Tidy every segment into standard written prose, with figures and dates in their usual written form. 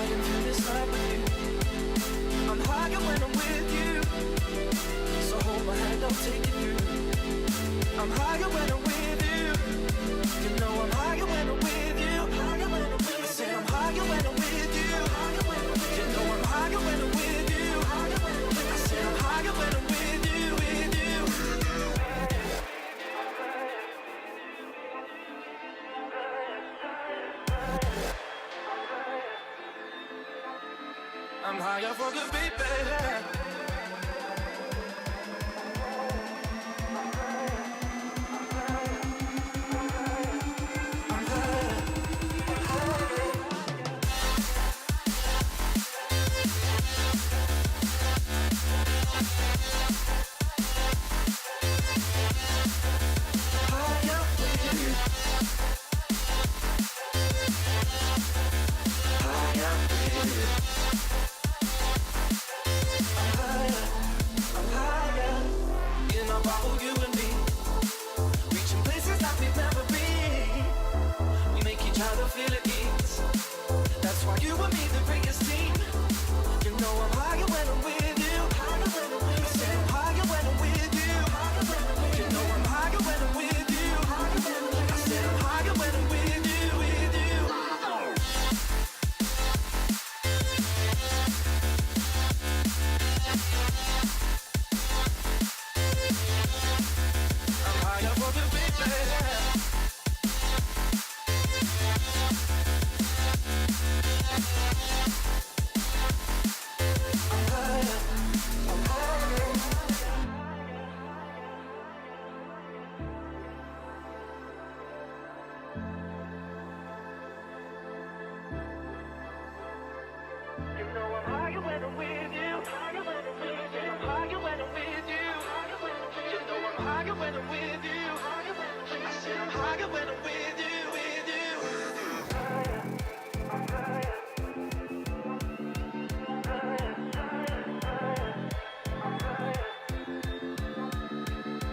flying through this night with you. I'm higher when I'm with you. So hold my hand, I'll take you through. I'm higher when I'm with you. You know I'm higher when I'm with you. I said I'm higher when I'm with you. You know I'm higher when I'm with you. I said I'm higher when I'm with you, with you. I'm higher for good, baby.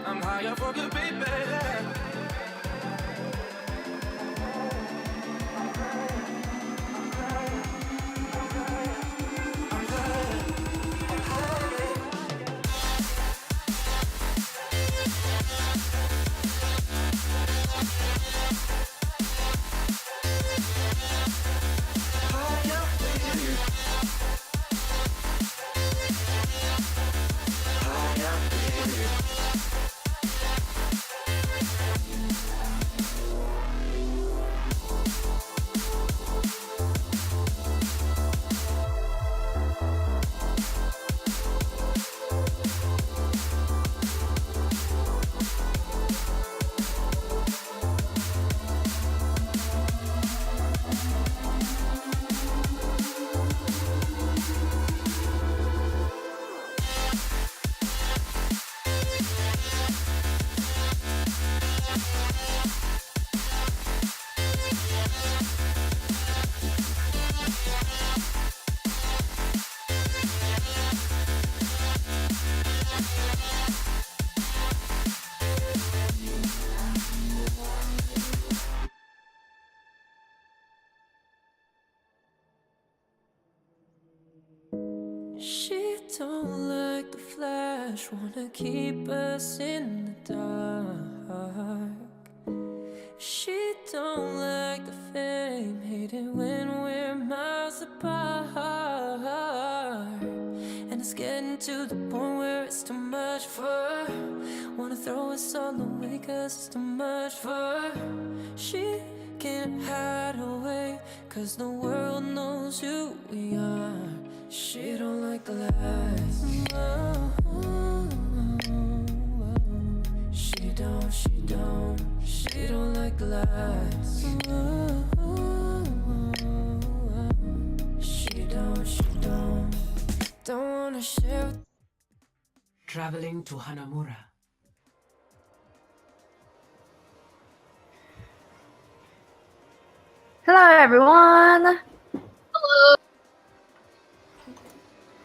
I'm higher for good, baby. She don't like the flash, wanna keep us in the dark. She don't like the fame, hate it when we're miles apart. And it's getting to the point where it's too much for her. Wanna throw us all away cause it's too much for her. She can't hide away cause the world knows who we are. She don't like the lies. She don't like the lies. She don't wanna share. Traveling to Hanamura. Hello, everyone. Hello.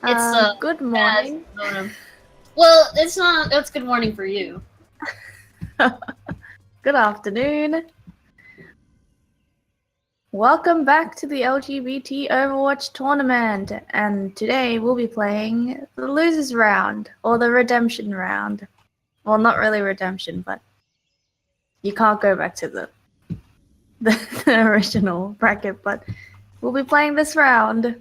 It's good morning. Well, it's not. It's good morning for you. Good afternoon. Welcome back to the LGBT Overwatch tournament, and today we'll be playing the losers round, or the redemption round. Well, not really redemption, but you can't go back to the original bracket, but we'll be playing this round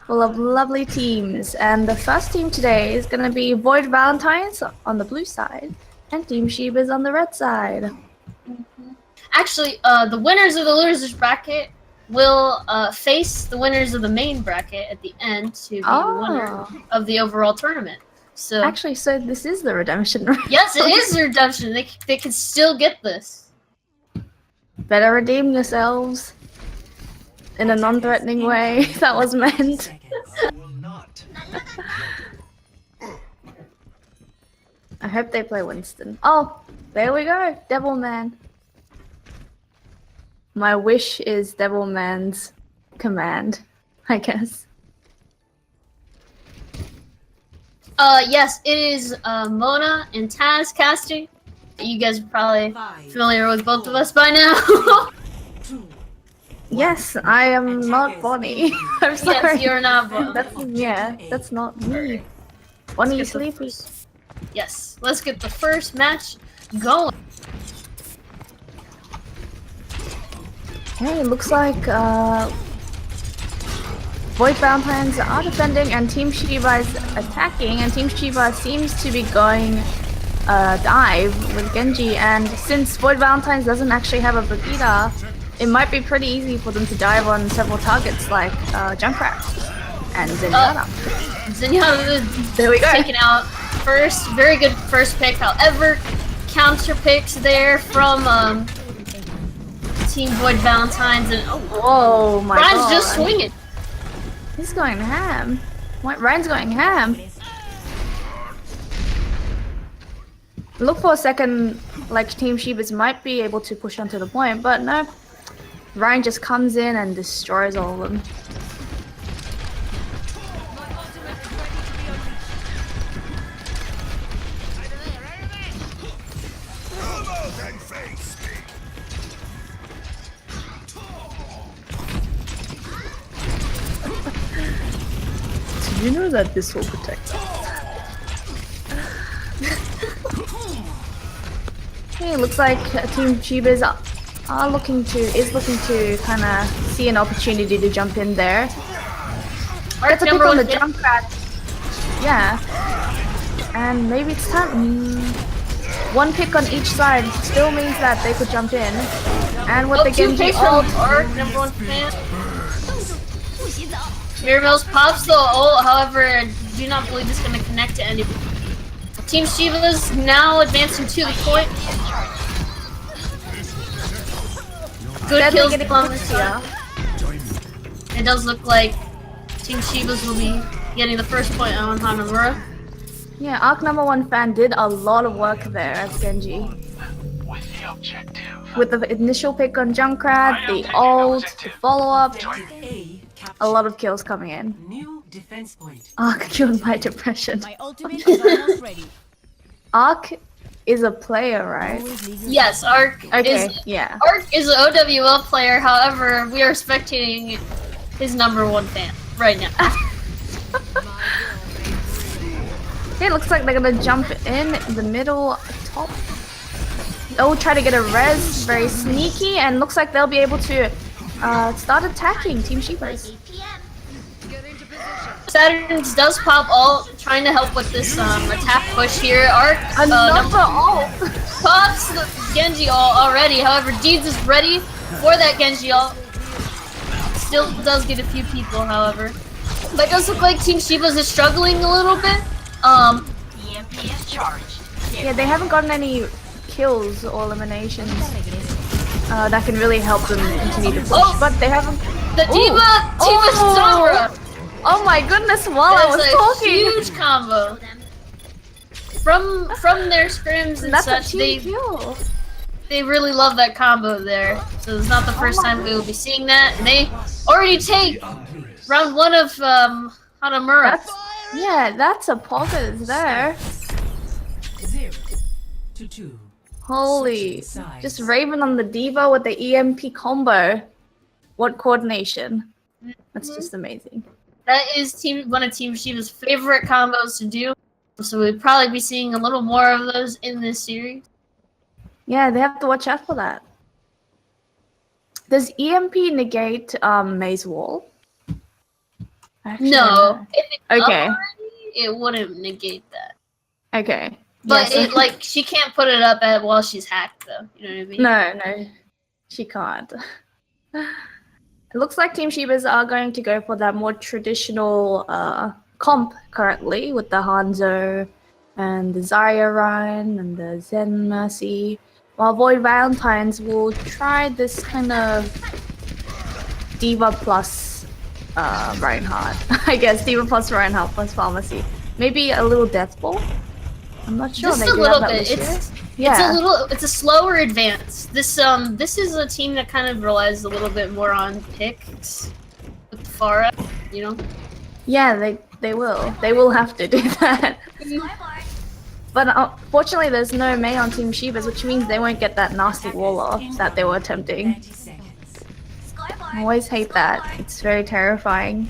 full of lovely teams, and the first team today is going to be Void Valentines on the blue side, and Team Shibas on the red side. Actually, the winners of the losers bracket will face the winners of the main bracket at the end to be the winner of the overall tournament. So Actually, so this is the redemption round. yes, it is the redemption. They can still get this. Better redeem yourselves in a non-threatening way. That was meant. I hope they play Winston. Oh, there we go. Devilman. My wish is Devilman's command, I guess. Yes, it is Mona and Taz casting. You guys are probably familiar with both of us by now. Yes, I am not Bonnie. I'm sorry. Yes, you're not Bonnie. That's not me. Bonnie is Sleepy. Yes, let's get the first match going. Hey, it looks like Void Valentines are defending and Team Shiba is attacking, and Team Shiba seems to be going dive with Genji, and since Void Valentines doesn't actually have a Brigitte, it might be pretty easy for them to dive on several targets like Junkrat and Zenyatta. Zenyatta There we go. taken out first. Very good first pick. However, counter picks there from Team Void Valentines, and Whoa, my Ryan's god. just swinging. He's going ham. Ryan's going ham. Look for a second, like Team Shibas might be able to push onto the point, but no. Ryan just comes in and destroys all of them. Do you know that this will protect us? Okay, looks like Team Shibas is looking to kind of see an opportunity to jump in there. That's a pick on the Junkrat. Yeah. And maybe it's time. One pick on each side still means that they could jump in. And with the Genji ult, #1 fan. Mirabelle's pops the ult, however, I do not believe it's going to connect to anybody. Team Shiba's now advancing to the point. Good kills from the side. It does look like Team Shibas will be getting the first point on Hanamura. yeah, Arc #1 fan did a lot of work there as Genji. With the initial pick on Junkrat, the ult, the follow-up, a lot of kills coming in. New defense point. Arc killed my depression. My ultimate is almost ready. Arc is a player, right? Yes, Arc Okay, is yeah. Arc is an OWL player. However, we are spectating his #1 fan right now. Okay, looks like they're gonna jump in the middle top. They'll try to get a res, very sneaky, and looks like they'll be able to start attacking Team Shibas. Saturns does pop ult, trying to help with this attack push here. Arc Another ult! pops the Genji ult already. However, Deeds is ready for that Genji ult. Still does get a few people, however. But it does look like Team Shibas is struggling a little bit. Yeah, they haven't gotten any kills or eliminations that can really help them continue to push, but they haven't. The D.Va Sombra. Oh my goodness! While I was That's a talking, huge combo. From their scrims and that's such, a team kill. they really love that combo there. So it's not the first time we will be seeing that. And they already take round 1 of Hanamura. That's a positive there. 0-2. Holy, just Raven on the D.Va with the EMP combo. What coordination. That's just amazing. That is one of Team Shiba's favorite combos to do. So we'll probably be seeing a little more of those in this series. Yeah, they have to watch out for that. Does EMP negate Maze Wall? Actually, No. If it's Okay. up already, it wouldn't negate that. Okay. But Yes. it, like, she can't put it up while she's hacked, though. You know what I mean? No, she can't. It looks like Team Shibas are going to go for that more traditional comp currently with the Hanzo and the Zarya Ryan and the Zen Mercy. While Void Valentines will try this kind of Diva plus Reinhardt. I guess Diva plus Reinhardt plus Pharmacy. Maybe a little Death Ball? I'm not sure. Just they a do little have that bit. this year. It's a slower advance. This is a team that kind of relies a little bit more on picks with the Pharah, you know? Yeah, they will. They will have to do that. But fortunately, there's no Mei on Team Shibas, which means they won't get that nasty wall off that they were attempting. I always hate that. It's very terrifying.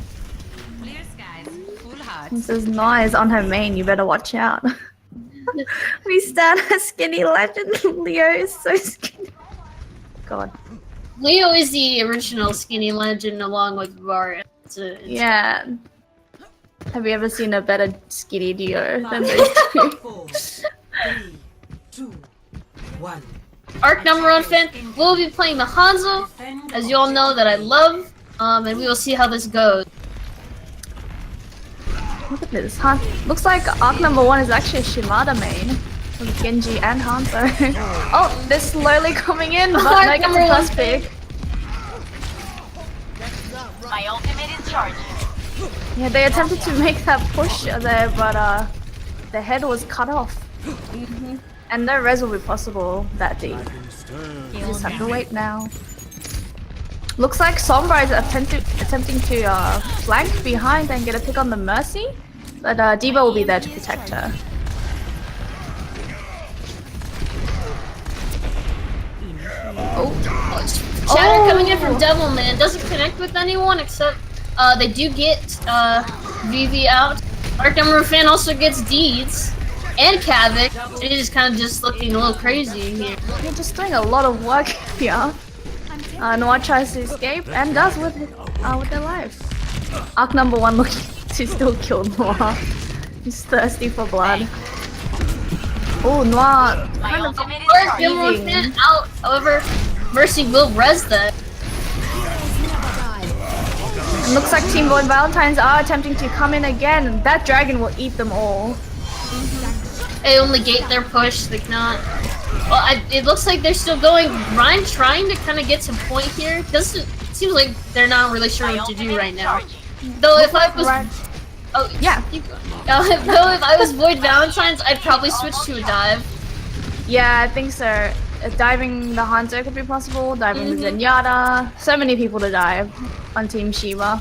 Since there's Nai's on her main, you better watch out. We stand a skinny legend. Leo is so skinny. God. Leo is the original skinny legend along with Varya. Yeah. Have you ever seen a better skinny duo than those two? 4, 3, 2, 1. Arc number 1 fan, we'll be playing the Hanzo, as you all know that I love, and we will see how this goes. Look at this, huh? Looks like arc number 1 is actually a Shimada main with Genji and Hanzo. Oh, they're slowly coming in, but Arc no gets a number plus 1. pick. My ultimate is charged. Yeah, they attempted to make that push there, but the head was cut off. And no res will be possible that deep. You just have to wait now. Looks like Sombra is attempting to flank behind and get a pick on the Mercy, but Diva will be there to protect her. Oh, Shatter coming in from Devilman, doesn't connect with anyone except they do get VV out. Arc number fan also gets Deeds and Kavik. It is kind of just looking a little crazy here. they're just doing a lot of work here. Noir tries to escape and does with their life. Arc number 1 looking to still kill Noir. He's thirsty for blood. Oh, Noir kind of Arc number 1 fan out. However, Mercy will res that. It looks like Team Void Valentines are attempting to come in again. That dragon will eat them all. They only gate their push, they cannot. Well, it looks like they're still going. Ryan trying to kind of get some point here. Seems like they're not really sure what to do right now. Though if I was, oh Yeah. keep going. Though if I was Void Valentines, I'd probably switch to a dive. Yeah, I think so. Diving the Hanzo could be possible. Diving the Zenyatta. So many people to dive on Team Shiba.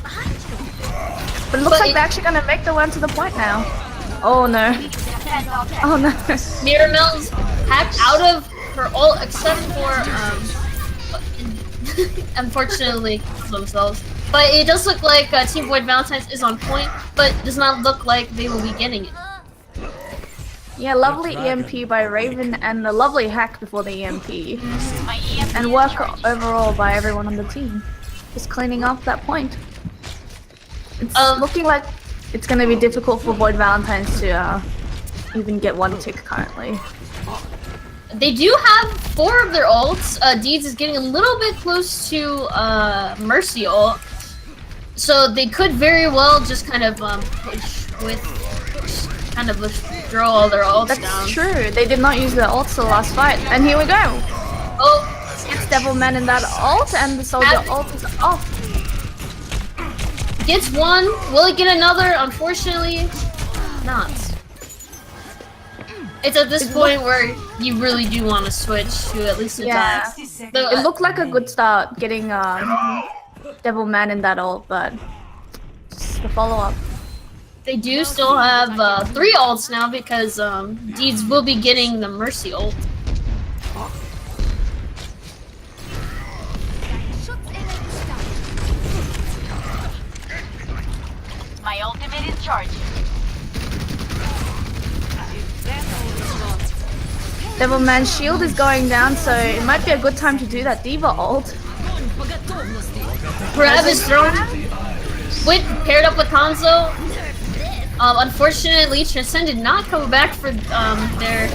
But it looks like they're actually gonna make the run to the point now. Oh no. Oh no. Miramel's hacked out of her ult except for unfortunately themselves. But it does look like Team Void Valentines is on point, but does not look like they will be getting it. Yeah, lovely EMP by Raven and a lovely hack before the EMP. My EMP And is work charged. overall by everyone on the team. Just cleaning up that point. It's looking like it's gonna be difficult for Void Valentines to even get one tick currently. They do have 4 of their ults. Deeds is getting a little bit close to Mercy ult. So they could very well just kind of throw all their ults That's down. true. They did not use their ults the last fight. And here we go. Oh, It's Devilman in that ult and the soldier ult is off. gets one. Will he get another? Unfortunately, not. It's at this point where you really do want to switch to at least a Yeah. dive. 60 seconds. Though, It looked like a good start getting Devilman in that ult, but just the follow-up. they do still have 3 ults now because Deeds will be getting the Mercy ult. My ultimate is charging. Devilman's shield is going down, so it might be a good time to do that Diva ult. Grab is thrown with paired up with Hanzo. Unfortunately, Transcend did not come back for their.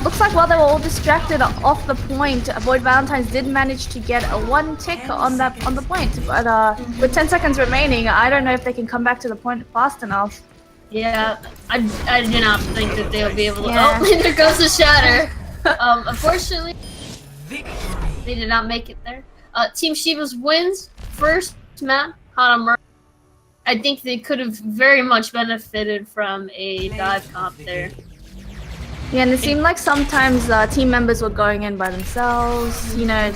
Looks like while they were all distracted off the point, Void Valentines did manage to get a 1 tick on the point. But with 10 seconds remaining, I don't know if they can come back to the point fast enough. Yeah, I do not think that they'll be able to. Yeah. Oh, there goes the shatter. Unfortunately, they did not make it there. Team Shibas wins first map. Hana. I think they could have very much benefited from a dive comp there. Yeah, and it seemed like sometimes team members were going in by themselves. You know,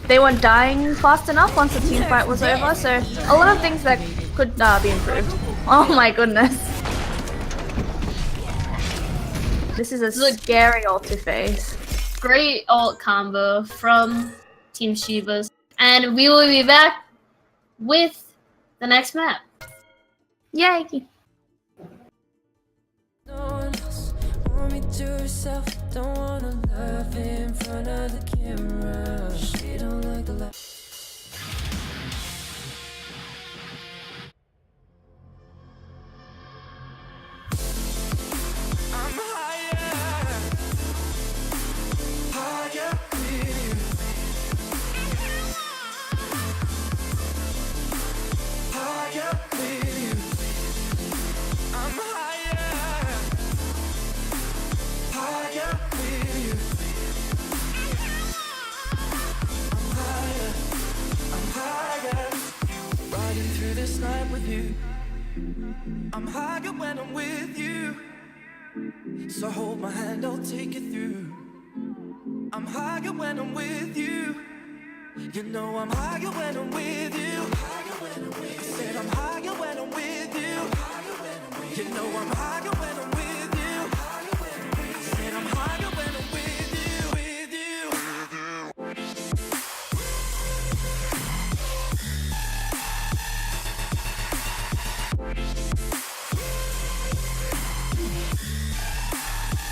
they weren't dying fast enough once the team fight was over. So a lot of things that could be improved. Oh my goodness. This is a scary ult to face. Great ult combo from Team Shibas. And we will be back with the next map. Yay! No one else want me to herself. Don't wanna laugh in front of the camera. She don't like the laugh. I'm higher, higher with you. Higher with you. I'm higher, higher with you. I'm higher, riding through this night with you. I'm higher when I'm with you. So hold my hand, I'll take you through. I'm higher when I'm with you. You know I'm higher when I'm with you. I said I'm higher when I'm with you. You know I'm higher when I'm with you. I said I'm higher when I'm with you, with you.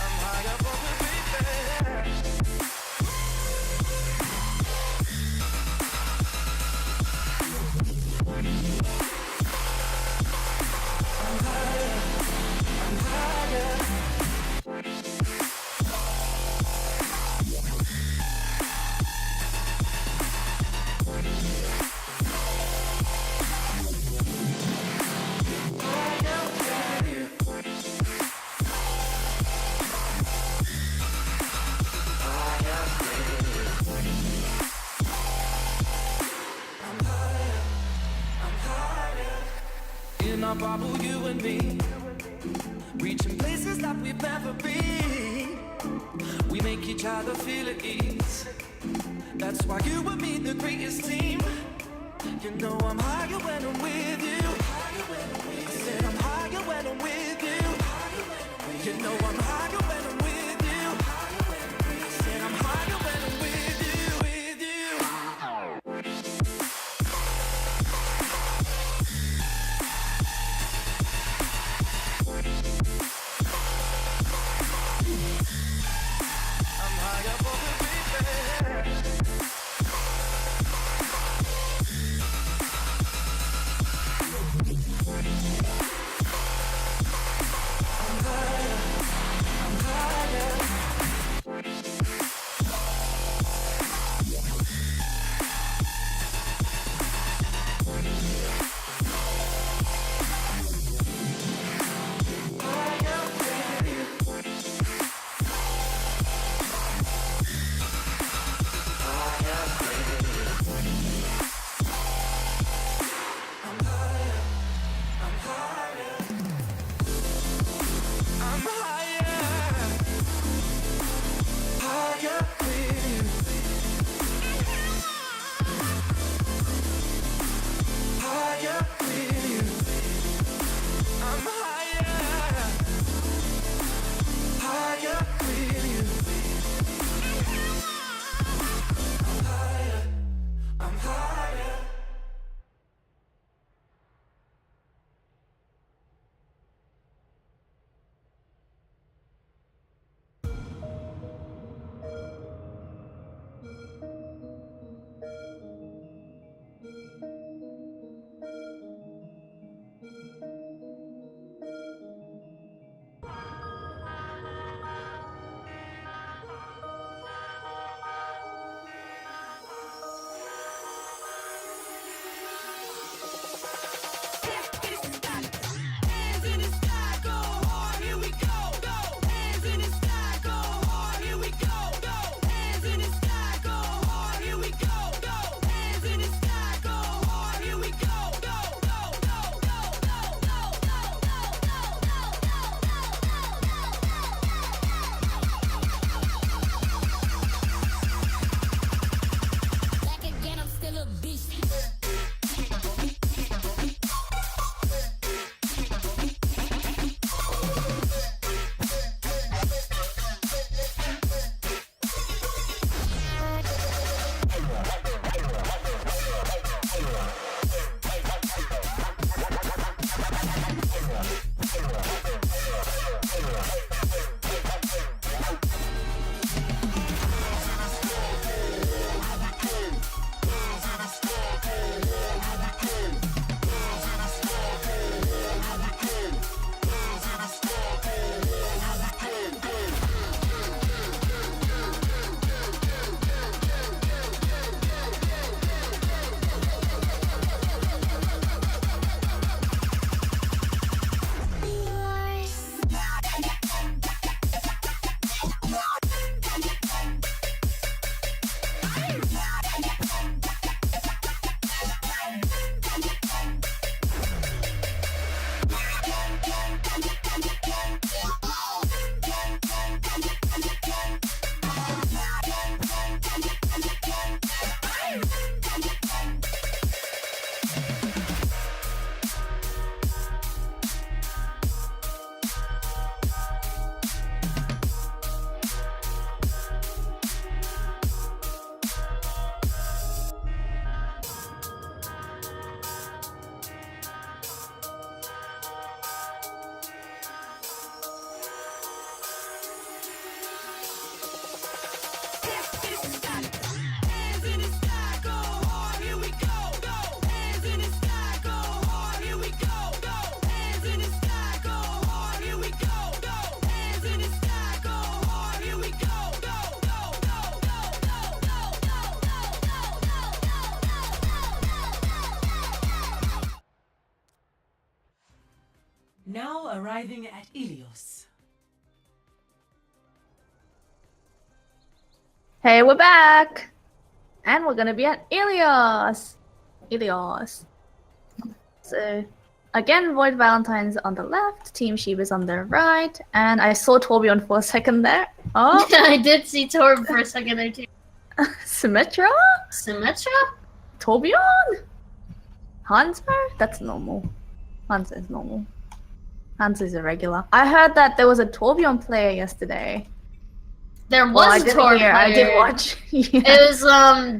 I'm higher for the baby. In our bubble, you and me, reaching places that we've never been. We make each other feel at ease. That's why you and me the greatest team. You know I'm higher when I'm with you. I said I'm higher when I'm with you. You know I'm higher when I'm with you. I said I'm higher when I'm with you, with you. I'm higher for the baby. I'm higher Now arriving at Ilios. Hey, we're back! And we're gonna be at Ilios! Ilios. So, again, Void Valentines on the left, Team Shibas on the right, and I saw Torbjorn for a second there. Oh, I did see Torb for a second there too. Symmetra? Symmetra? Torbjorn? Hanzo? That's normal. Hanzo is normal. Hanzo is irregular. I heard that there was a Torbjorn player yesterday. There was Well, I a didn't Torb hear, player. I did watch. Yeah. It was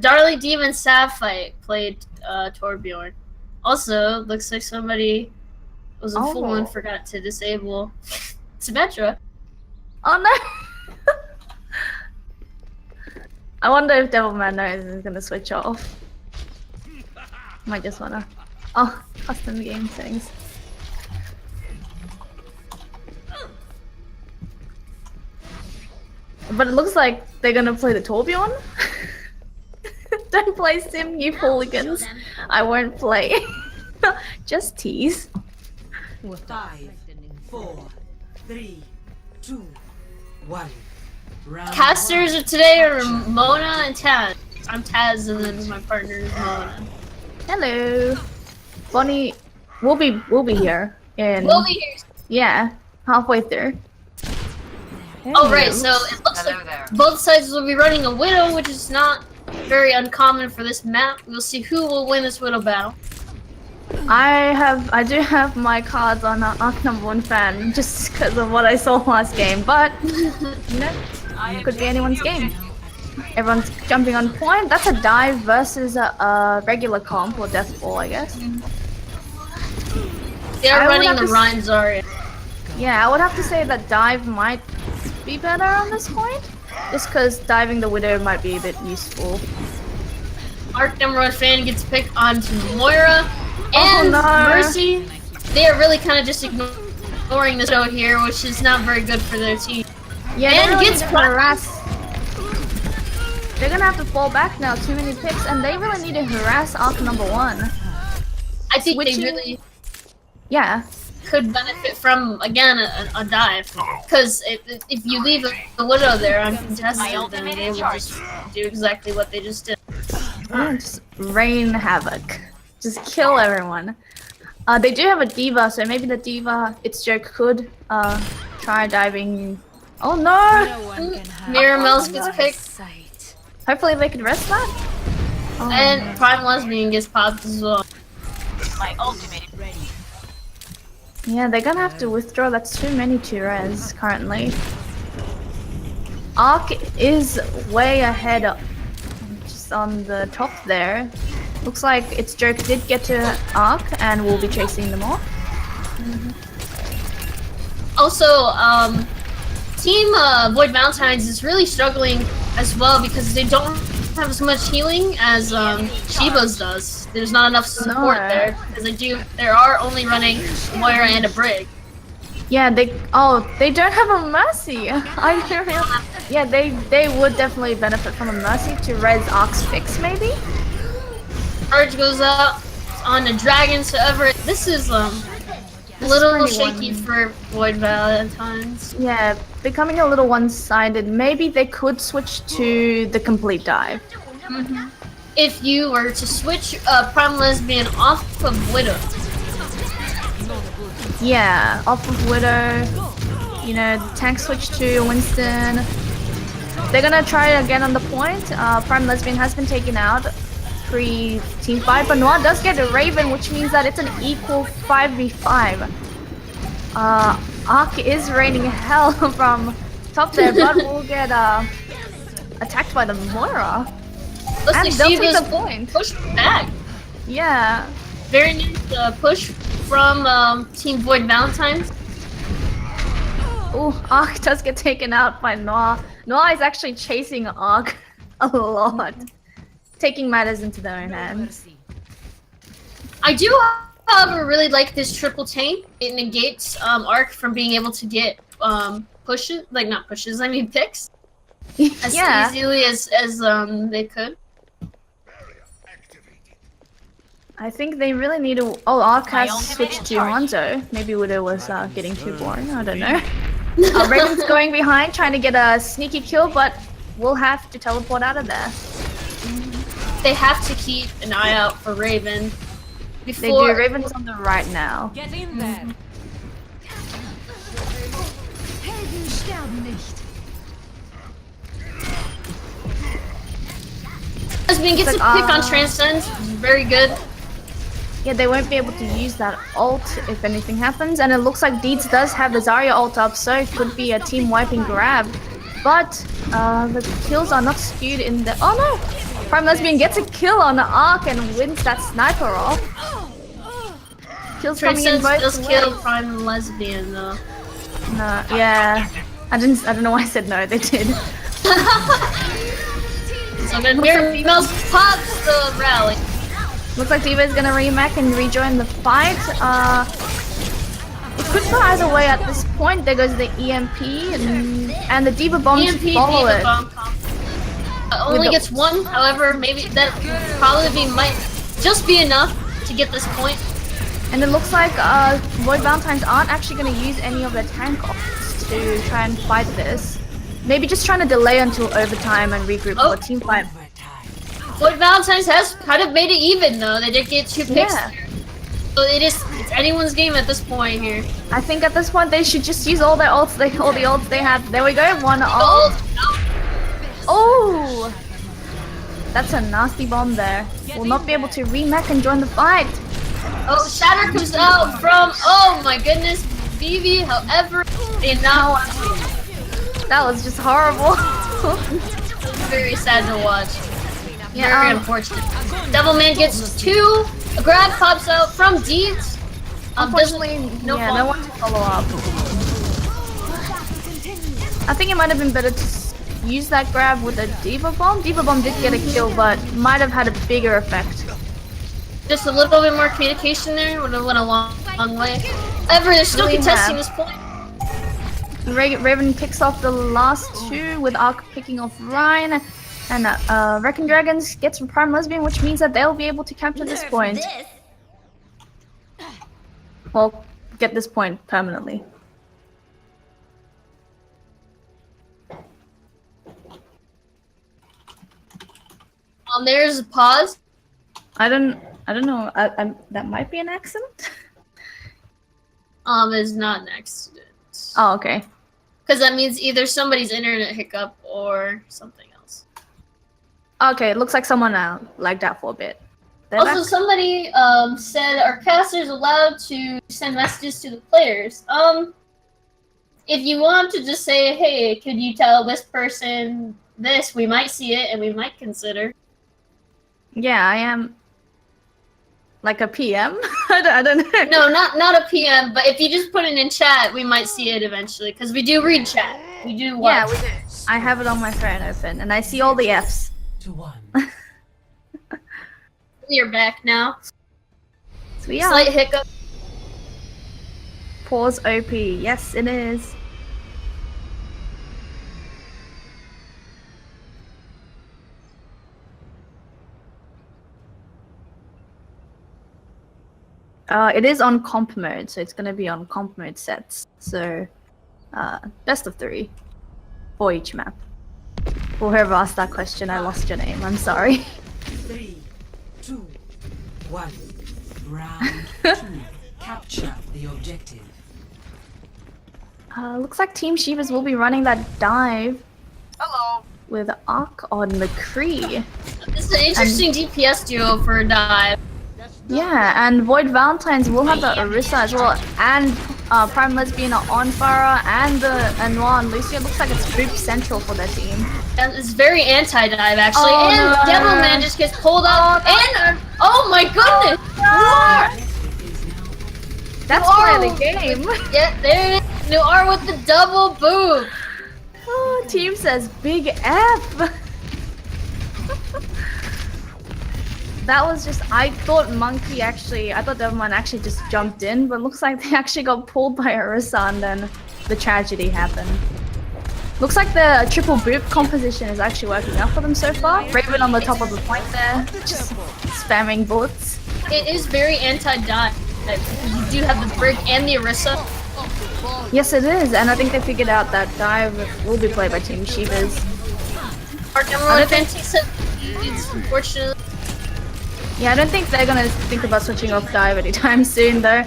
Darly Demon Sapphire played Torbjorn. Also, looks like somebody was a fool and forgot to disable Symmetra. Oh no! I wonder if Devilman knows is gonna switch off. Might just wanna. Oh, custom game settings. But it looks like they're gonna play the Torbjorn. Don't play Sim, you hooligans. I won't play. Just tease. 5, 4, 3, 2, 1. Round Casters of today are Mona and Taz. I'm Taz and then my partner is Mona. Hello. Bonnie, we'll be here in. We'll be here. Yeah, halfway through. Oh right, so it looks like both sides will be running a Widow, which is not very uncommon for this map. We'll see who will win this Widow battle. I do have my cards on Arc number 1 fan just because of what I saw last game, but you know, could be anyone's game. Everyone's jumping on point. That's a dive versus a regular comp or death ball, I guess. They're I would running have the to Rhine Zarya. Yeah, I would have to say that dive might be better on this point, just because diving the Widow might be a bit useful. Arc number 1 fan gets picked onto Moira and no. Mercy. They are really kind of just ignoring the show here, which is not very good for their team. Yeah, And they really gets need to harass. They're gonna have to fall back now. Too many picks, and they really need to harass Arc number 1. I think Switching- they really Yeah. could benefit from, again, a dive. Because if you leave the Widow there uncontested, then they will just do exactly what they just did. Just rain havoc. Just kill everyone. They do have a diva, so maybe the diva, its joke could try diving. Oh no! Mirror Mouse gets picked, Hopefully they can rest that. Oh, and Prime Lesbian gets popped as well. My ultimate is ready. yeah, they're gonna have to withdraw. That's too many to res currently. Arc is way ahead, just on the top there. Looks like its joke did get to Arc and will be chasing them off. Also, Team Void Valentines is really struggling as well because they don't have as much healing as Shibas does. There's not enough support No. there because they are only running Moira and a Brig. Yeah, they don't have a Mercy. I didn't realize. Yeah, they would definitely benefit from a Mercy to res Arc's fix maybe. Charge goes up on the Dragons. However, this is a little pretty shaky for Void Valentines. Yeah, becoming a little one-sided. Maybe they could switch to the complete dive. If you were to switch Prime Lesbian off of Widow, Yeah, off of Widow. You know, tank switch to Winston. They're gonna try it again on the point. Prime Lesbian has been taken out pre-team fight, but Noir does get a Raven, which means that it's an equal 5v5. Arc is raining hell from top there, but will get attacked by the Moira. looks And like they'll take Shibas the point. pushed back. Yeah. Very nice push from Team Void Valentines. Ooh, Arc does get taken out by Noir. Noir is actually chasing Arc a lot. Taking matters into their own hands. I do, however, really like this triple tank. It negates Arc from being able to get pushes, like not pushes, I mean picks, as easily as they could. I think they really need to. Oh, Ark My has ultimate switched in to charge. Hanzo. Maybe Widow was getting too boring. I don't know. Raven's going behind, trying to get a sneaky kill, but we'll have to teleport out of there. They have to keep an eye out for Raven. They do. Before Raven's on the right now. Get in there. Lesbian gets a pick on Transcend, very good. Yeah, they won't be able to use that ult if anything happens, and it looks like Deeds does have the Zarya ult up, so it could be a team wiping grab. But the kills are not skewed in the. Oh no! Prime Lesbian gets a kill on the Ark and wins that sniper off. Kills coming in Transcend both does ways. kill Prime Lesbian though. No, yeah. I don't know why I said no. They did. So then here Mouse pops the rally. Looks like D.Va is gonna remac and rejoin the fight. It could go either way at this point. There goes the EMP and the D.Va bomb EMP to follow Diva it. bomb only the- gets one, however, maybe that probably might just be enough to get this point. And it looks like Void Valentines aren't actually gonna use any of their tank ops to try and fight this. Maybe just trying to delay until overtime and regroup for a team fight. Void Valentines has kind of made it even though. They did get 2 picks. Yeah. So it's anyone's game at this point here. I think at this point they should just use all their ults, all the ults they have. There we go, one ult. Oh! That's a nasty bomb there. Will not be able to remac and join the fight. Oh, Shatter comes out from, oh my goodness, Vivi, however, they now That was just horrible. very sad to watch. Yeah, Very unfortunate. Devilman gets 2, a grab pops out from Deeds. unfortunately, no yeah, no one to follow up. I think it might have been better to use that grab with a D.Va bomb. D.Va bomb did get a kill, but might have had a bigger effect. Just a little bit more communication there would have went a long way. However, they're still Really contesting have. this point. Raven picks off the last 2 with Ark picking off Ryan. And Wrecking Dragons gets from Prime Lesbian, which means that they'll be able to capture this point. Well, get this point permanently. There's a pause. I don't know. That might be an accident. Is not an accident. Oh, okay. Because that means either somebody's internet hiccup or something else. Okay, it looks like someone lagged out for a bit. They're Also, back. somebody said, are casters allowed to send messages to the players? If you want to just say, hey, could you tell this person this, we might see it and we might consider. Yeah, I am. Like a PM? I don't know. No, not a PM, but if you just put it in chat, we might see it eventually, because we do read chat. We do watch. Yeah, we do. I have it on my phone open, and I see all the Fs. To 1. We are back now. So we are. Slight hiccup. Pause OP. Yes, it is. It is on comp mode, so it's gonna be on comp mode sets. So, best of 3 for each map. For whoever asked that question, I lost your name. I'm sorry. 3, 2, 1. Round 2. Capture the objective. Looks like Team Shibas will be running that dive Hello. with Ark on McCree. This is an interesting DPS duo for a dive. Yeah, and Void Valentines will have the Orisa as well, and Prime Lesbian on Farah, and Noir and Lucio. It looks like it's group central for their team. And it's very anti-dive actually. Oh, and no. Devilman just gets pulled up. And oh my goodness! That's Noir. why the game. Yeah, there it is. Noir with the double boom. Oh, team says big F. That was just, I thought Devilman actually just jumped in, but looks like they actually got pulled by Orisa and then the tragedy happened. Looks like the triple boop composition is actually working out for them so far. Raven on the top of the point there, just spamming bullets. it is very anti-dive. You do have the Brig and the Orisa. Yes, it is, and I think they figured out that dive will be played by Team Shibas. Our number one fantasy set is unfortunately. Yeah, I don't think they're gonna think about switching off dive anytime soon, though.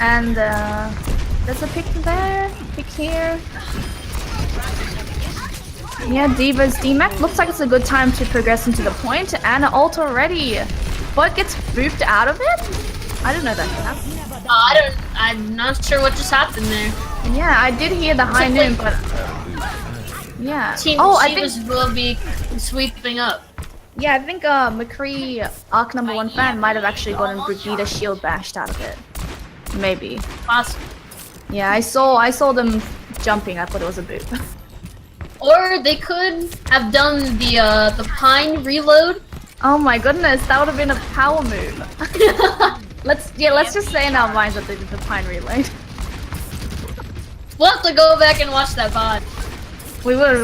And there's a pick there, pick here. Yeah, Diva's DMAC. Looks like it's a good time to progress into the point, and ult already. But gets booped out of it? I didn't know that could happen. I'm not sure what just happened there. Yeah, I did hear the high noon, but yeah. Team I Shibas think will be sweeping up. yeah, I think McCree, Arc #1 fan, might have actually gotten Brigida shield bashed out of it. Maybe. Possible. Yeah, I saw them jumping. I thought it was a boop. Or they could have done the Pine reload. Oh my goodness, that would have been a power move. Let's just say in our minds that they did the Pine reload. We'll have to go back and watch that VOD. We would.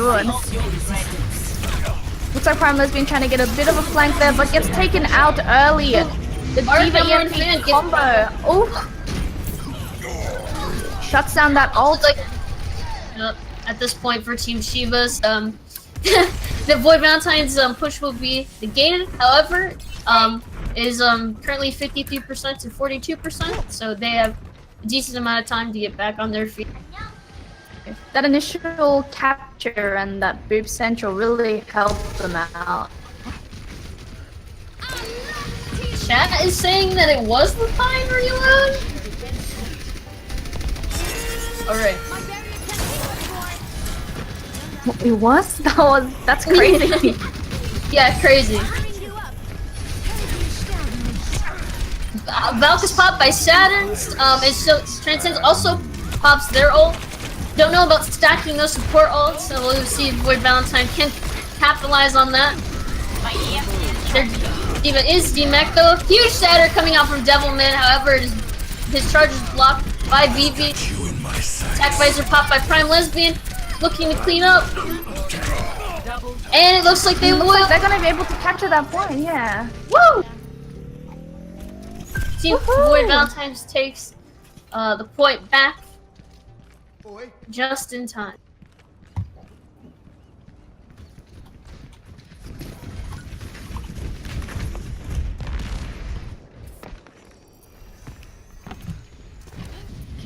Looks like Primal's been trying to get a bit of a flank there, but gets taken out early. The Diva EMP combo. Oh! Shuts down that ult. Like, at this point for Team Shibas, the Void Valentines push will be negated. However, is currently 53% to 42%, so they have a decent amount of time to get back on their feet. That initial capture and that boop central really helped them out. Chat is saying that it was the Pine reload. Alright. It was? That's crazy. Yeah, crazy. Valk is popped by Saturn's, and so Transcends also pops their ult. Don't know about stacking those support ults, so we'll see if Void Valentine can capitalize on that. Their Diva is DMAC though. Huge shatter coming out from Devilman, however, his charge is blocked by VV. Attack Visor popped by Prime Lesbian, looking to clean up. And it looks like they will. They're gonna be able to capture that point, yeah. Woo! Team Void Valentines takes the point back just in time.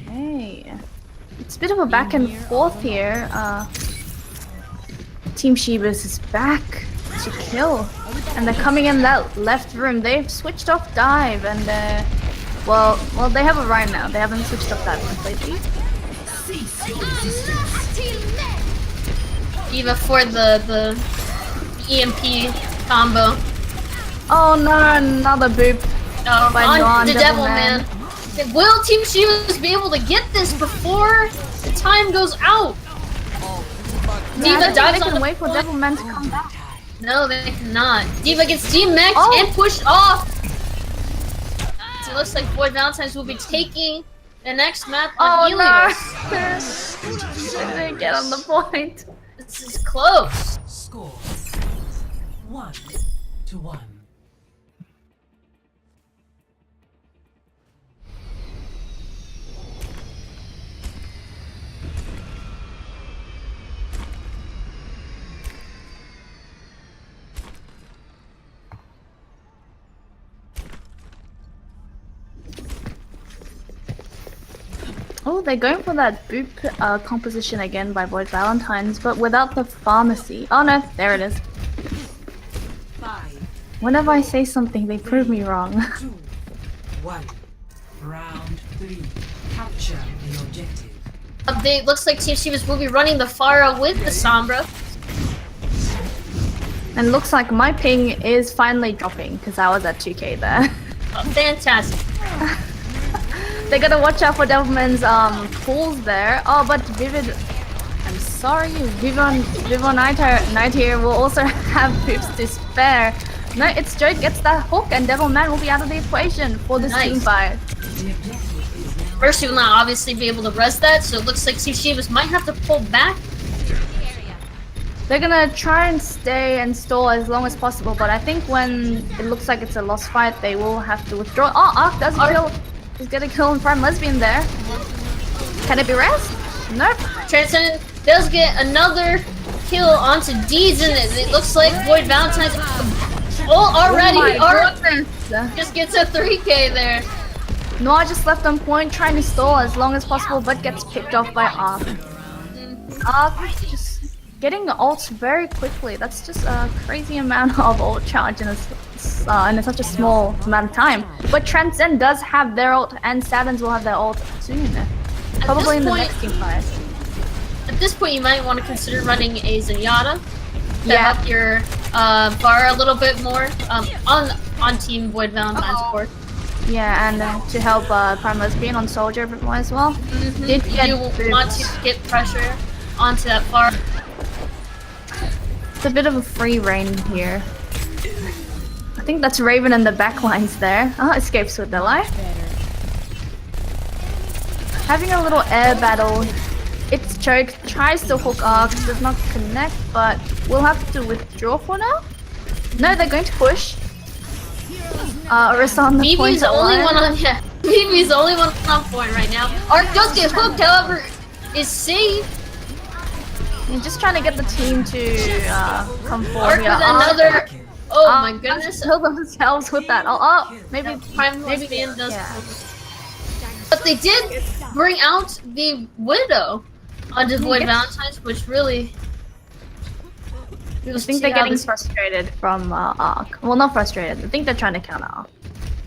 Okay. It's a bit of a back and forth here. Team Shibas is back to kill. And they're coming in that left room. They've switched off dive and well they have a Rhyme now. They haven't switched off that completely. Diva for the EMP combo. Oh no, another boop. by On the non-Devilman. Devilman. Will Team Shibas be able to get this before the time goes out? Diva dives they on can the wait for point. Devilman to come back. No, they cannot. Diva gets DMAC'd Oh. and pushed off. So it looks like Void Valentines will be taking the next map on Helios. They didn't get on the point. This is close. Score 1-1. Oh, they're going for that boop composition again by Void Valentines, but without the pharmacy. Oh no, there it is. 5, Whenever I say something, they prove me wrong. 2, 1. Round 3. Capture the objective. Update looks like Team Shibas will be running the Pharah with the Sombra. And looks like my ping is finally dropping, because I was at 2k there. Oh, fantastic. They gotta watch out for Devilman's pulls there. Oh, but Vivid, I'm sorry, Vivon Knight here will also have boops to spare. No, it's Joe gets that hook and Devilman will be out of the equation for this Nice. team fight. First, he will not obviously be able to res that, so it looks like Team Shibas might have to pull back. They're gonna try and stay and stall as long as possible, but I think when it looks like it's a lost fight, they will have to withdraw. Oh, Ark does kill. He's gonna kill Prime Lesbian there. Can it be rest? Nope. Transcendent does get another kill onto Deeds, and it looks like Void Valentines already just gets a 3k there. Noir just left on point, trying to stall as long as possible, but gets picked off by Ark. Ark just getting the ults very quickly. That's just a crazy amount of ult charge in such a small amount of time. But Transcend does have their ult, and Saturn's will have their ult soon. Probably in the next team fight. At this point, you might want to consider running a Zenyatta to help your bar a little bit more on Team Void Valentine's course. Yeah, and to help Prime Lesbian on Soldier a bit more as well. You want to get pressure onto that bar. It's a bit of a free reign here. I think that's Raven and the backlines there. Oh, escapes with their life. Having a little air battle. It's Choke, tries to hook Arc, does not connect, but we'll have to withdraw for now. No, they're going to push. Orisa on the point. BB's the only one on BB's the only one on point right now. Arc does get hooked, however, is safe. You're just trying to get the team to come forward. Arc with another. Oh my goodness! Kill themselves with that. Oh, maybe Prime Lesbian does. But they did bring out the Widow onto Void Valentines, which really. I think they're getting frustrated from Arc. Well, not frustrated. I think they're trying to counter Arc.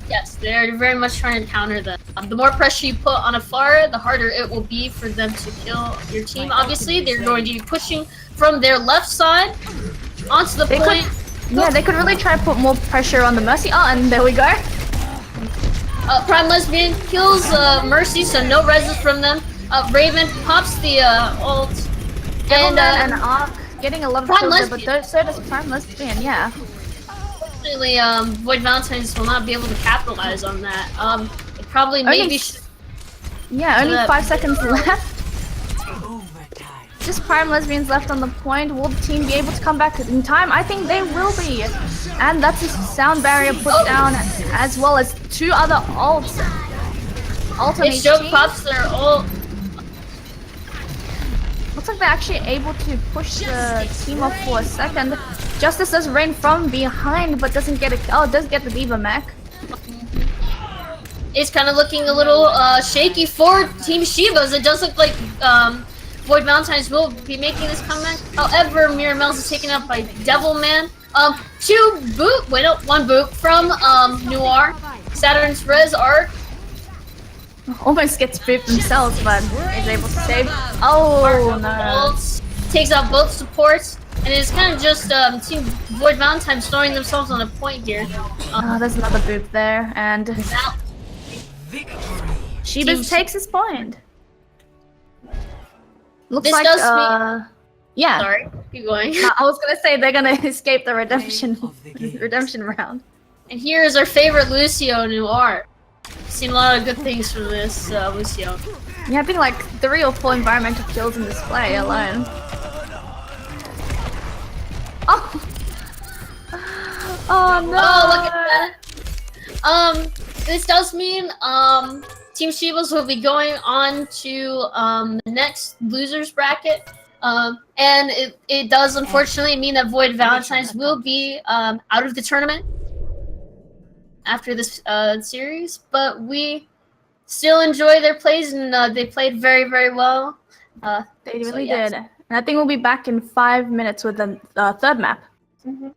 Yes, they're very much trying to counter them. The more pressure you put on a Pharah, the harder it will be for them to kill your team. Obviously, they're going to be pushing from their left side onto the point. Yeah, they could really try to put more pressure on the Mercy. Oh, and there we go. Prime Lesbian kills Mercy, so no reses from them. Raven pops the ult. And Arc getting a lot of kills there, but so does Prime Lesbian, yeah. Unfortunately, Void Valentines will not be able to capitalize on that. It probably maybe yeah, only 5 seconds left. Just Prime Lesbians left on the point. Will the team be able to come back in time? I think they will be. And that's a sound barrier put down, as well as 2 other ults. It's Joke pops their ult. Looks like they're actually able to push the team off for a second. Justice does rain from behind, but doesn't get it. Oh, does get the Diva mech. It's kind of looking a little shaky for Team Shibas. It does look like Void Valentines will be making this comeback. However, Miramels is taken up by Devilman. 2 boot, wait, no, 1 boot from Noir. Saturn's Res Arc. Almost gets booped themselves, but is able to save. Oh no! Takes out both supports, and it's kind of just Team Void Valentines throwing themselves on a point here. There's another boop there, and Shibas takes his point. Looks like yeah. Sorry, keep going. I was gonna say they're gonna escape the redemption round. And here is our favorite Lucio Noir. Seen a lot of good things from this Lucio. Yeah, I think like 3 or 4 environmental kills in this play alone. Oh! Oh no! Oh, look at that! This does mean Team Shibas will be going on to the next losers bracket. And it does unfortunately mean that Void Valentines will be out of the tournament after this series, but we still enjoy their plays, and they played very, very well. They really did. And I think we'll be back in 5 minutes with the 3rd map. Mm-hmm.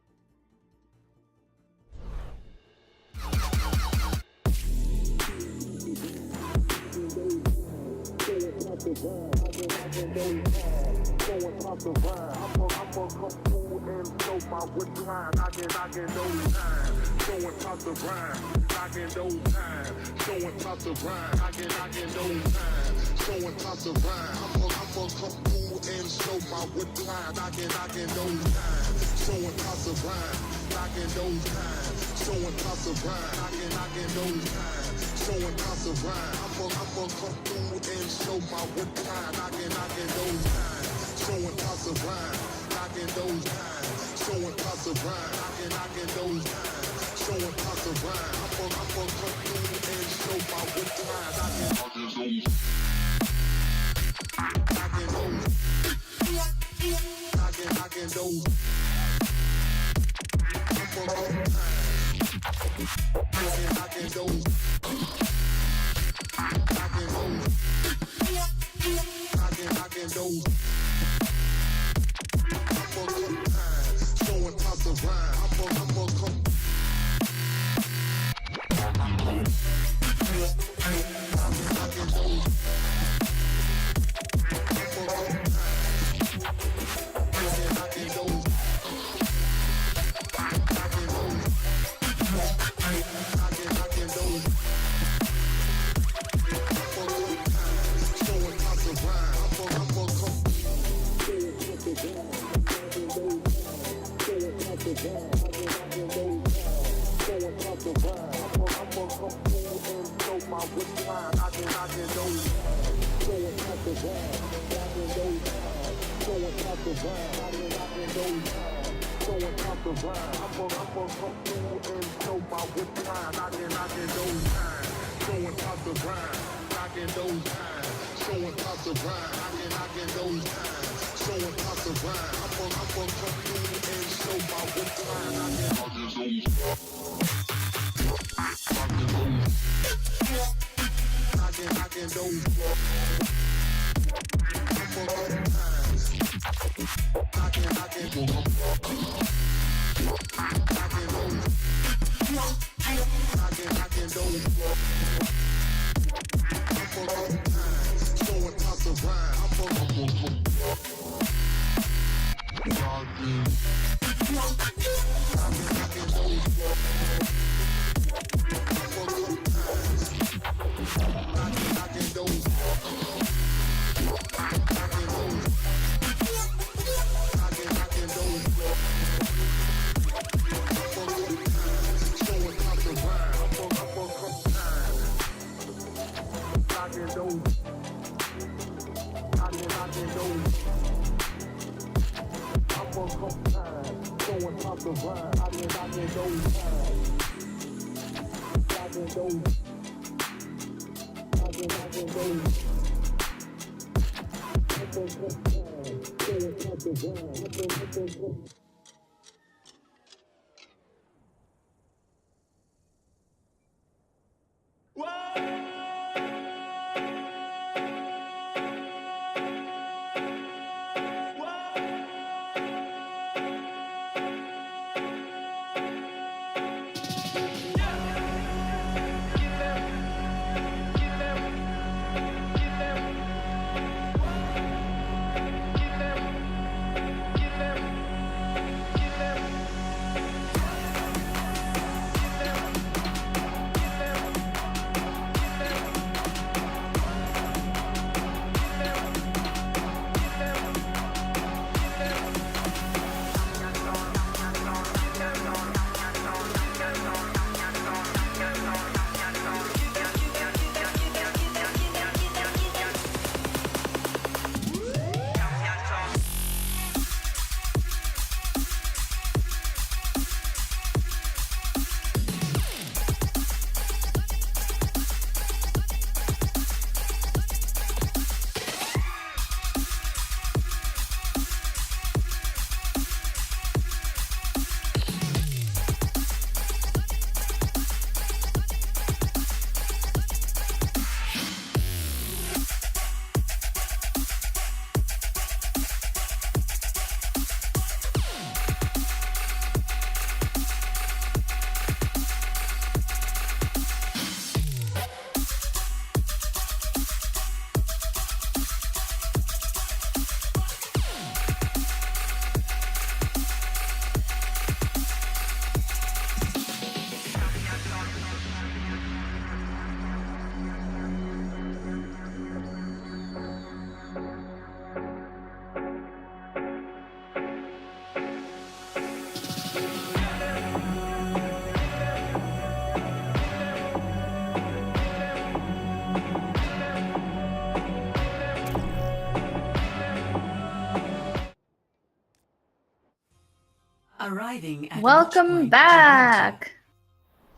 Arriving at Welcome back.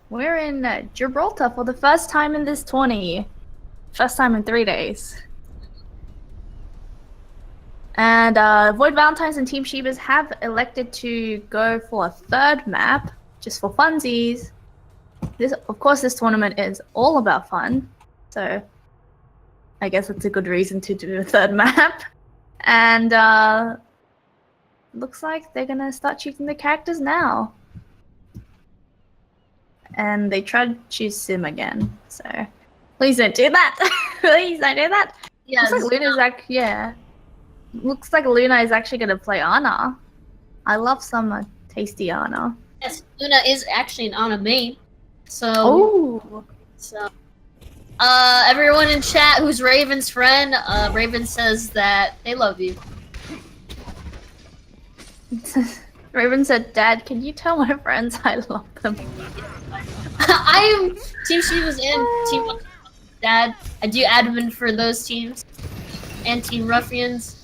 We're in Gibraltar for the first time in this tourney. First time in 3 days. And Void Valentines and Team Shibas have elected to go for a third map, just for funsies. Of course, this tournament is all about fun, so I guess it's a good reason to do a third map. And looks like they're gonna start choosing the characters now. And they tried to choose Sim again, so please don't do that. Please don't do that. Yeah, Looks like Luna's looks like Luna is actually gonna play Ana. I love some tasty Ana. yes, Luna is actually an Ana main. So, Oh, everyone in chat who's Raven's friend, Raven says that they love you. Raven said, "Dad, can you tell my friends I love them?" I am Team Shibas and Team Dad. I do admin for those teams and Team Ruffians.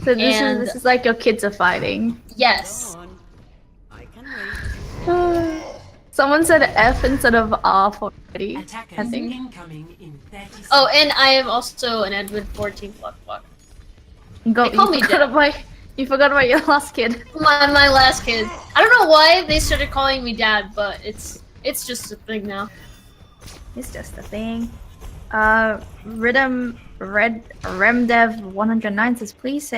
So this is like your kids are fighting. Yes. Someone said F instead of R for ready. I Attackers think. incoming in 30 seconds. Oh, and I am also an admin for Team Flock. You call me you forgot about your last kid. My last kid. I don't know why they started calling me Dad, but it's just a thing now. It's just a thing. Remdev109 says, please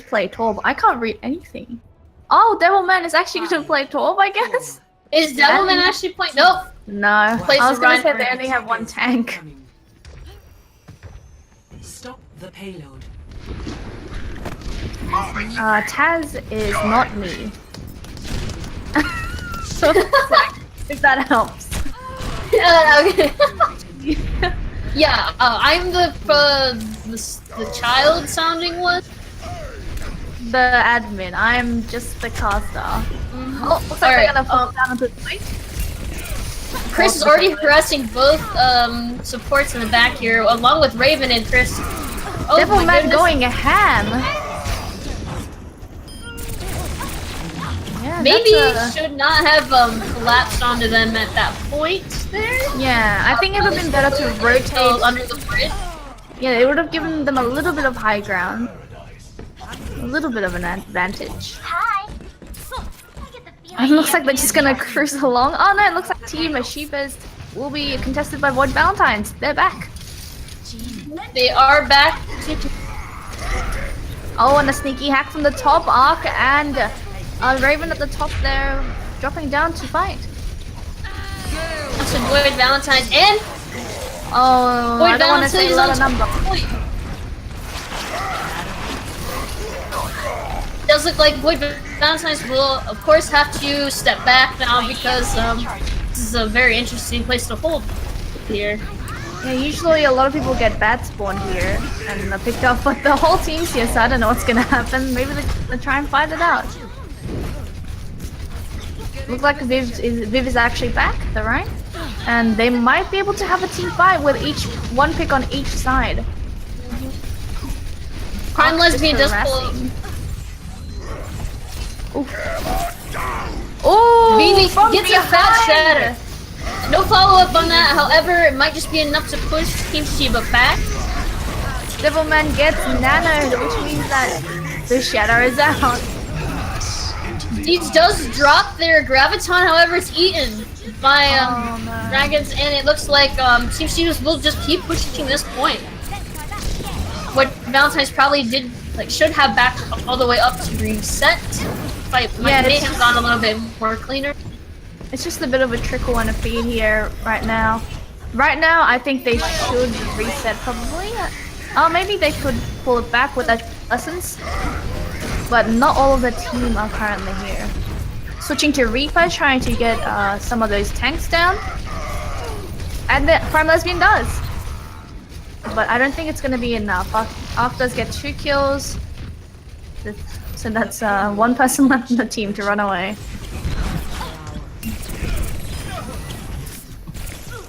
play Torb. I can't read anything. Oh, Devilman is actually gonna play Torb, I guess. Is Devilman actually playing? Nope. No, I Plays was gonna say Ryan they only have one tank. Incoming. Stop the payload. Taz is not me. If that helps. Okay. Yeah, I'm the child sounding one. The admin. I'm just the caster. Oh, looks like Alright, they're gonna fall down into the fight. Chris is already harassing both supports in the back here, along with Raven and Chris. Oh my Devilman goodness. going ham. Yeah, Maybe that's should not have collapsed onto them at that point there. yeah, I think it would have been better to rotate. So under the bridge. Yeah, it would have given them a little bit of high ground. A little bit of an advantage. Hi. It looks like they're just gonna cruise along. Oh no, it looks like Team Shibas will be contested by Void Valentines. They're back. They are back. Oh, and a sneaky hack from the top arc, and Raven at the top there, dropping down to fight. That's a Void Valentines and Oh, Void I don't want to say a lot of number. Does look like Void Valentines will, of course, have to step back now because this is a very interesting place to hold here. Yeah, usually a lot of people get bad spawned here and are picked up, but the whole team's here, so I don't know what's gonna happen. Maybe they try and fight it out. Looks like Viv is actually back, though, right? And they might be able to have a team fight with one pick on each side. Prime Lesbian does pull. Oh, Vivi from gets a fat behind! shatter. No follow up on that, however, it might just be enough to push Team Shiba back. Devilman gets nanoed, which means that the shatter is out. These does drop their graviton, however, it's eaten by Oh, no. dragons, and it looks like Team Shiba will just keep pushing this point. What Valentine's probably should have backed all the way up to reset. Fight Yeah, may it's have gone a little bit more cleaner. It's just a bit of a trickle and a feed here right now. Right now, I think they should reset probably. Maybe they could pull it back with that essence. But not all of the team are currently here. Switching to Reaper, trying to get some of those tanks down. And the Prime Lesbian does. But I don't think it's going to be enough. Arc does get 2 kills. So that's one person left in the team to run away.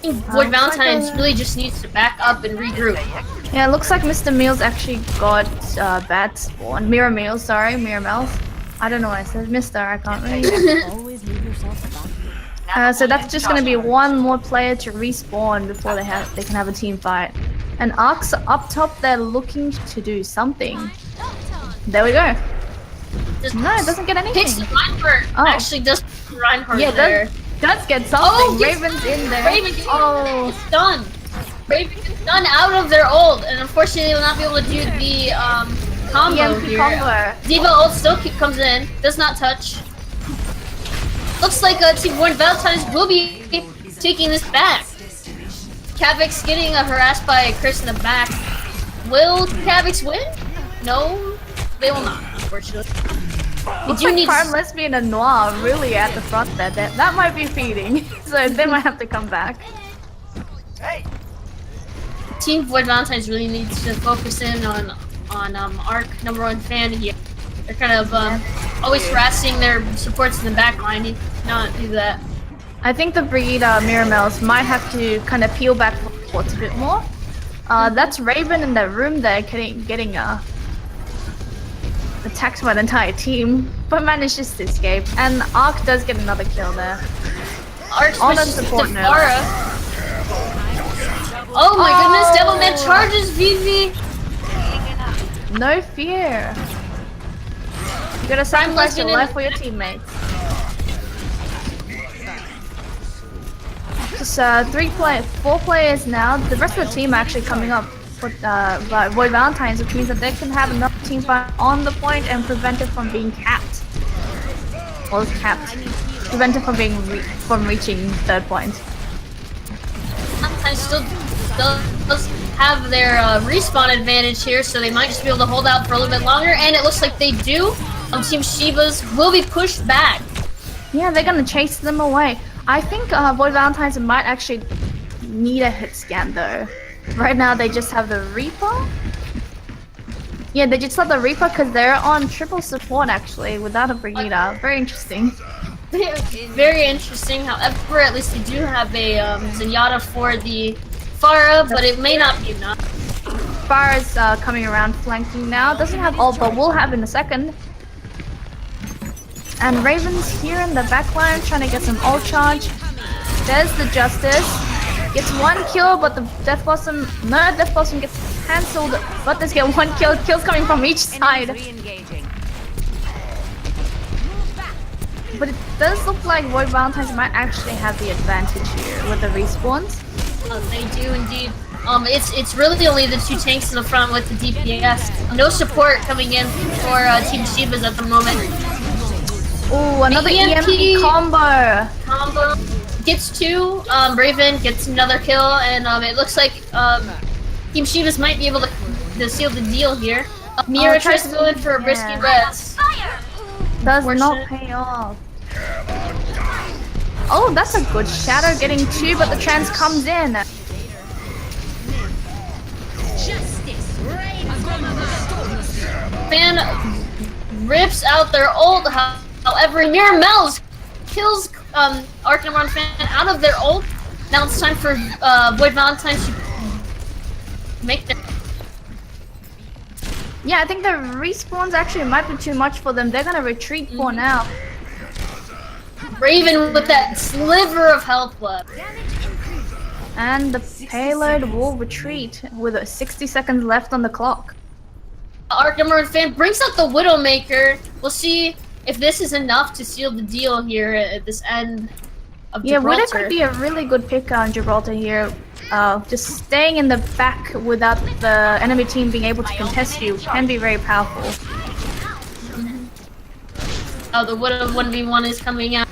Void Valentine's really just needs to back up and regroup. Yeah, it looks like Mr. Meals actually got bad spawn. Mirror Meals, sorry, Mirror Meals. I don't know why it says Mister. I can't read. So that's just gonna be one more player to respawn before they can have a team fight. And Ark's up top. They're looking to do something. There we go. No, it doesn't get anything. Picks Reinhardt. Oh. Actually, does Reinhardt Yeah, there. does get something. Oh, yes. Raven's in there. Raven's Oh, done. Raven's done out of their ult, and unfortunately, they will not be able to do the combo EMP here. combo. Diva ult still comes in, does not touch. Looks like Team Valentines will be taking this back. Kavix getting harassed by Chris in the back. Will Kavix win? No, they will not, unfortunately. Looks like Prime Lesbian and Noir really at the front there. That might be feeding, so they might have to come back. Team Void Valentines really needs to focus in on Arc #1 fan here. They're kind of always harassing their supports in the back line. Need not do that. I think the Breed Miramels might have to kind of peel back forwards a bit more. That's Raven in the room there getting attacked by the entire team, but manages to escape. And Arc does get another kill there. Arc On a switches to support node. Pharah. Oh my goodness, Devilman charges Vivi. No fear. You gotta sacrifice your life for your teammates. Just 4 players now. The rest of the team actually coming up with by Void Valentines, which means that they can have another team fight on the point and prevent it from being capped. Or capped. Prevent it from being reaching third point. Valentines still does have their respawn advantage here, so they might just be able to hold out for a little bit longer, and it looks like they do. Team Shibas will be pushed back. Yeah, they're gonna chase them away. I think Void Valentines might actually need a hit scan though. Right now they just have the Reaper. Yeah, they just have the Reaper because they're on triple support actually without a Brigida. Very interesting. Very interesting. However, at least they do have a Zenyatta for the Pharah, but it may not be enough. Pharah's coming around flanking now. Doesn't have ult, but will have in a second. And Raven's here in the back line trying to get some ult charge. There's the Justice. Gets 1 kill, but the Death Blossom gets cancelled. But there's get 1 kill. Kills coming from each side. But it does look like Void Valentines might actually have the advantage here with the respawns. They do indeed. It's really only the 2 tanks in the front with the DPS. No support coming in for Team Shibas at the moment. Oh, another EMP combo. Gets 2. Raven gets another kill, and it looks like Team Shibas might be able to seal the deal here. Mira tries to go in for a risky res. Does not pay off. Oh, that's a good Shadow getting 2, but the trans comes in. Fan rips out their ult. However, Miramels kills Arc #1 fan out of their ult. Now it's time for Void Valentines to make their. Yeah, I think the respawns actually might be too much for them. They're gonna retreat for now. Raven with that sliver of health left. And the payload will retreat with 60 seconds left on the clock. Arc #1 fan brings out the Widowmaker. We'll see if this is enough to seal the deal here at this end of Gibraltar. Yeah, Widow could be a really good pick on Gibraltar here. Just staying in the back without the enemy team being able to contest you can be very powerful. Oh, the Widow 1v1 is coming out.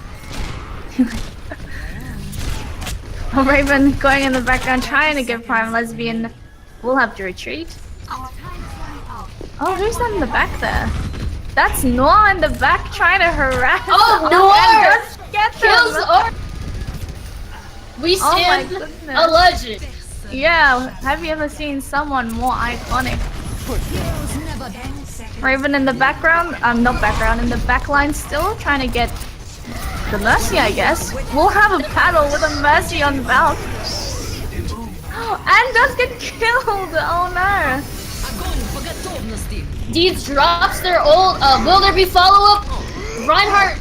Raven going in the background trying to get Prime Lesbian. We'll have to retreat. Oh, who's that in the back there? That's Noir in the back trying to harass. Oh, Noir! Get Kills Arc! We stand a legend. Yeah, have you ever seen someone more iconic? Raven in the background, not background, in the back line still trying to get the Mercy, I guess. We'll have a battle with a Mercy on Valk. And does get killed! Oh no! Deeds drops their ult. Will there be follow-up? Reinhardt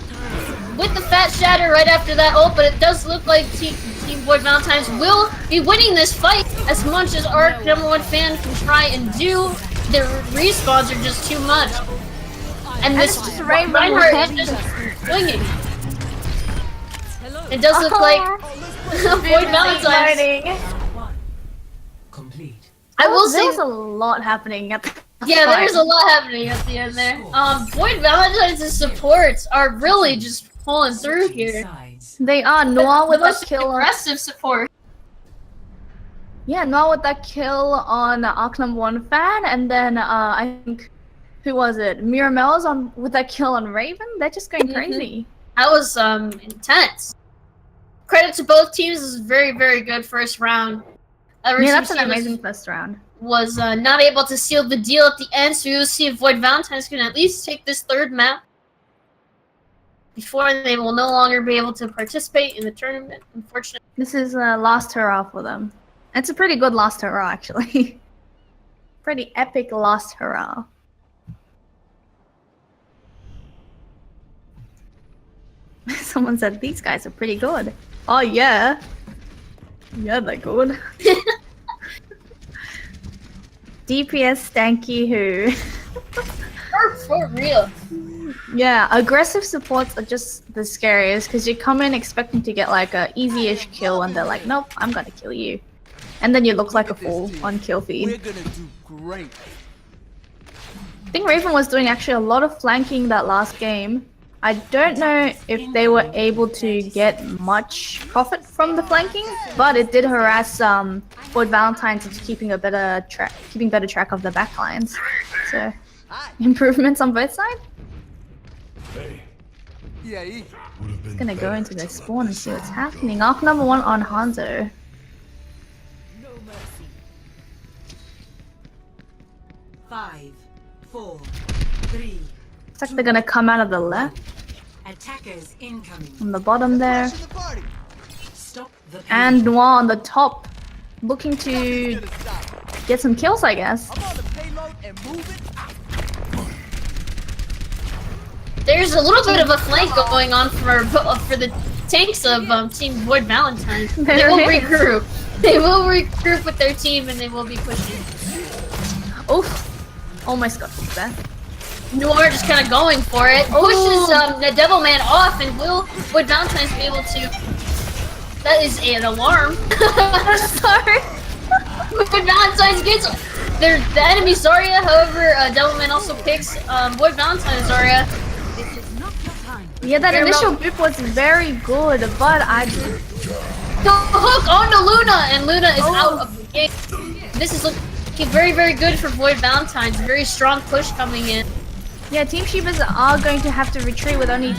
with the fat shatter right after that ult, but it does look like Team Void Valentines will be winning this fight as much as our #1 fan can try and do. Their respawns are just too much. And this Reinhardt is just swinging. It does look like Void Valentines. Complete. I will say there's a lot happening at the yeah, fight. there's a lot happening at the end there. Void Valentine's supports are really just pulling through here. Sides. They are Noir The with that most kill. aggressive support. Yeah, Noir with that kill on Arc #1 fan, and then I think who was it? Miramel's on with that kill on Raven. They're just going crazy. That was intense. Credit to both teams. This is very, very good first round. Yeah, that's an amazing first round. Was not able to seal the deal at the end, so we will see if Void Valentines can at least take this third map before they will no longer be able to participate in the tournament, unfortunately. This is last hurrah for them. It's a pretty good last hurrah, actually. Pretty epic last hurrah. Someone said these guys are pretty good. Oh yeah. Yeah, they're good. DPS Stanky who. For real. Yeah, aggressive supports are just the scariest because you come in expecting to get like a easy-ish kill and they're like, nope, I'm gonna kill you. And then you look like a fool on kill feed. We're gonna do great. I think Raven was doing actually a lot of flanking that last game. I don't know if they were able to get much profit from the flanking, but it did harass Void Valentines into keeping a better track of the backlines. So improvements on both sides. Yeah, Just gonna go into their spawn and see what's happening. Arc #1 on Hanzo. Five, four, three. Looks like they're gonna come out of the left Attackers incoming. on the bottom there. Stop the And Noir on the top, looking to get some kills, I guess. I'm on the payload and move it. There's a little bit of a flank going on for the tanks of Team Void Valentines. They There will is. regroup. They will regroup with their team and they will be pushing. Oof. Almost got that. Noir just kind of going for it. Pushes the Devil Man off and will Void Valentines be able to... That is an alarm. Sorry. Void Valentines gets the enemy Zarya, however, Devilman also picks Void Valentine's Zarya. Yeah, that initial boop was very good, but I... The hook onto Luna, and Luna is out of the game. This is looking very, very good for Void Valentines. Very strong push coming in. Yeah, Team Shibas are going to have to retreat with only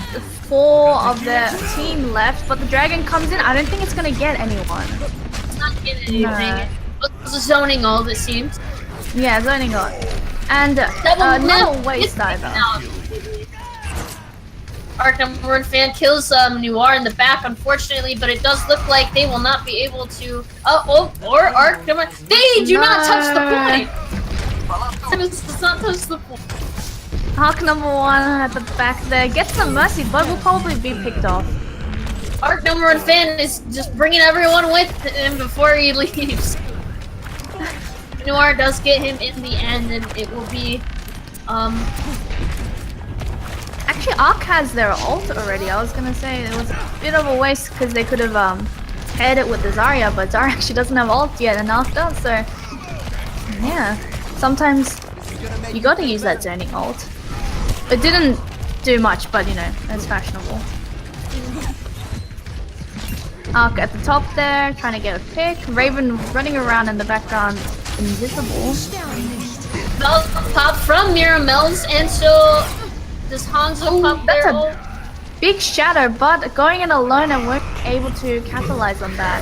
4 of their team left, but the dragon comes in. I don't think it's going to get anyone. It's not getting anything. It's zoning all, it seems. Yeah, zoning on. And no waste either. Arc #1 fan kills Noir in the back, unfortunately, but it does look like they will not be able to. Or Arc #1. They do not touch the point. Tempest does not touch the point. Arc #1 at the back there gets some mercy, but will probably be picked off. Arc #1 fan is just bringing everyone with him before he leaves. Noir does get him in the end, and it will be Actually, Arc has their ult already. I was gonna say it was a bit of a waste because they could have paired it with the Zarya, but Zarya actually doesn't have ult yet, and Arc does. So yeah, sometimes you gotta use that zoning ult. It didn't do much, but you know, it's fashionable. Arc at the top there, trying to get a pick. Raven running around in the background, invisible. pop from Miramel's, and so does Hanzo pop That's their a ult? big shadow, but going in alone and weren't able to capitalize on that.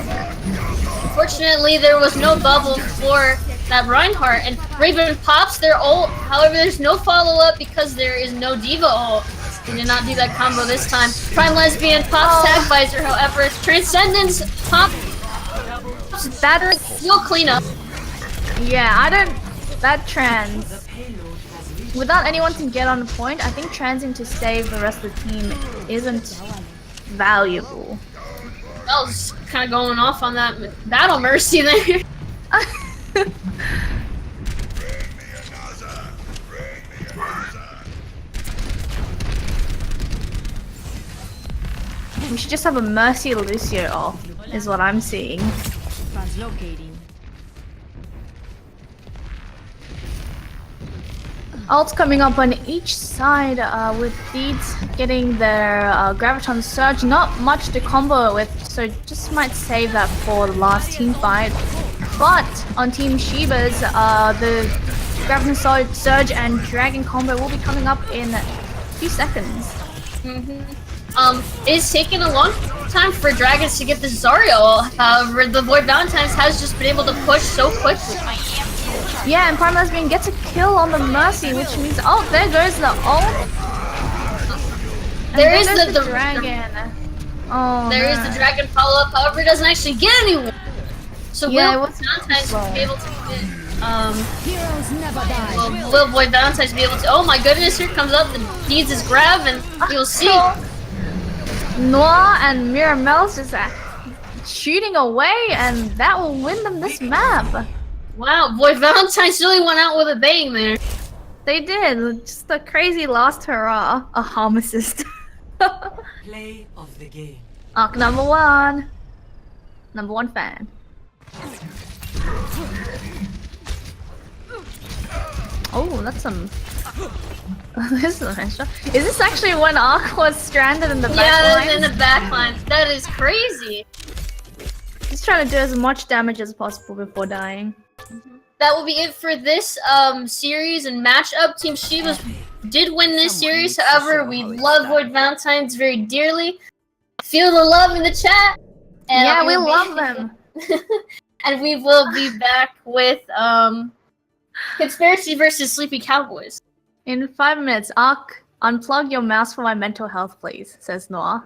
Unfortunately, there was no bubble for that Reinhardt, and Raven pops their ult. However, there's no follow-up because there is no Diva ult. He did not do that combo this time. Prime Lesbian pops Tag Visor, however, Transcendence pops That You'll clean up. yeah, I don't. That trans. The payload has reached without anyone to get on the point, I think transing to save the rest of the team isn't valuable. I was kind of going off on that battle mercy there. We should just have a Mercy Lucio off, is what I'm seeing. Translocating. Ults coming up on each side, with Deeds getting their Graviton Surge. Not much to combo with, so just might save that for the last team fight. But on Team Shibas, the Graviton Surge and Dragon combo will be coming up in a few seconds. It's taken a long time for Dragons to get the Zarya. However, the Void Valentines has just been able to push so quickly. Yeah, and Prime Lesbian gets a kill on the Mercy, which means, oh, there goes the ult. And There is the dragon. Oh, There is the Dragon follow-up. However, it doesn't actually get anyone. So Yeah, will it was Valentines slow. be able to get, Heroes never die. will Void Valentines be able to? Oh my goodness! Here comes up the Deeds' grab, and you'll see. Noir and Miramels just shooting away, and that will win them this map. Wow, Void Valentines really went out with a bang there. They did. Just a crazy last hurrah. A harm assist. Play of the game. Arc number one. Number one fan. Oh, that's some... this is a nice shot. Is this actually when Arc was stranded in the back Yeah, line? in the back line. That is crazy. He's trying to do as much damage as possible before dying. That will be it for this series and matchup. Team Shibas did win this series. However, we love Void Valentines very dearly. Feel the love in the chat. And Yeah, we will be- love them. And we will be back with Conspiracy versus Sleepy Cowboys. In 5 minutes, Arc, unplug your mouse for my mental health, please, says Noah.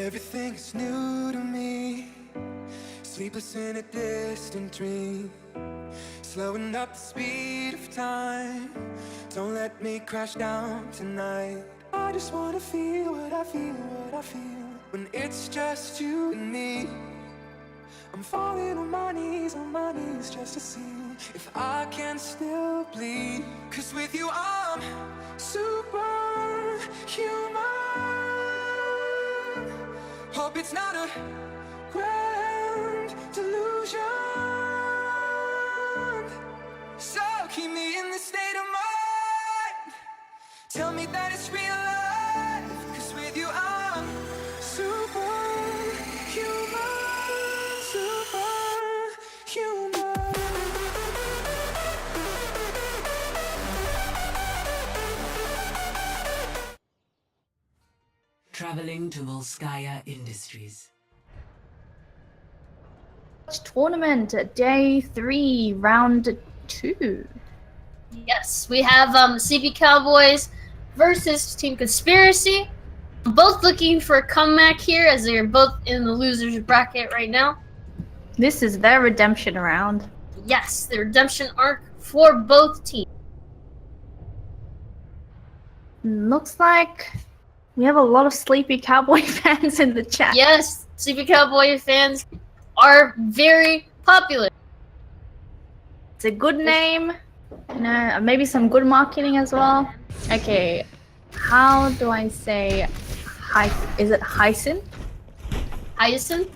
Everything is new to me. Sleepless in a distant dream. Slowing up the speed of time. Don't let me crash down tonight. I just wanna feel what I feel, what I feel. When it's just you and me. I'm falling on my knees just to see if I can still bleed. 'Cause with you I'm superhuman. Hope it's not a grand delusion. So keep me in this state of mind. Tell me that it's real life. 'Cause with you I'm superhuman. Superhuman. Traveling to Volskaya Industries. Tournament, day 3, round 2. Yes, we have Sleepy Cowboys versus Team Conspiracy. Both looking for a comeback here as they're both in the losers bracket right now. This is their redemption round. Yes, the redemption arc for both teams. Looks like we have a lot of Sleepy Cowboy fans in the chat. Yes, Sleepy Cowboy fans are very popular. It's a good name. No, maybe some good marketing as well. Okay, how do I say is it hyacinth? Hyacinth?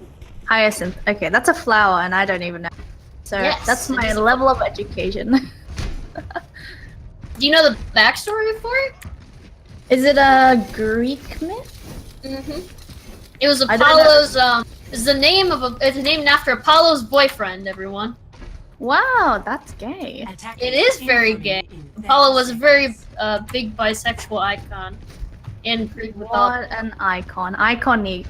Hyacinth. Okay, that's a flower and I don't even know. So Yes, that's it my is. level of education. Do you know the backstory for it? Is it a Greek myth? Mm-hmm. It was I don't know. Apollo's, it's named after Apollo's boyfriend, everyone. Wow, that's gay. It is very gay. Apollo was a very big bisexual icon in Greek mythology. What an icon. Iconic.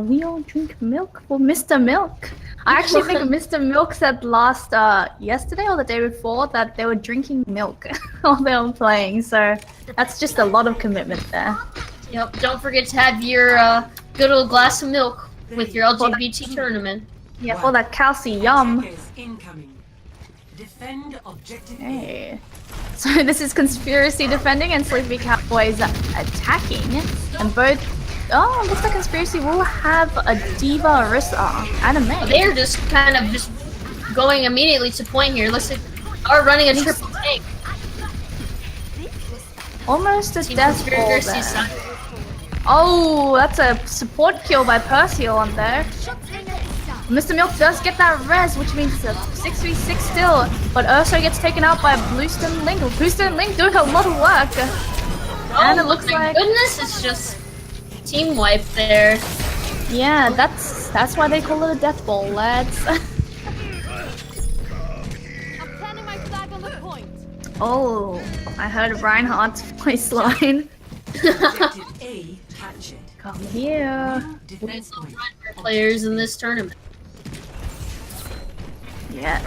We all drink milk for Mr. Milk. I actually think Mr. Milk said last yesterday or the day before that they were drinking milk while they were playing, so that's just a lot of commitment there. Yep, don't forget to have your good old glass of milk with your LGBT tournament. Yeah, for that calcium. Incoming. Defend objective. Hey. So this is Conspiracy defending and Sleepy Cowboys attacking, and both. Oh, looks like Conspiracy will have a Diva Orisa and a May. They're just kind of just going immediately to point here. Looks like are running a triple tank. Almost a Team death ball Conspiracy there. side. Oh, that's a support kill by Perseal on there. Mr. Milk does get that res, which means it's a 6v6 still. But Urso gets taken out by Bluestone Link. Bluestone Link doing a lot of work. And it looks my like... goodness, it's just team wipe there. Yeah, that's why they call it a death ball, lads. I'm planting my flag on the point. Oh, I heard Reinhardt's voice line. Objective A captured. Come here. Defense point. Players in this tournament. Yes.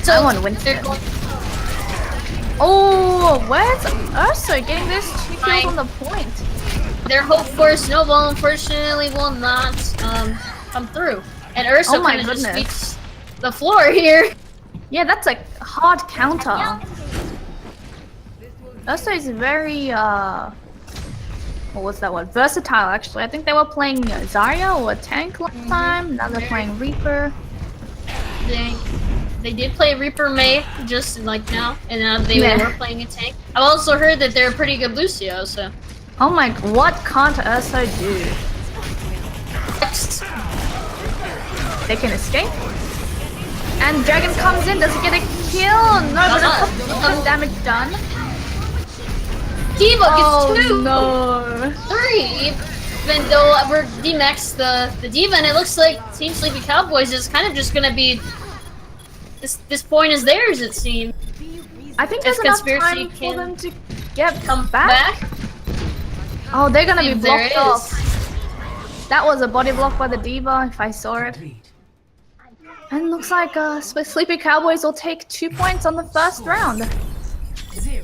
So I want Winston. they're going- Oh, where's Urso getting those 2 kills on the point? Their hope for Snowball unfortunately will not come through. And Urso Oh my kind of just goodness. sweeps the floor here. Yeah, that's a hard counter. Urso is very, what was that word? Versatile, actually. I think they were playing Zarya or a tank last time. Now they're playing Reaper. They did play Reaper May just like now, and they Yeah. were playing a tank. I've also heard that they're a pretty good Lucio, so. Oh my, what can't Urso do? They can escape. And Dragon comes in, does he get a kill? No, but a lot of damage done. Diva Oh gets 2! no. 3! Even though we're D-Max the Diva, and it looks like Team Sleepy Cowboys is kind of just gonna be... This point is theirs, it seems. I think there's If enough Conspiracy time for can them to get Come back. back. Oh, they're gonna be If there blocked off. is. That was a body block by the Diva, if I saw it. Complete. And looks like Sleepy Cowboys will take 2 points on the first round. 0.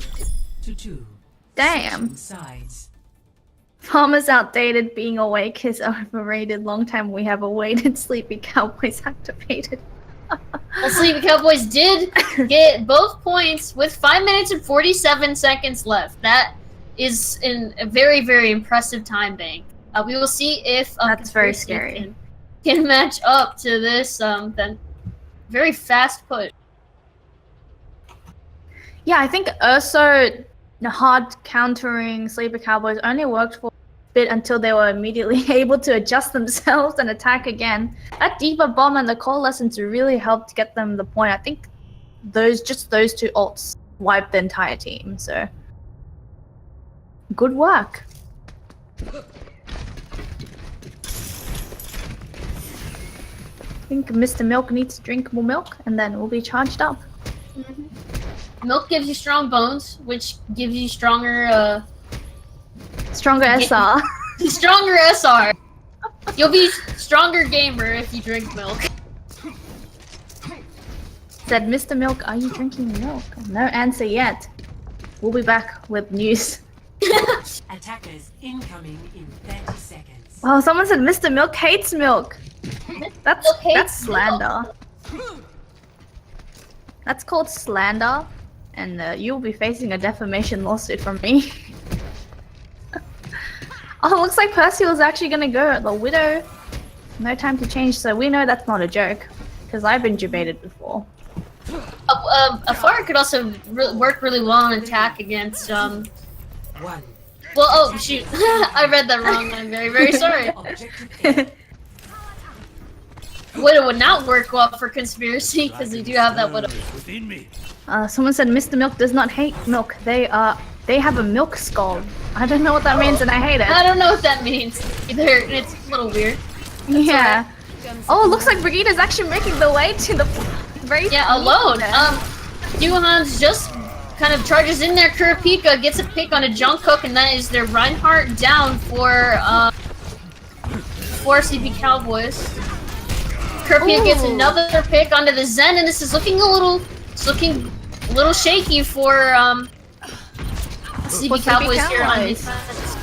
2. Damn. Sides. Farmer's outdated, being awake is overrated. Long time we have awaited. Sleepy Cowboys activated. Well, Sleepy Cowboys did get both points with 5 minutes and 47 seconds left. That is a very, very impressive time bank. We will see if That's very Conspiracy scary. can match up to this then very fast push. Yeah, I think Urso hard countering Sleepy Cowboys only worked for a bit until they were immediately able to adjust themselves and attack again. That Diva Bomb and the Coalescence really helped get them the point. I think those two ults wiped the entire team, so good work. I think Mr. Milk needs to drink more milk and then we'll be charged up. Milk gives you strong bones, which gives you stronger Stronger SR. stronger SR. You'll be stronger gamer if you drink milk. Said, Mr. Milk, are you drinking milk? No answer yet. We'll be back with news. Attackers incoming in 30 seconds. Oh, someone said Mr. Milk hates milk. That's Milk hates slander. That's called slander, and you'll be facing a defamation lawsuit from me. Oh, looks like Percy was actually gonna go the Widow. No time to change, so we know that's not a joke, because I've been debated before. A Pharah could also work really well in attack against 1. Well, oh shoot, I read that wrong. I'm very, very sorry. Objective A. Widow would not work well for Conspiracy because they do have that Widow. Someone said Mr. Milk does not hate milk. They have a milk skull. I don't know what that means, and I hate it. I don't know what that means either. It's a little weird. Yeah. Oh, it looks like Brigitta's actually making the way to the very alone. Duhan's just kind of charges in there. Kurapika gets a pick on a Jungkook, and that is their Reinhardt down for CP Cowboys. Kurapika gets another pick onto the Zen, and this is looking a little shaky for CP Cowboys here on defense.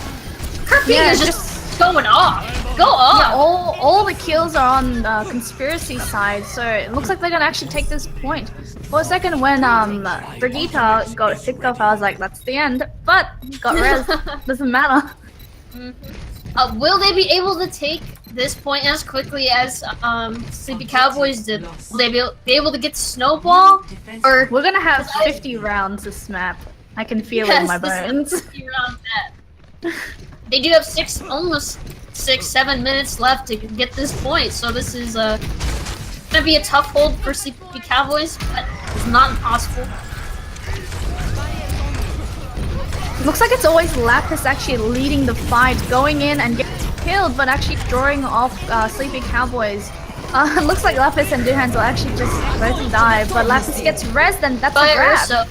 Kurapika is just going off. Go off. Yeah, all the kills are on Conspiracy side, so it looks like they're gonna actually take this point. For a second, when Brigitte got picked off, I was like, that's the end. But got res. Doesn't matter. Will they be able to take this point as quickly as Sleepy Cowboys did? Will they be able to get Snowball? Or We're gonna have 50 rounds this map. I can feel it in my bones. This is a 50-round map. They do have almost 6-7 minutes left to get this point, so this is gonna be a tough hold for CP Cowboys, but it's not impossible. Looks like it's always Lapis actually leading the fight, going in and getting killed, but actually drawing off Sleepy Cowboys. Looks like Lapis and Duhans will actually just both die, but Lapis gets rezzed and that's a grab.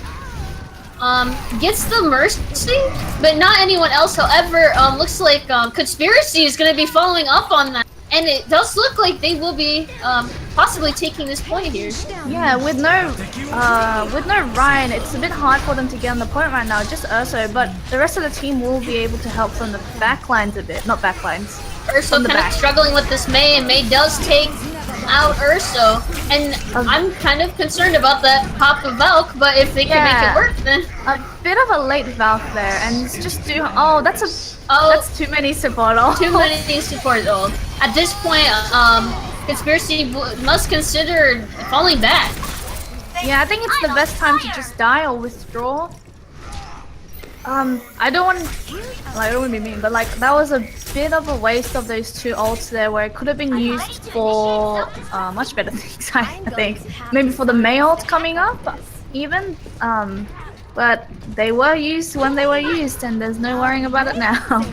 Gets the Mercy, but not anyone else. However, looks like Conspiracy is going to be following up on that, and it does look like they will be possibly taking this point here. Yeah, with no Ryan, it's a bit hard for them to get on the point right now. Just Urso, but the rest of the team will be able to help from the backlines a bit, not backlines. Urso kind of struggling with this Mei, and Mei does take out Urso, and I'm kind of concerned about that pop of Valk, but if they can make it work, then a bit of a late Valk there, and it's just that's too many support ults. Too many support ults. At this point, Conspiracy must consider falling back. Yeah, I think it's the best time to just die or withdraw. I don't want to be mean, but like that was a bit of a waste of those two ults there, where it could have been used for much better things. I think maybe for the Mei ult coming up, even. But they were used when they were used, and there's no worrying about it now.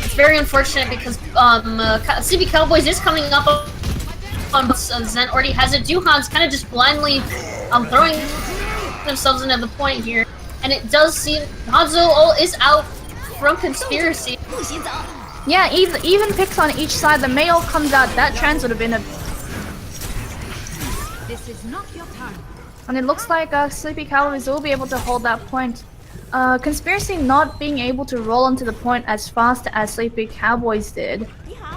It's very unfortunate because CB Cowboys is coming up on Zen already has it. Duhan's kind of just blindly throwing themselves into the point here, and it does seem Hanzo is out from Conspiracy. Yeah, even picks on each side. The Mei ult comes out. That trans would have been a This is not your turn. And it looks like Sleepy Cowboys will be able to hold that point. Conspiracy not being able to roll onto the point as fast as Sleepy Cowboys did.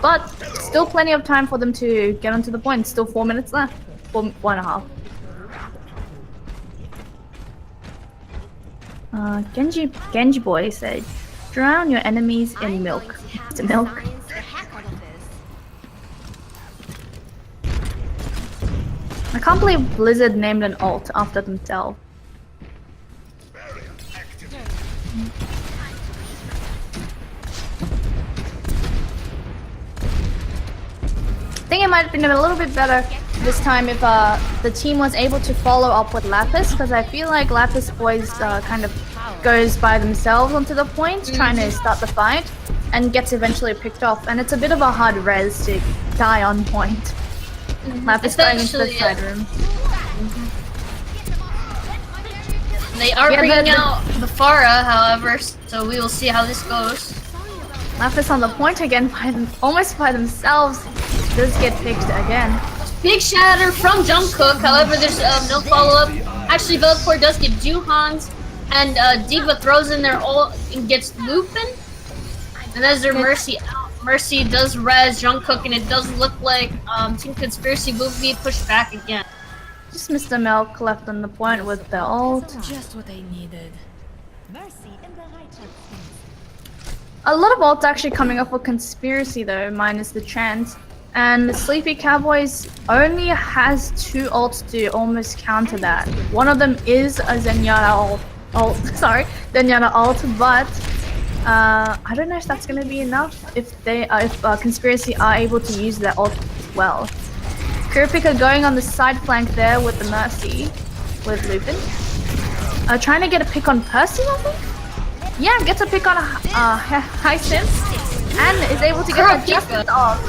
But still plenty of time for them to get onto the point. Still 4 minutes left. 1.5. Genji boy said, drown your enemies in milk. It's milk. I can't believe Blizzard named an ult after themselves. I think it might have been a little bit better this time if the team was able to follow up with Lapis, because I feel like Lapis always kind of goes by themselves onto the point, trying to start the fight, and gets eventually picked off. And it's a bit of a hard res to die on point. Lapis going into the side room. They are bringing out the Pharah, however, so we will see how this goes. Lapis on the point again, almost by themselves. Does get picked again. Big shatter from Jungkook, however, there's no follow-up. Actually, Velcor does get Juhan's, and Diva throws in their ult and gets Lupin. And there's their Mercy out. Mercy does res Jungkook, and it does look like Team Conspiracy will be pushed back again. Just Mr. Milk left on the point with the ult. Just what I needed. A lot of ults actually coming up with Conspiracy though, minus the chance. And Sleepy Cowboys only has 2 ults to almost counter that. One of them is a Zenyatta Zenyatta ult, but I don't know if that's gonna be enough if Conspiracy are able to use that ult well. Kurapika going on the side flank there with the Mercy, with Lupin. Trying to get a pick on Percy, I think? Yeah, gets a pick on Hyacinth, and is able to get that justice off.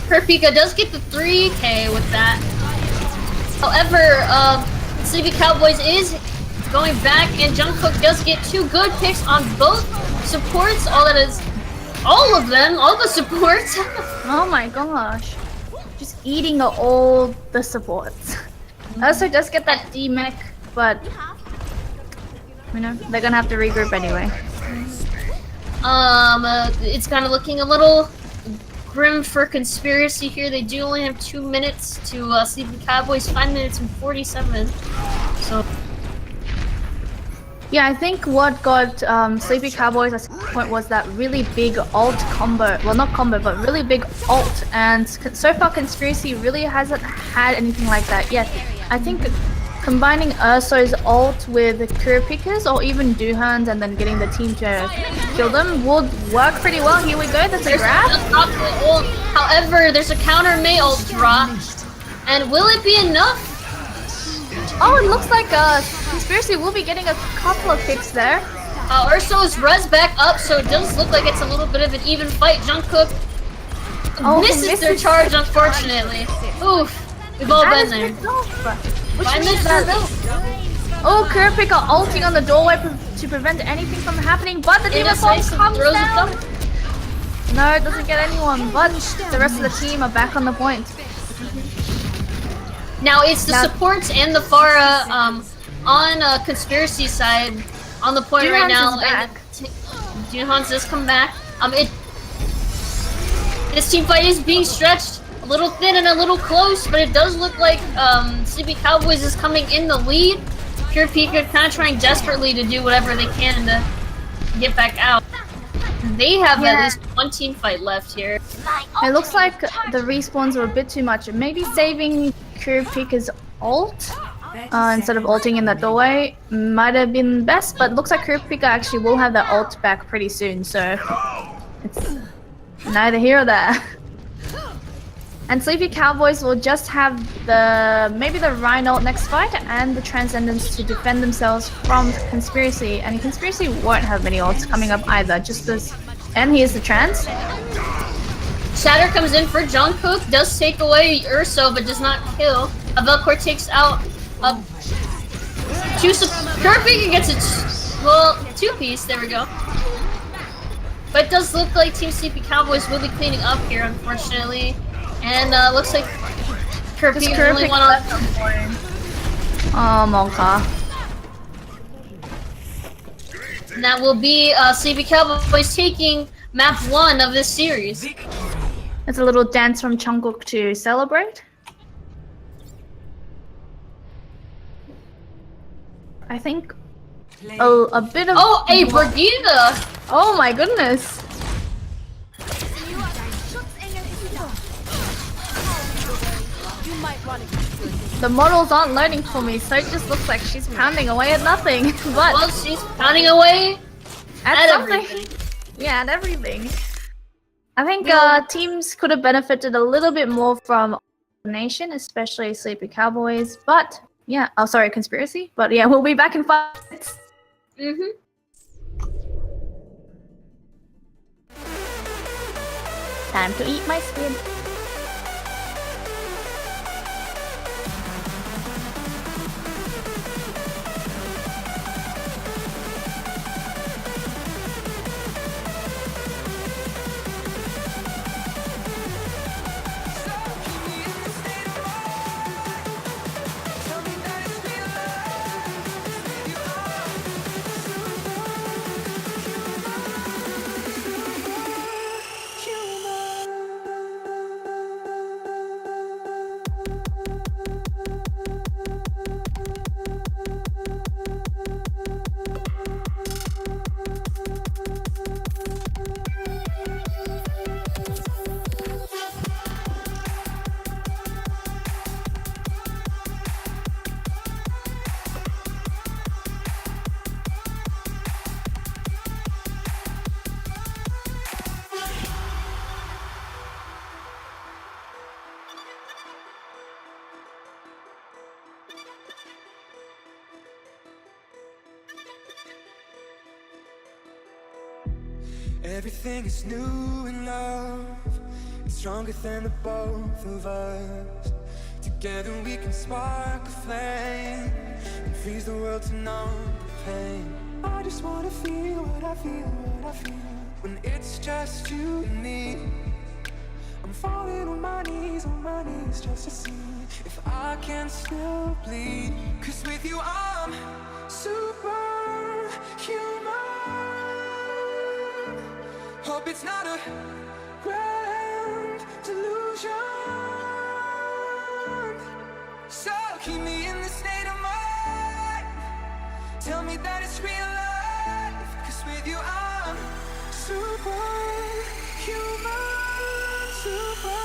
Kurapika does get the 3k with that. However, Sleepy Cowboys is going back, and Jungkook does get 2 good picks on both supports. All of them, all the supports. Oh my gosh. Just eating all the supports. Also does get that D-mech, but you know, they're gonna have to regroup anyway. It's kind of looking a little grim for Conspiracy here. They do only have 2 minutes to Sleepy Cowboys, 5 minutes and 47. So yeah, I think what got Sleepy Cowboys at some point was that really big ult combo. Well, not combo, but really big ult. And so far, Conspiracy really hasn't had anything like that yet. I think combining Urso's ult with Kurapika's or even Duhan's and then getting the team to kill them would work pretty well. Here we go, that's a grab. However, there's a counter May ult drop. And will it be enough? Oh, it looks like Conspiracy will be getting a couple of picks there. Urso's res back up, so it does look like it's a little bit of an even fight. Jungkook misses their charge, unfortunately. Oof, we've all been there. Oh, Kurapika ulting on the doorway to prevent anything from happening, but the Diva Bomb comes down. No, it doesn't get anyone, but the rest of the team are back on the point. Now it's the supports and the Pharah on Conspiracy side on the point right now. Duhan's does come back. This team fight is being stretched a little thin and a little close, but it does look like Sleepy Cowboys is coming in the lead. Kurapika kind of trying desperately to do whatever they can to get back out. They have at least 1 team fight left here. It looks like the respawns were a bit too much. Maybe saving Kurapika's ult instead of ulting in that doorway might have been best, but looks like Kurapika actually will have that ult back pretty soon, so it's neither here or there. And Sleepy Cowboys will just have maybe the Rhino ult next fight and the Transcendence to defend themselves from Conspiracy, and Conspiracy won't have many ults coming up either, just this. And here's the Trans. Shatter comes in for Jungkook, does take away Urso, but does not kill. Velcor takes out Kurapika gets a 2-piece, there we go. But it does look like Team Sleepy Cowboys will be cleaning up here, unfortunately. And looks like Kirby's the only Perfect one on. left on point. Oh, Monka. And that will be Sleepy Cowboys taking map 1 of this series. It's a little dance from Jungkook to celebrate. I think. Oh, a bit of. Oh, hey, Brigida! Oh my goodness. The models aren't loading for me, so it just looks like she's pounding away at nothing. But Well, she's pounding away at something. everything. Yeah, and everything. I think teams could have benefited a little bit more from coordination, especially Sleepy Cowboys. But yeah, oh sorry, conspiracy. But yeah, we'll be back in 5 minutes. Time to eat my squid. Everything is new in love. It's stronger than the both of us. Together we can spark a flame and freeze the world to numb the pain. I just wanna feel what I feel, what I feel when it's just you and me. I'm falling on my knees just to see if I can still bleed. 'Cause with you I'm superhuman. Hope it's not a grand delusion. So keep me in the state of mind. Tell me that it's real life. 'Cause with you I'm superhuman, superhuman.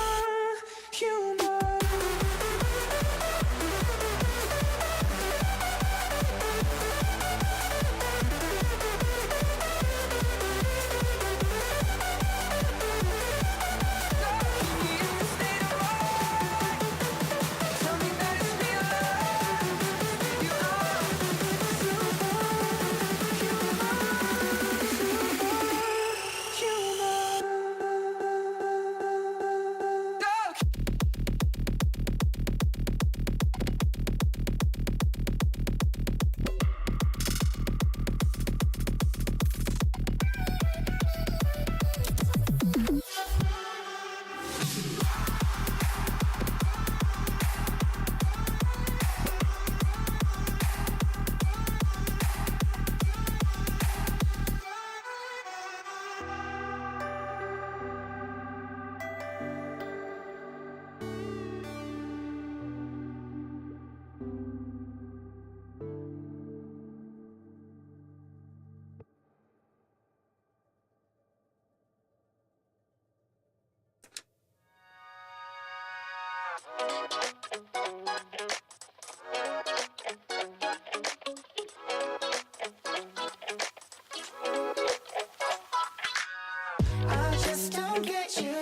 I just don't get you.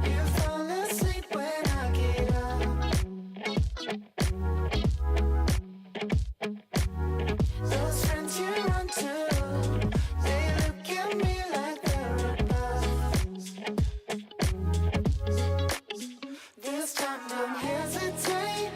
You fall asleep when I get up. Those friends you run to, they look at me like they're above. This time don't hesitate.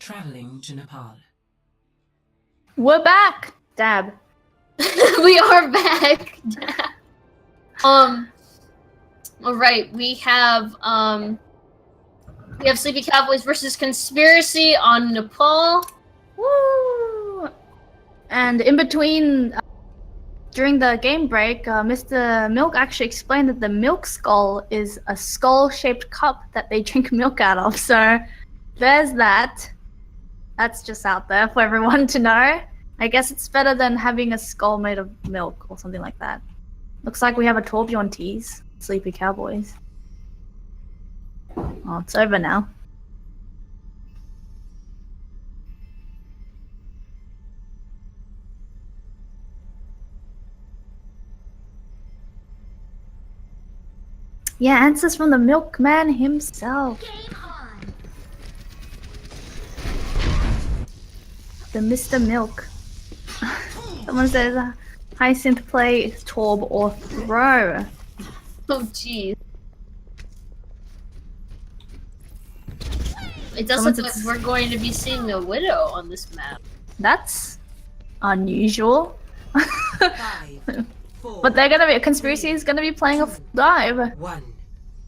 traveling to Nepal. We're back! Dab. We are back. Alright, we have Sleepy Cowboys versus Conspiracy on Nepal. Woo! And in between, during the game break, Mr. Milk actually explained that the milk skull is a skull-shaped cup that they drink milk out of. So there's that. That's just out there for everyone to know. I guess it's better than having a skull made of milk or something like that. Looks like we have a Torbjorn tease. Sleepy Cowboys. Oh, it's over now. Yeah, answers from the milkman himself. The Mr. Milk. Someone says, Hyacinth play Torb or throw. Oh, jeez. It doesn't look like we're going to be seeing a Widow on this map. That's unusual. 5, 4, But they're gonna be, Conspiracy is gonna be playing a dive. 1.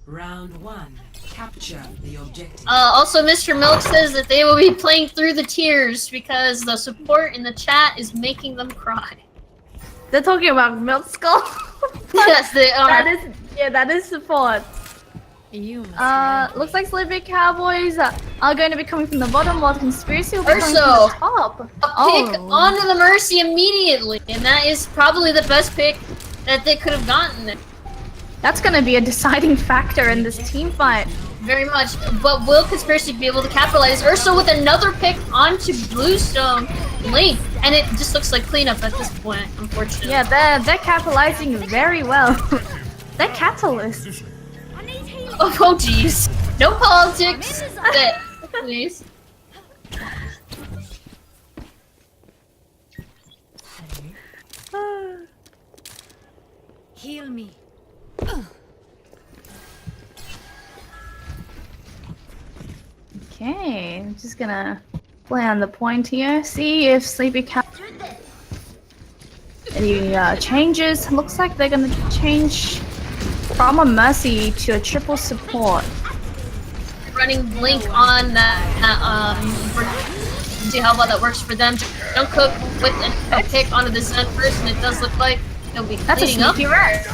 Round 1. Capture the objective. Also, Mr. Milk says that they will be playing through the tears because the support in the chat is making them cry. They're talking about Milk Skull. Yes, they are. That is support. You must Looks like Sleepy Cowboys are going to be coming from the bottom while Conspiracy will be coming from Urso. the top. A pick onto the Mercy immediately, and that is probably the best pick that they could have gotten. That's gonna be a deciding factor in this team fight. Very much, but will Conspiracy be able to capitalize? Urso with another pick onto Bluestone Link, and it just looks like cleanup at this point, unfortunately. Yeah, they're capitalizing very well. They're catalysts. Oh jeez. No politics. Please. heal me. Okay, I'm just gonna play on the point here. See if Sleepy Cow. Any changes? Looks like they're gonna change from a Mercy to a triple support. Running Blink on that, see how well that works for them. Don't cook with a pick onto the Zen first, and it does look like they'll be That's a cleaning up. sneaky red.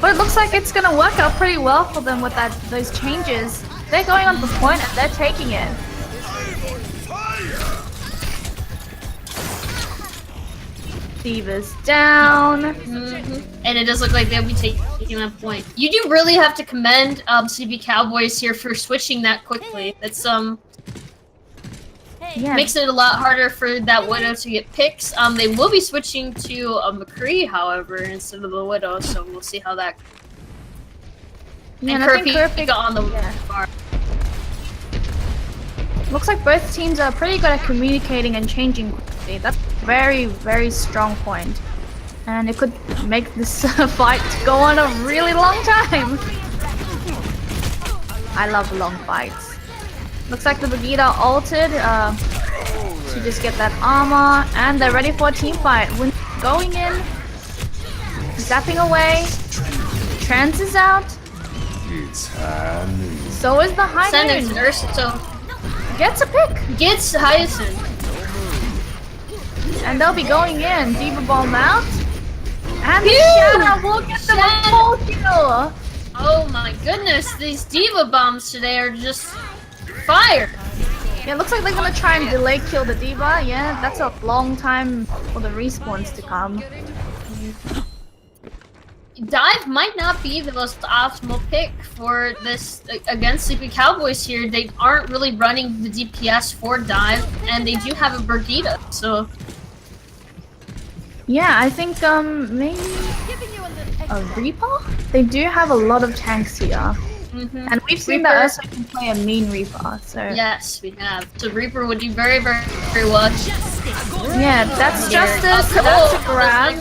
But it looks like it's gonna work out pretty well for them with those changes. They're going on the point and they're taking it. Diva's down. And it does look like they'll be taking that point. You do really have to commend CB Cowboys here for switching that quickly. That's Yeah. makes it a lot harder for that Widow to get picks. They will be switching to a McCree, however, instead of the Widow, so we'll see how that. Yeah, And and I think Kerpy Kerpy got on the bar. looks like both teams are pretty good at communicating and changing quickly. That's a very, very strong point. And it could make this fight go on a really long time. I love long fights. Looks like the Vegeta altered to just get that armor, and they're ready for a team fight. When going in, zapping away, Trance is out. So is the High Sentence Noon. Urso Gets a pick, gets Hyacinth. and they'll be going in. Diva Bomb out, and the Phew! Shadow will get them a full kill. Oh my goodness, these Diva bombs today are just fire. Yeah, it looks like they're gonna try and delay kill the Diva. Yeah, that's a long time for the respawns to come. Dive might not be the most optimal pick for this against Sleepy Cowboys here. They aren't really running the DPS for Dive, and they do have a Brigitte, so Yeah, I think maybe a Reaper? They do have a lot of tanks here. And we've seen that Ursa can play a mean Reaper, so yes, we have. So Reaper would do very, very, very well. yeah, that's Justice, that's a grab.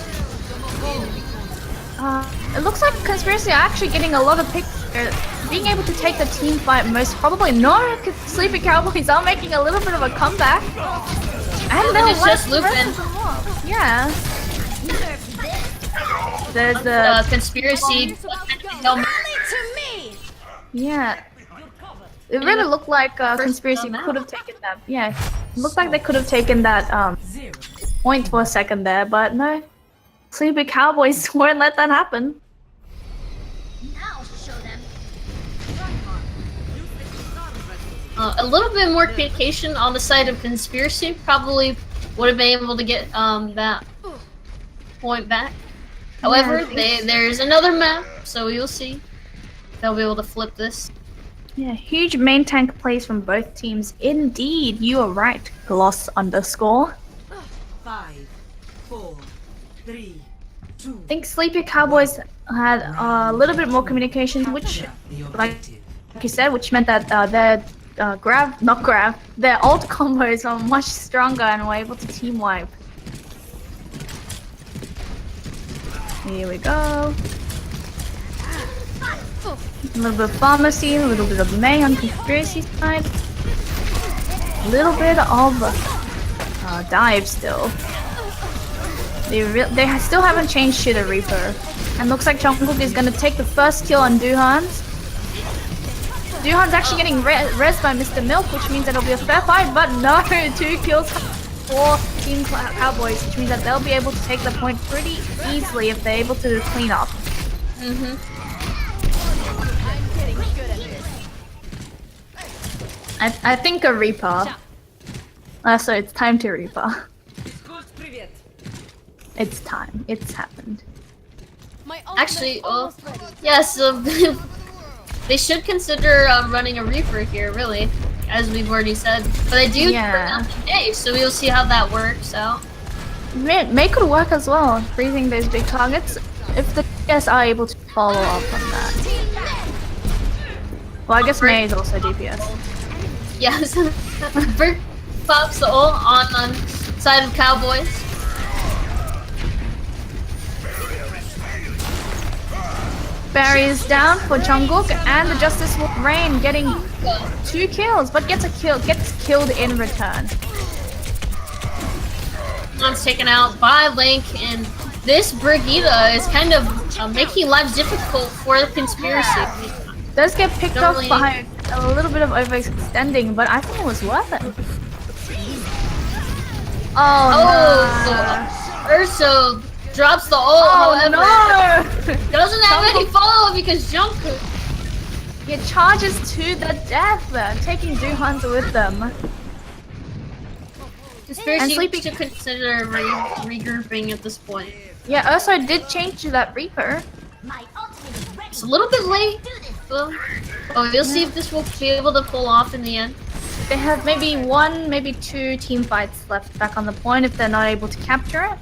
It looks like Conspiracy are actually getting a lot of picks here. being able to take the team fight most probably. No, because Sleepy Cowboys are making a little bit of a comeback. And they'll it's just the rest Lupin. of them off. Yeah. There's the... Conspiracy. Yeah. It really looked like Conspiracy could have taken that. Yeah. It looked like they could have taken that point for a second there, but no. Sleepy Cowboys won't let that happen. A little bit more communication on the side of Conspiracy probably would have been able to get that point back. However, there's another map, so you'll see. They'll be able to flip this. Yeah, huge main tank plays from both teams. Indeed, you are right, Gloss _. 5, 4, 3, 2. I think Sleepy Cowboys had a little bit more communication, which, like you said, which meant that their their ult combos are much stronger and were able to team wipe. Here we go. A little bit of Pharmacy, a little bit of May on Conspiracy side. A little bit of Dive still. They still haven't changed to the Reaper. And looks like Jungkook is gonna take the first kill on Duhan's. Duhan's actually getting res by Mr. Milk, which means that it'll be a fair fight, but no, 2 kills for Team Cowboys, which means that they'll be able to take the point pretty easily if they're able to clean up. I think a Reaper. So it's time to Reaper. It's time. It's happened. Actually, yes, they should consider running a Reaper here, really, as we've already said. But they do today, so we'll see how that works out. May could work as well, freezing those big targets, if the DPS are able to follow up on that. Well, I guess May is also DPS. Yes, Brick pops the ult on side of Cowboys. Barry is down for Jungkook, and the Justice will reign, getting 2 kills, but gets killed in return. One's taken out by Link, and this Brigitte is kind of making lives difficult for the Conspiracy. Does get picked off by a little bit of overextending, but I think it was worth it. Urso drops the ult, however, no! doesn't have any follow because Jungkook. It charges to the death, taking Duhan's with them. Conspiracy should consider regrouping at this point. Yeah, Urso did change to that Reaper. It's a little bit late. You'll see if this will be able to pull off in the end. They have maybe 1, maybe 2 team fights left back on the point if they're not able to capture it.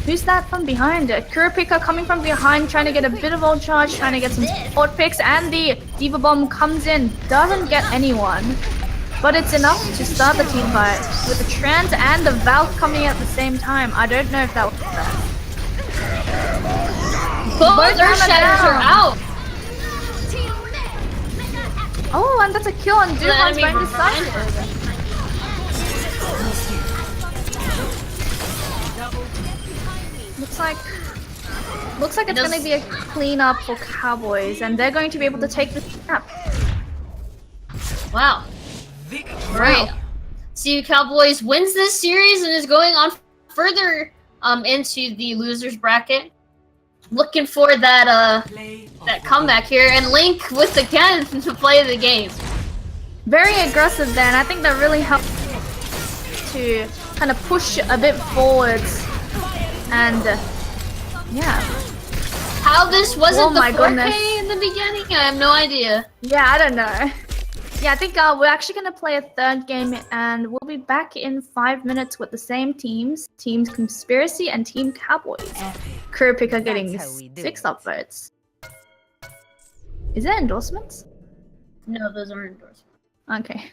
Who's that from behind? Kurapika coming from behind, trying to get a bit of ult charge, trying to get some support picks, and the Diva Bomb comes in, doesn't get anyone. But it's enough to start the team fight, with the Trans and the Valk coming at the same time. I don't know if that was best. Both Earth Shatters are out! Oh, and that's a kill on Duhan's by Decisive. Looks like it's gonna be a cleanup for Cowboys, and they're going to be able to take the snap. Wow. Right. See, Cowboys wins this series and is going on further into the losers bracket. Looking for that that comeback here, and Link with again to play the game. Very aggressive then. I think that really helped to kind of push a bit forwards, and yeah. How this wasn't the 4K goodness. in the beginning, I have no idea. Yeah, I don't know. Yeah, I think we're actually going to play a 3rd game, and we'll be back in 5 minutes with the same teams. Team Conspiracy and Team Cowboys. Kurapika getting 6 upvotes. Is that endorsements? No, those aren't endorsements. Okay.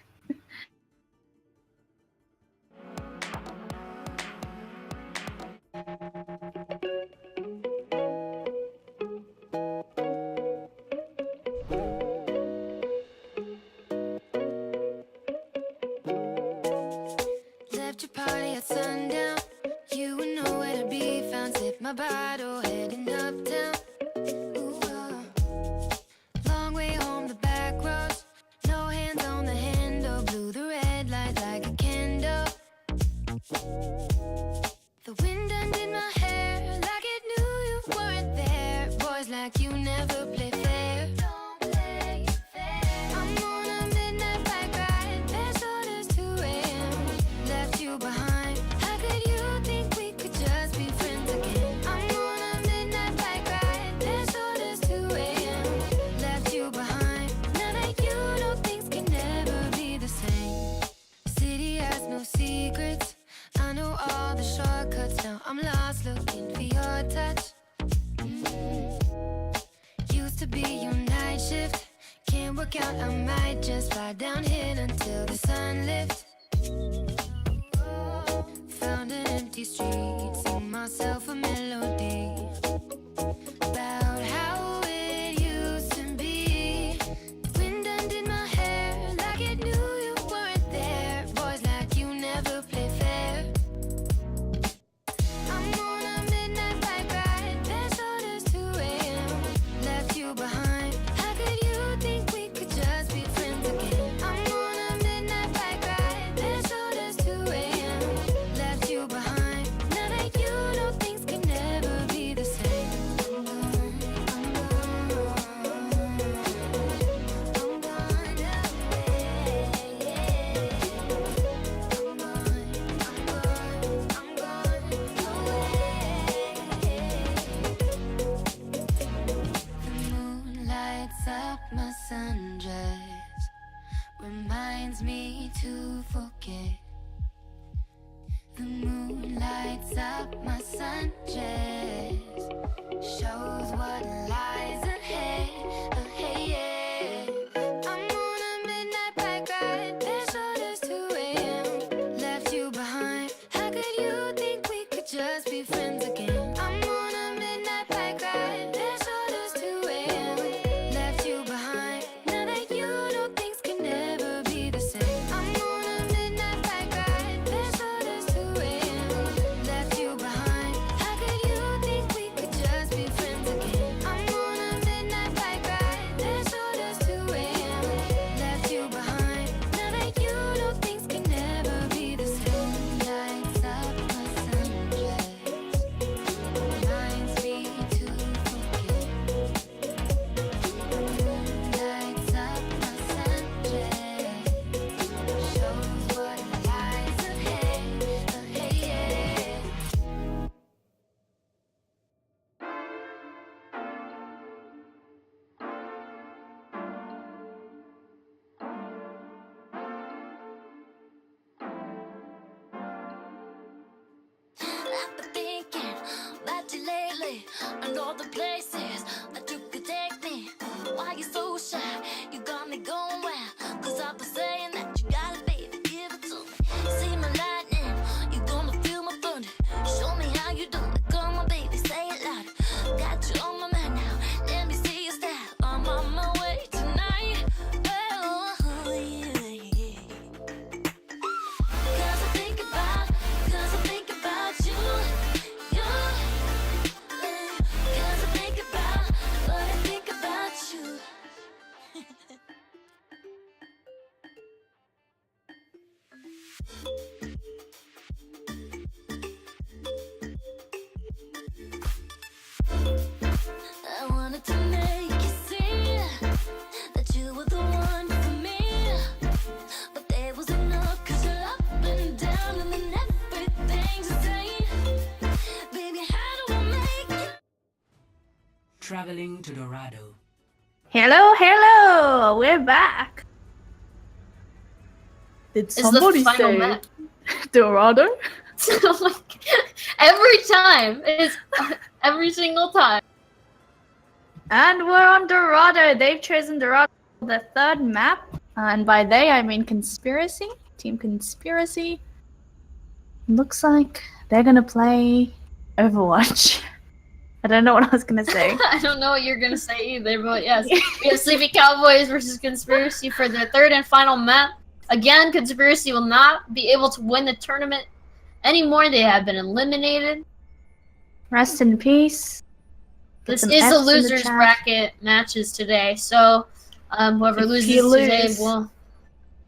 my bottle heading uptown. Ooh, long way home, the back roads. No hands on the handle, blew the red light like a candle. The wind undid my hair like it knew you weren't there. Boys like you never play fair. Don't play fair. I'm on a midnight bike ride, fast orders 2 a.m. Left you behind. How could you think we could just be friends again? I'm on a midnight bike ride, fast orders 2 a.m. Left you behind. Now that you know things can never be the same. City has no secrets. I know all the shortcuts now. I'm lost looking for your touch. Used to be your night shift. Can't work out, I might just fly downhill until the sun lifts. Found an empty street, sing myself a melody about how it used to be. Wind undid my hair like it knew you weren't there. Boys like you never play fair. I'm on a midnight bike ride, fast orders 2 a.m. Left you behind. How could you think we could just be friends again? I'm on a midnight bike ride, fast orders 2 a.m. Left you behind. Now that you know things can never be the same. I'm gone, I'm gone. I'm gone away. I'm gone, I'm gone away. The moon lights up my sundress, reminds me to forget. The moon lights up my sundress, shows what lies ahead. I'm on a midnight bike ride, fast orders 2 a.m. Left you behind. How could you think we could just be friends again? I'm on a midnight bike ride, fast orders 2 a.m. Left you behind. Now that you know things can never be the same. I'm on a midnight bike ride, fast orders 2 a.m. Left you behind. How could you think we could just be friends again? I'm on a midnight bike ride, fast orders 2 a.m. Left you behind. Now that you know things can never be the same. Lights up my sundress, reminds me to forget. Lights up my sundress, shows what lies ahead. I've been thinking about you lately, and all the places that you could take me. Why you so shy? You got me going wild. 'Cause I've been saying that you got it, baby, give it to me. See my lightning, you gonna feel my thunder. Show me how you do it, come on, baby, say it louder. Got you on my mind now, let me see your style. I'm on my way tonight. Oh, yeah. 'Cause I think about you. 'Cause I think about what I think about you. I wanted to make you see that you were the one for me. But there was enough, 'cause you're up and down and then everything's the same. Baby, how do I make it? Traveling to Dorado. Hello, hello! We're back. Did It's the somebody final say map. Dorado? Every time. It's every single time. And we're on Dorado. They've chosen Dorado for the third map. And by they, I mean Conspiracy. Team Conspiracy. Looks like they're gonna play Overwatch. I don't know what I was gonna say. I don't know what you're gonna say either, but yes. We have Sleepy Cowboys versus Conspiracy for their third and final map. Again, Conspiracy will not be able to win the tournament anymore. They have been eliminated. Rest in peace. This some is Fs the in the losers chat. bracket matches today, so whoever If loses you today lose. will.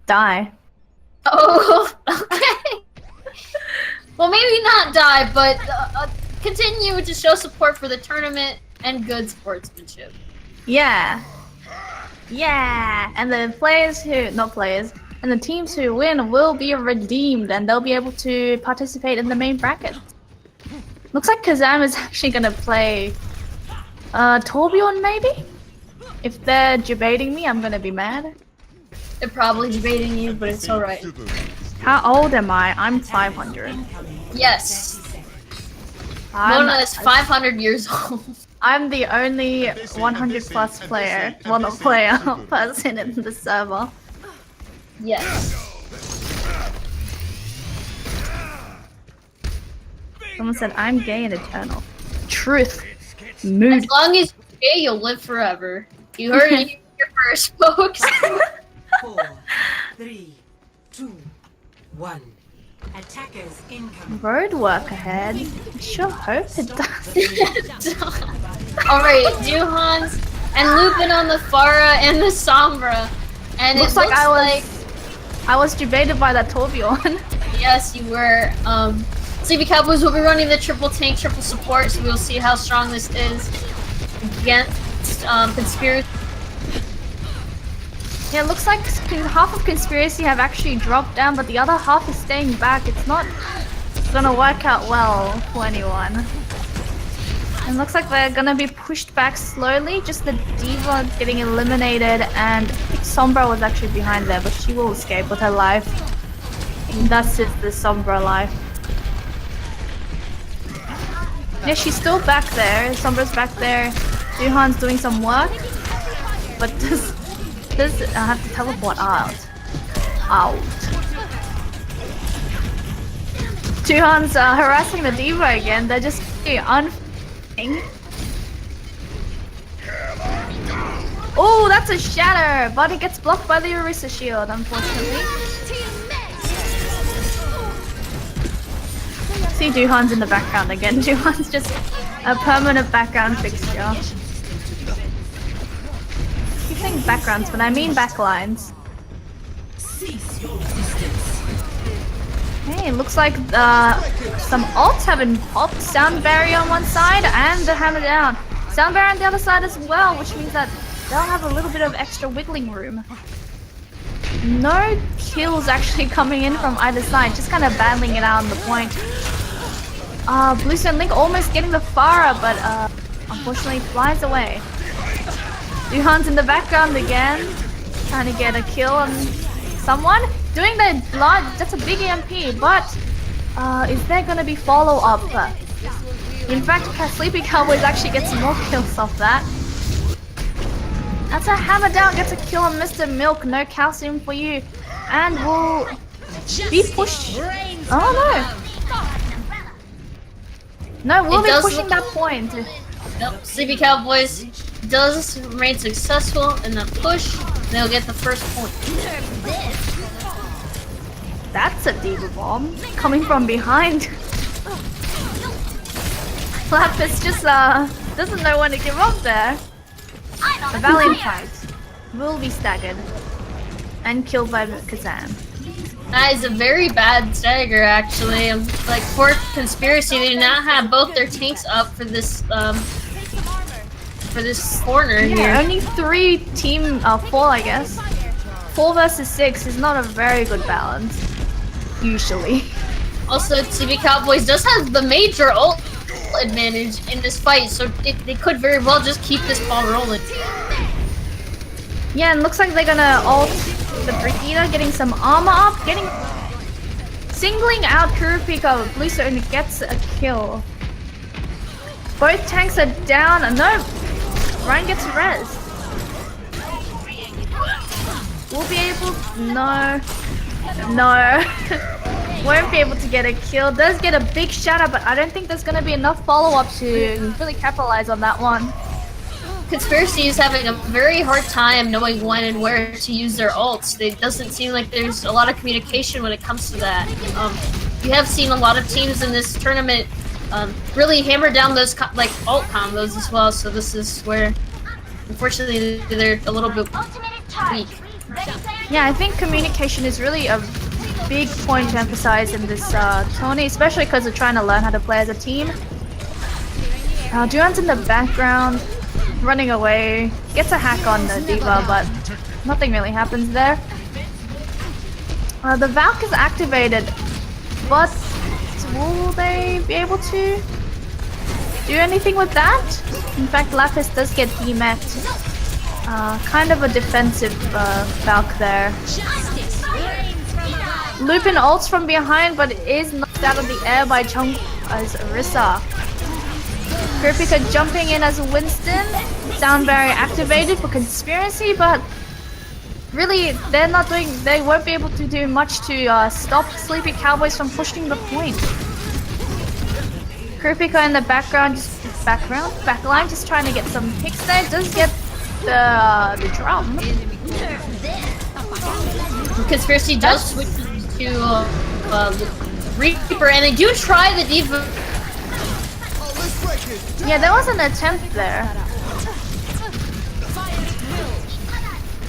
Die. Oh, okay. Well, maybe not die, but continue to show support for the tournament and good sportsmanship. Yeah. Yeah. And the players who, not players, and the teams who win will be redeemed and they'll be able to participate in the main bracket. Looks like Kazam is actually gonna play Torbjorn maybe? If they're debating me, I'm gonna be mad. They're probably debating you, but it's alright. How old am I? I'm 500. Yes. Mona is 500 years old. I'm the only 100 plus player, well not player, person in the server. Yes. Someone said I'm gay and eternal. Truth. Mood. As long as you're gay, you'll live forever. You heard it here first, folks. 4, 3, 2, 1. Attackers incoming. Road work ahead. I sure hope it does. Alright, Duhans and Lupin on the Pharah and the Sombra. And Looks it like looks I was debated by that Torbjorn. yes, you were. Sleepy Cowboys will be running the triple tank, triple support, so we'll see how strong this is against Conspiracy. Yeah, it looks like half of Conspiracy have actually dropped down, but the other half is staying back. It's not gonna work out well for anyone. And looks like they're gonna be pushed back slowly. Just the Diva getting eliminated, and I think Sombra was actually behind there, but she will escape with her life. And thus is the Sombra life. Yeah, she's still back there. Sombra's back there. Duhan's doing some work, but does I have to teleport out? Out. Duhan's harassing the Diva again. They're just Oh, that's a shatter, but it gets blocked by the Orisa shield, unfortunately. See Duhan's in the background again. Duhan's just a permanent background fixture. I keep saying backgrounds, but I mean backlines. Hey, looks like some ults have been popped. Sound barrier on one side and the hammer down. Sound barrier on the other side as well, which means that they'll have a little bit of extra wiggling room. No kills actually coming in from either side, just kind of battling it out on the point. Bluestone Link almost getting the Pharah, but unfortunately flies away. Duhan's in the background again, trying to get a kill on someone. Doing the blood, that's a big EMP, but is there gonna be follow-up? In fact, Sleepy Cowboys actually gets more kills off that. That's a hammer down, gets a kill on Mr. Milk, no calcium for you. And will be pushed. Oh no. No, we'll be pushing that point. Nope, Sleepy Cowboys does remain successful in that push. They'll get the first point. That's a Diva bomb coming from behind. Lapis just doesn't know when to give up there. The Valentines will be staggered and killed by Kazan. That is a very bad stagger, actually. Like, for Conspiracy, they do not have both their tanks up for this corner here. Yeah, only 4 I guess. 4 versus 6 is not a very good balance, usually. Also, TV Cowboys does have the major ult advantage in this fight, so they could very well just keep this ball rolling. Yeah, and looks like they're gonna ult the Brigitte, getting some armor up, singling out Kurapika. Bluestone gets a kill. Both tanks are down. No, Ryan gets res. We'll be able. No. Won't be able to get a kill. Does get a big shatter, but I don't think there's gonna be enough follow-up to really capitalize on that one. Conspiracy is having a very hard time knowing when and where to use their ults. It doesn't seem like there's a lot of communication when it comes to that. You have seen a lot of teams in this tournament really hammer down those like ult combos as well. So this is where, unfortunately, they're a little bit weak. Yeah, I think communication is really a big point to emphasize in this tourney, especially because they're trying to learn how to play as a team. Duan's in the background, running away, gets a hack on the D.Va, but nothing really happens there. The Valk is activated, but will they be able to do anything with that? In fact, Lapis does get DMA'd. Kind of a defensive Valk there. Lupin ults from behind, but is knocked out of the air by Chung as Orisa. Kurapika jumping in as Winston. Sound barrier activated for Conspiracy, but really they won't be able to do much to stop Sleepy Cowboys from pushing the point. Kurapika in the background, backline, just trying to get some picks there. Does get the drum. Conspiracy does switch to Reaper, and they do try the D.Va. Yeah, there was an attempt there.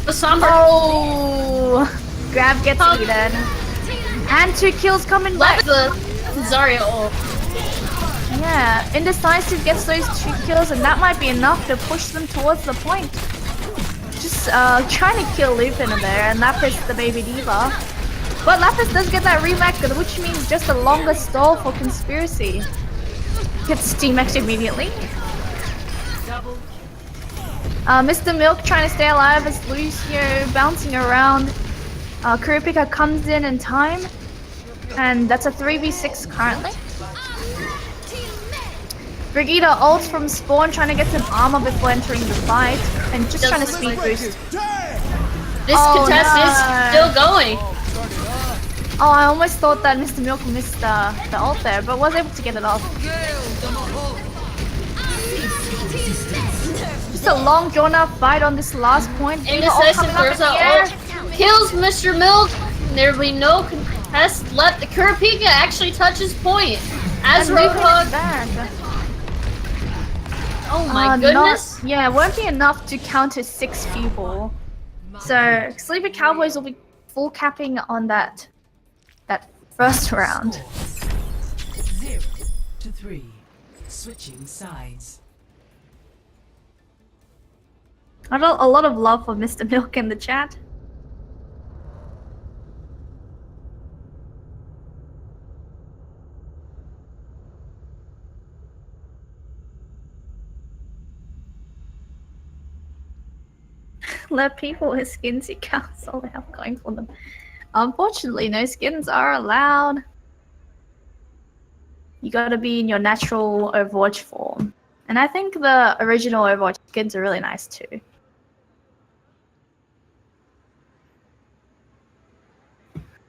The Somber. Oh, Grab gets eaten. And 2 kills coming back. The Zarya ult. Yeah, Indecisive gets those 2 kills, and that might be enough to push them towards the point. Just trying to kill Lupin in there, and Lapis the baby D.Va. But Lapis does get that remax, which means just a longer stall for Conspiracy. Gets Steam-X immediately. Mr. Milk trying to stay alive as Lucio bouncing around. Kurapika comes in time, and that's a 3v6 currently. Brigitte ults from spawn, trying to get some armor before entering the fight, and just trying to speed boost. This contest is still going. Oh, I almost thought that Mr. Milk missed the ult there, but was able to get it off. Just a long drawn out fight on this last point. Indecisive throws out ult, kills Mr. Milk. There will be no contest left. The Kurapika actually touches point. As Roadhog. Oh my goodness. Yeah, it won't be enough to counter 6 people. So Sleepy Cowboys will be full capping on that first round. 0-3. Switching sides. I got a lot of love for Mr. Milk in the chat. Let people with skins see counts all they have going for them. Unfortunately, no skins are allowed. You gotta be in your natural Overwatch form. And I think the original Overwatch skins are really nice too.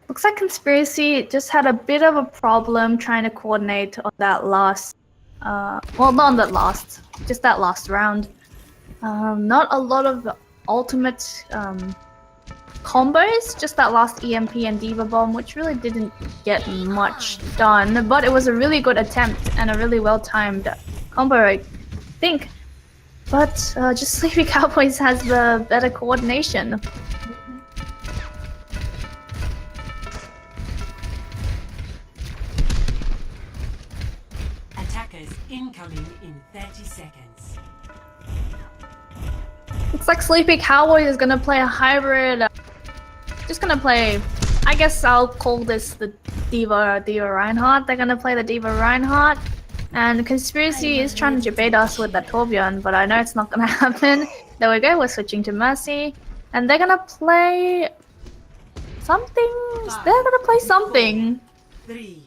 Looks like Conspiracy just had a bit of a problem trying to coordinate on that last, well, not on that last, just that last round. Not a lot of ultimate combos, just that last EMP and D.Va bomb, which really didn't get much done, but it was a really good attempt and a really well-timed combo, I think. But just Sleepy Cowboys has the better coordination. Attackers incoming in 30 seconds. Looks like Sleepy Cowboys is gonna play a hybrid. Just gonna play, I guess I'll call this the D.Va Reinhardt. They're gonna play the D.Va Reinhardt. And Conspiracy is trying to debate us with that Torbjorn, but I know it's not gonna happen. There we go, we're switching to Mercy. And they're gonna play something. They're gonna play something. 3,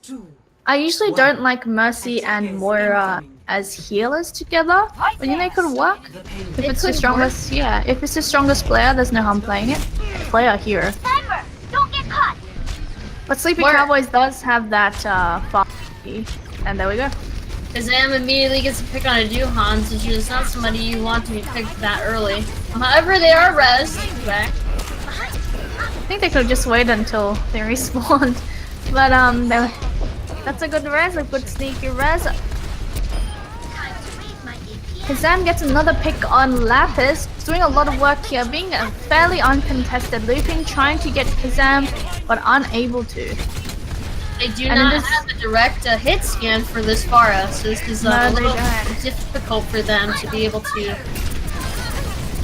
2. I usually don't like Mercy and Moira as healers together, but you know, it could work. If it's the strongest, yeah, if it's the strongest player, there's no harm playing it. Player here. Don't get caught. But Sleepy Cowboys does have that fast, and there we go. Kazam immediately gets a pick on a Duhan, since it's not somebody you want to be picked that early. However, they are res back. I think they could have just waited until they respawned, but That's a good res, a good sneaky res. Kazam gets another pick on Lapis. He's doing a lot of work here, being fairly uncontested, looping, trying to get Kazam, but unable to. They do not have a direct hit scan for this Pharah, so this is a little difficult for them to be able to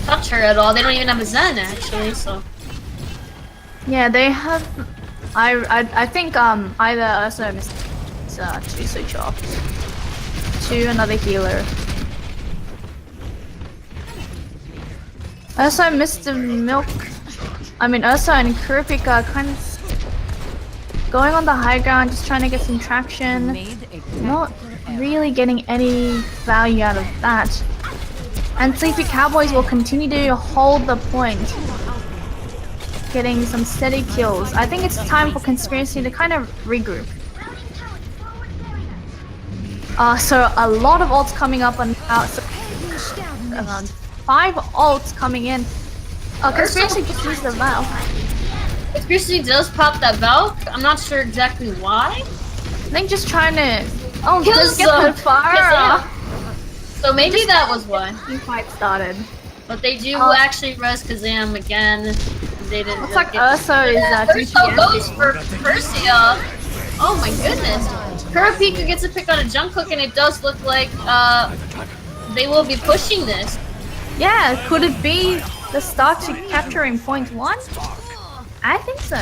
touch her at all. They don't even have a Zen, actually, so... Yeah, they have... I think either Ursa or Mr. to switch off to another healer. Ursa and Mr. Milk... Ursa and Kurapika kind of going on the high ground, just trying to get some traction. Not really getting any value out of that. And Sleepy Cowboys will continue to hold the point, getting some steady kills. I think it's time for Conspiracy to kind of regroup. So a lot of ults coming up on around 5 ults coming in. Conspiracy just used the Valve. Conspiracy does pop that Valk. I'm not sure exactly why. I think just trying to just get the fire. So maybe that was why. The fight started. But they do actually res Kazam again. They didn't. Looks like Ursa is Ursa goes for Persia. Oh my goodness. Kurapika gets a pick on a Jungkook, and it does look like they will be pushing this. Yeah, could it be the start to capturing point 1? I think so.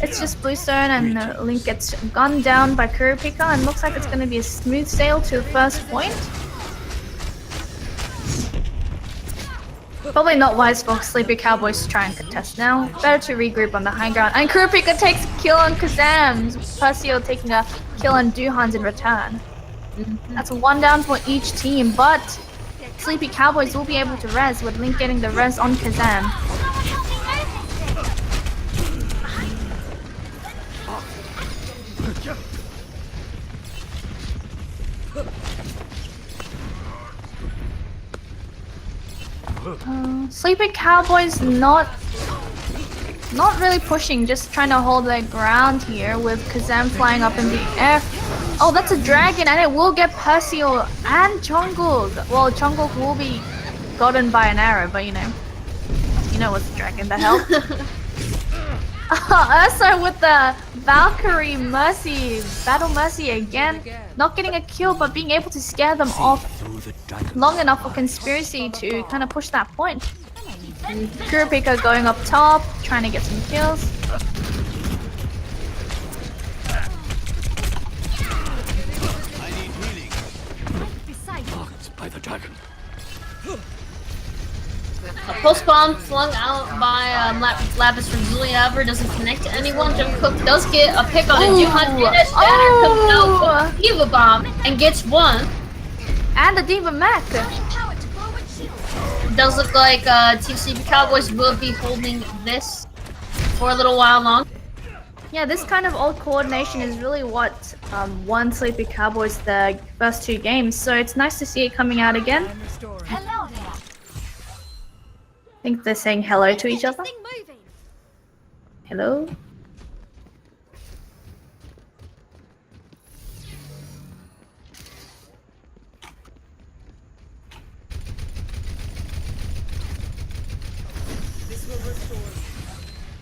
It's just Bluestone and Link gets gunned down by Kurapika, and looks like it's going to be a smooth sail to the first point. Probably not wise for Sleepy Cowboys to try and contest now. Better to regroup on the high ground. And Kurapika takes a kill on Kazam. Percio taking a kill on Duhans in return. That's 1 down for each team, but Sleepy Cowboys will be able to res, with Link getting the res on Kazam. Sleepy Cowboys not really pushing, just trying to hold their ground here with Kazam flying up in the air. Oh, that's a dragon, and it will get Percio and Jungkook. Well, Jungkook will be gotten by an arrow, but you know what's the dragon, the hell? Ursa with the Valkyrie Mercy, Battle Mercy again. Not getting a kill, but being able to scare them off long enough for Conspiracy to kind of push that point. Kurapika going up top, trying to get some kills. By the dragon. A post bomb flung out by Lapis from Zulia, however, doesn't connect to anyone. Jungkook does get a pick on it. Duhan did a shatter, comes out with a Diva bomb and gets 1. And the Diva Mech. Does look like Team Sleepy Cowboys will be holding this for a little while long. Yeah, this kind of old coordination is really what won Sleepy Cowboys the first 2 games, so it's nice to see it coming out again. Hello there. I think they're saying hello to each other. Hello? This will restore.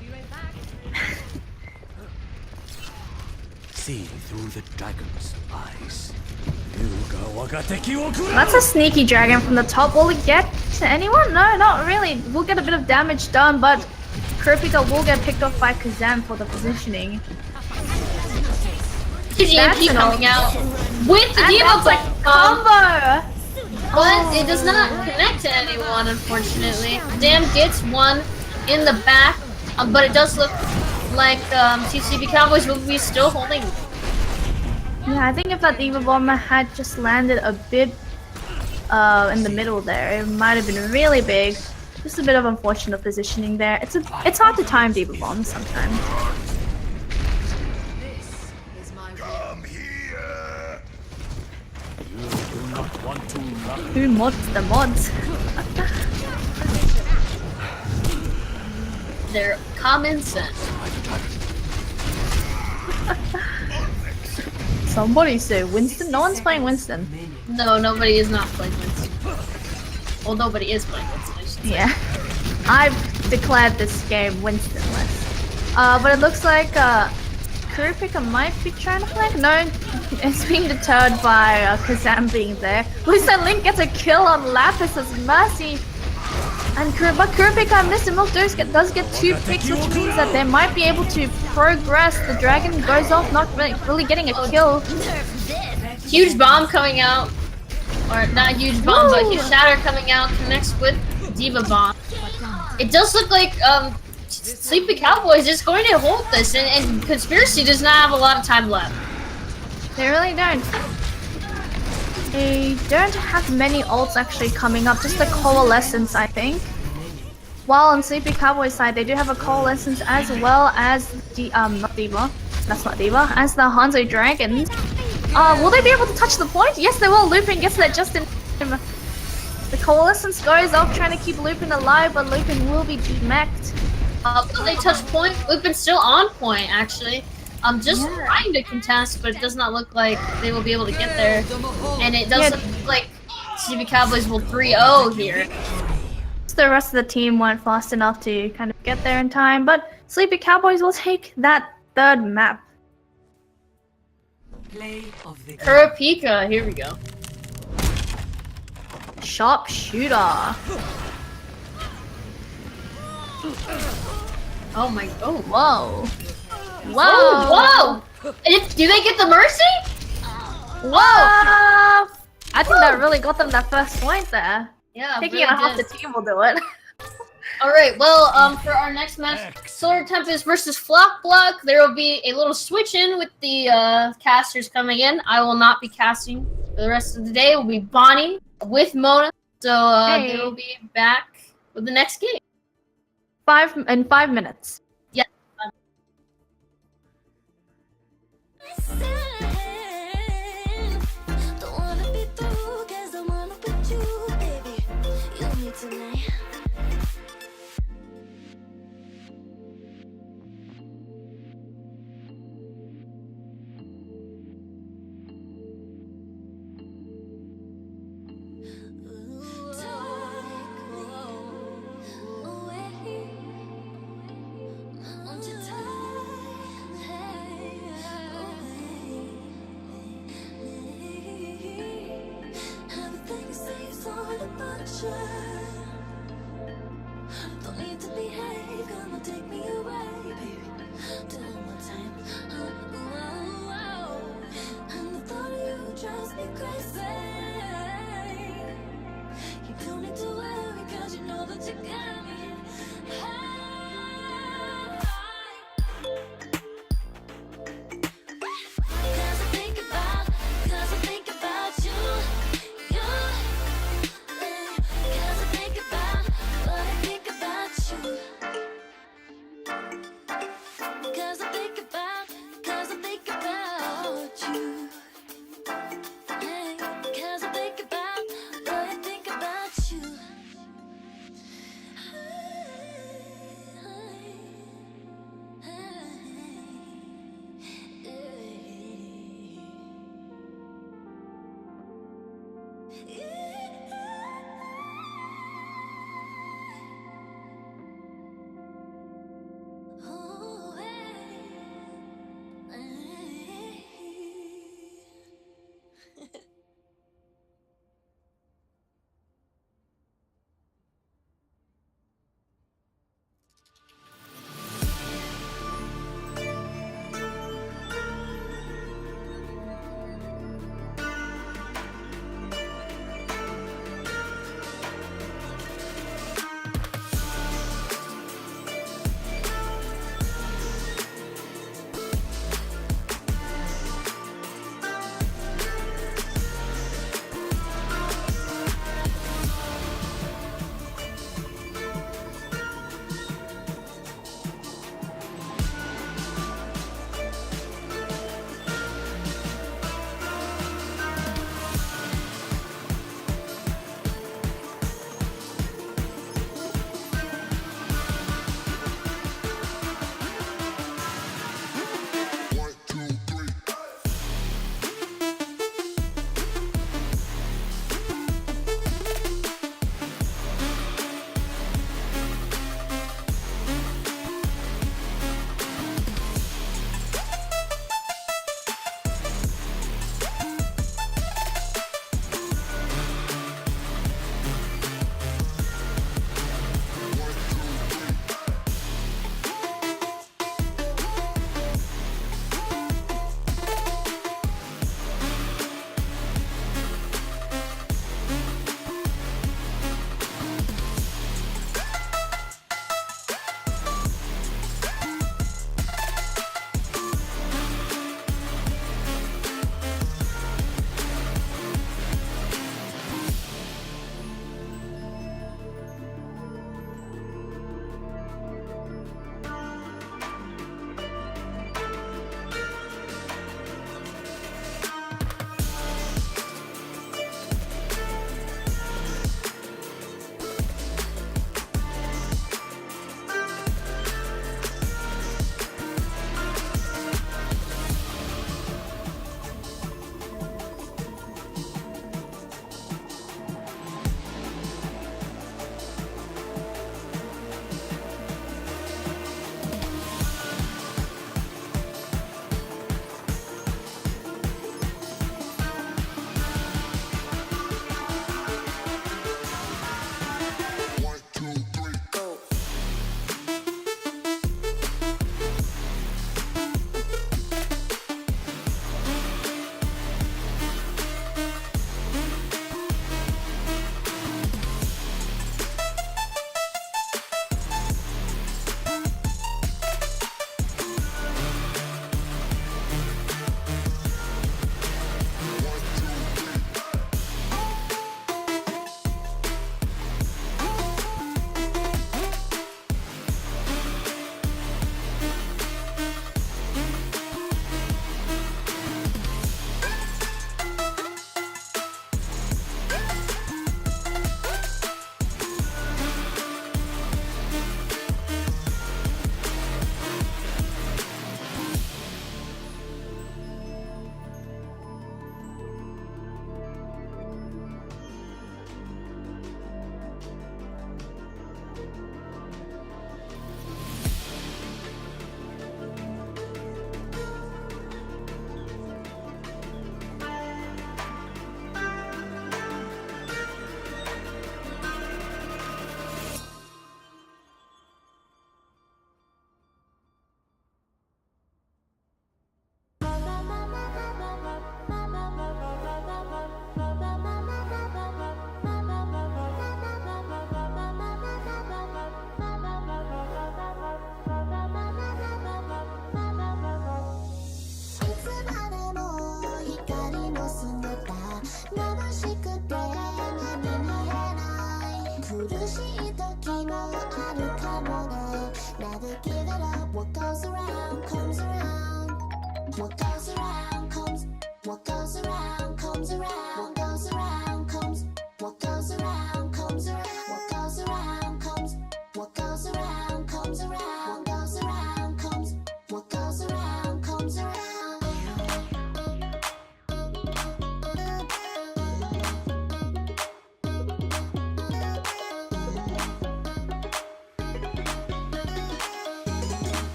Be right back. See through the dragon's eyes. That's a sneaky dragon from the top. Will it get to anyone? No, not really. We'll get a bit of damage done, but Kurapika will get picked off by Kazam for the positioning. TGMP coming out with the Diva combo! But it does not connect to anyone, unfortunately. Dam gets 1 in the back, but it does look like TCB Cowboys will be still holding. Yeah, I think if that Diva Bomber had just landed a bit in the middle there, it might have been really big. Just a bit of unfortunate positioning there. It's hard to time Diva Bombs sometimes. This is my Come here. You do not want to run. Who mods the mods? They're common sense. Somebody say Winston? No one's playing Winston. No, nobody is not playing Winston. Well, nobody is playing Winston, I should say. Yeah. I've declared this game Winstonless. But it looks like Kurapika might be trying to flank. No, it's being deterred by Kazam being there. Looks like Link gets a kill on Lapis' Mercy. And Kurapika and Mr. Milk does get 2 picks, which means that they might be able to progress. The dragon goes off, not really getting a kill. Huge bomb coming out. Or not huge bomb, but huge shatter coming out. Connects with Diva Bomb. It does look like Sleepy Cowboys is going to hold this, and Conspiracy does not have a lot of time left. They really don't. They don't have many ults actually coming up, just a Coalescence, I think. While on Sleepy Cowboys side, they do have a Coalescence as well as not Diva. That's not Diva. As the Hanzo Dragons. Will they be able to touch the point? Yes, they will. Lupin gets that just in time. The Coalescence goes off, trying to keep Lupin alive, but Lupin will be demeched. Will they touch point? Lupin's still on point, actually. Just trying to contest, but it does not look like they will be able to get there. And it does look like CB Cowboys will 3-0 here. The rest of the team weren't fast enough to kind of get there in time, but Sleepy Cowboys will take that 3rd map. Kurapika, here we go. Sharpshooter. Oh my, oh. Whoa. Whoa. Oh, whoa! Do they get the Mercy? Whoa! I think that really got them that first point there. Yeah, Taking really it half the team will do it. Alright, well, for our next match, Solar Tempest versus Flock Block, there will be a little switch in with the casters coming in. I will not be casting for the rest of the day. It will be Bonnie with Mona. So they will be back with the next game. 5 minutes. Yeah. Don't need to behave, gonna take me away, baby. Till my time. And the thought of you drives me crazy. You don't need to worry, cause you know that you got me. Cause I think about you. Cause I think about what I think about you. Cause I think about you. Hey, cause I think about what I think about you.